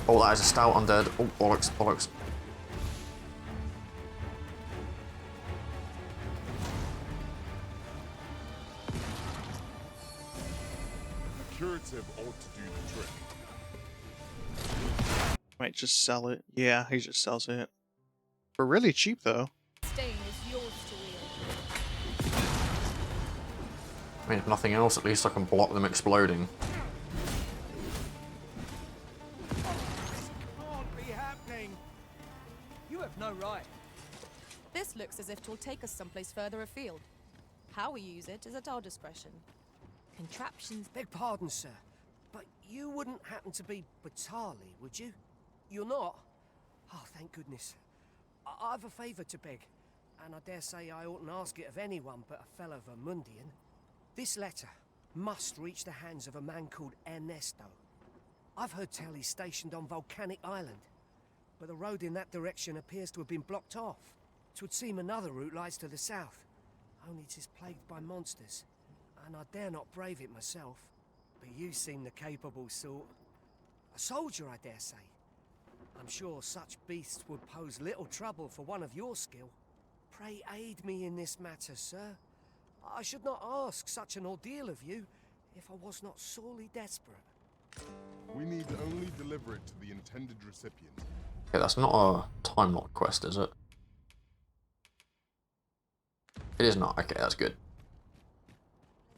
Oh, that is a stout undead. Oh, bollocks, bollocks. The curative ought to do the trick. Might just sell it. Yeah, he just sells it. For really cheap though. Stain is yours to wield. I mean, if nothing else, at least I can block them exploding. Can't be happening. You have no right. This looks as if it will take us someplace further afield. How we use it is at our discretion. Contraptions. Beg pardon, sir, but you wouldn't happen to be Batali, would you? You're not? Oh, thank goodness. I've a favour to beg, and I dare say I oughtn't ask it of anyone but a fellow Vermundian. This letter must reach the hands of a man called Ernesto. I've heard tell he's stationed on Volcanic Island, but the road in that direction appears to have been blocked off. 'Twould seem another route lies to the south, only 'tis plagued by monsters, and I dare not brave it myself. But you seem the capable sort. A soldier, I dare say. I'm sure such beasts would pose little trouble for one of your skill. Pray aid me in this matter, sir. I should not ask such an ordeal of you if I was not sorely desperate. We need only deliver it to the intended recipient. Okay, that's not a time lock quest, is it? It is not. Okay, that's good.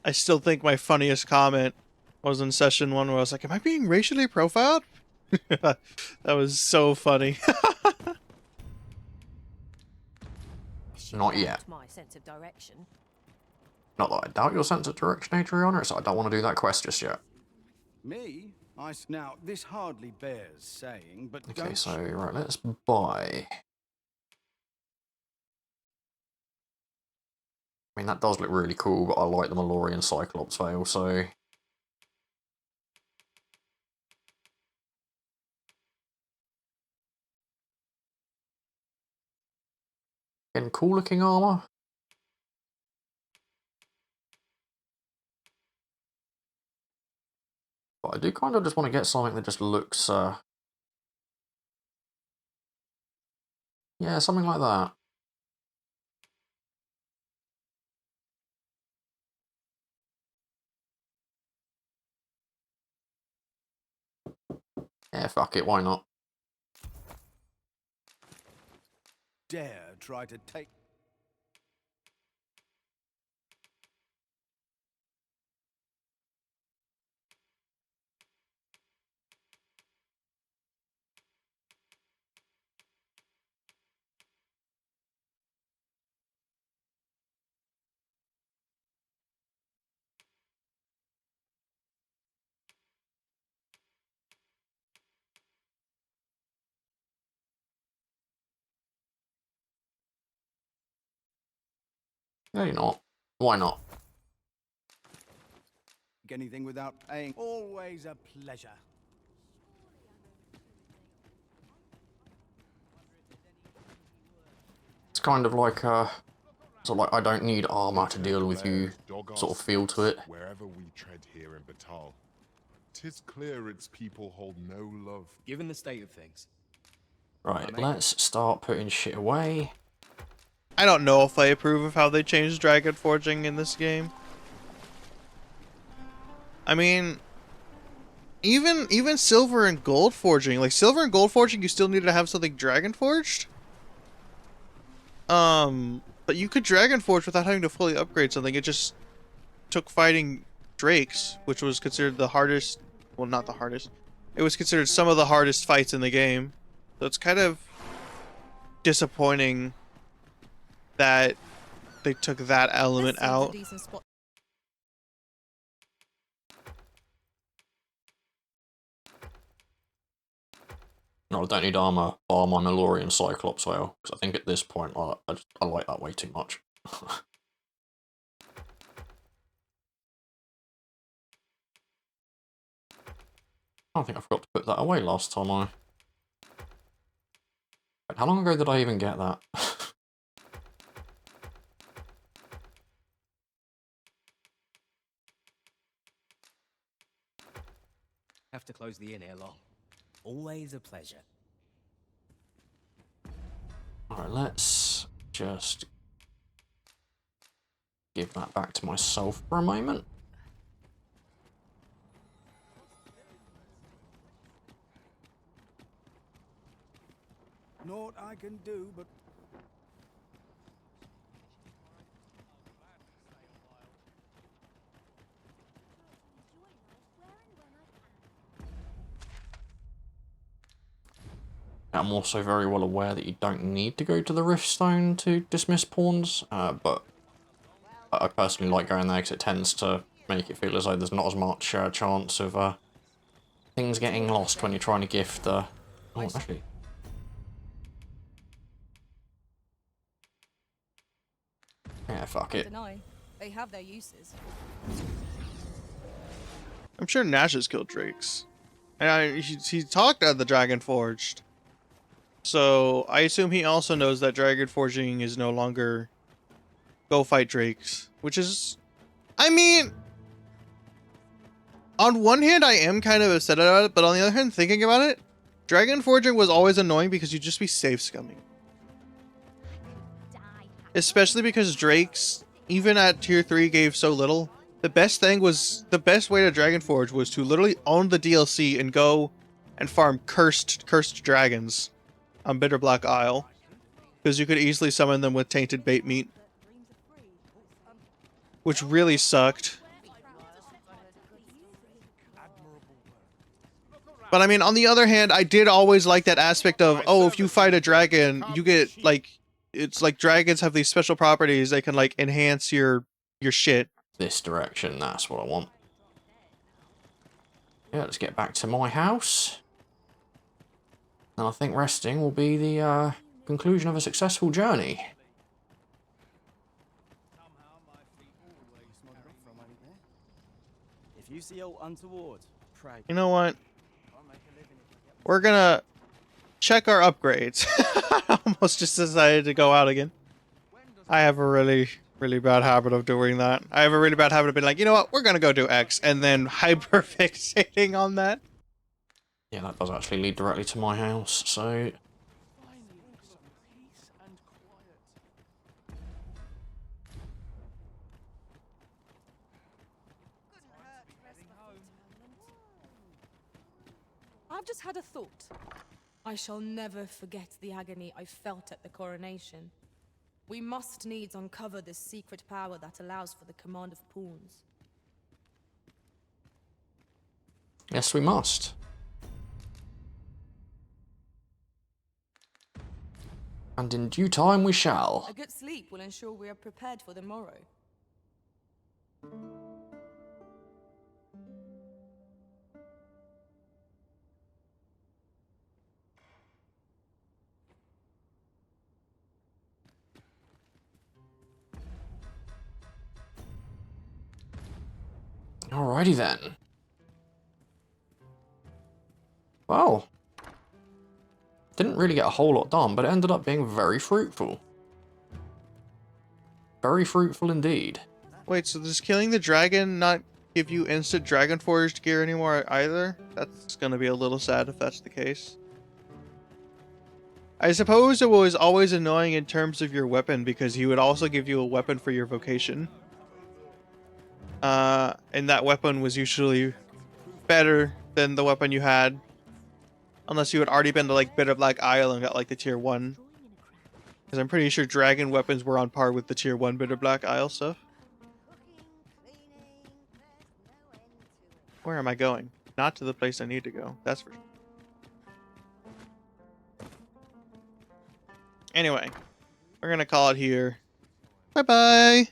I still think my funniest comment was in session 1 where I was like, am I being racially profiled? That was so funny. Not yet. My sense of direction. Not that I doubt your sense of direction, Adriana, so I don't want to do that quest just yet. Me? Now, this hardly bears saying, but Okay, don't... so, right, let's buy. I mean, that does look really cool, but I like the Malorian Cyclops veil, so... Getting cool looking armor. But I do kind of just want to get something that just looks, yeah, something like that. Yeah, fuck it, why not? Dare try to take... Maybe not. Why not? anything without paying. Always a pleasure. It's kind of like, sort of like, I don't need armor to deal with you sort of feel to it. Wherever we tread here in Batal, 'tis clear its people hold no love. Given the state of things. Right, let's start putting shit away. I don't know if I approve of how they changed dragon forging in this game. I mean, even silver and gold forging, like silver and gold forging, you still needed to have something dragon forged. But you could dragon forge without having to fully upgrade something. It just took fighting drakes, which was considered the hardest. Well, not the hardest. It was considered some of the hardest fights in the game. So it's kind of disappointing that they took that element out. No, I don't need armor, bar my Malorian Cyclops veil, because I think at this point I like that way too much. I think I forgot to put that away last time I... How long ago did I even get that? Have to close the inn ere long. Always a pleasure. Alright, let's just give that back to myself for a moment. Naught I can do, but I'm also very well aware that you don't need to go to the Riftstone to dismiss pawns, but I personally like going there because it tends to make it feel as though there's not as much chance of things getting lost when you're trying to gift the... Oh, actually... Yeah, fuck it. Deny. They have their uses. I'm sure Nash has killed drakes. And he talked at the Dragon Forged. So I assume he also knows that Dragon Forging is no longer go fight drakes. Which is... I mean... On one hand, I am kind of upset about it, but on the other hand, thinking about it, Dragon Forging was always annoying because you'd just be safe scumming. Especially because drakes, even at tier 3, gave so little. The best way to Dragon Forge was to literally own the DLC and go and farm cursed dragons on Bitter Black Isle, because you could easily summon them with tainted bait meat, which really sucked. But I mean, on the other hand, I did always like that aspect of, oh, if you fight a dragon, you get like, it's like dragons have these special properties. They can like enhance your shit. This direction, that's what I want. Yeah, let's get back to my house. And I think resting will be the conclusion of a successful journey. If you see aught untoward, pray. You know what? We're gonna check our upgrades. I almost just decided to go out again. I have a really bad habit of doing that. I have a really bad habit of being like, you know what, we're gonna go do X, and then hyper-fixating on that. Yeah, that does actually lead directly to my house, so... I've just had a thought. I shall never forget the agony I felt at the coronation. We must needs uncover this secret power that allows for the command of pawns. Yes, we must. And in due time we shall. A good sleep will ensure we are prepared for the morrow. Alrighty then. Well, didn't really get a whole lot done, but it ended up being very fruitful. Very fruitful indeed. Wait, so does killing the dragon not give you instant Dragon Forged gear anymore either? That's gonna be a little sad if that's the case. I suppose it was always annoying in terms of your weapon, because he would also give you a weapon for your vocation. And that weapon was usually better than the weapon you had. Unless you had already been to like Bitter Black Isle and got like the tier 1. Because I'm pretty sure dragon weapons were on par with the tier 1 Bitter Black Isle stuff. Where am I going? Not to the place I need to go, that's for sure. Anyway, we're gonna call it here. Bye-bye!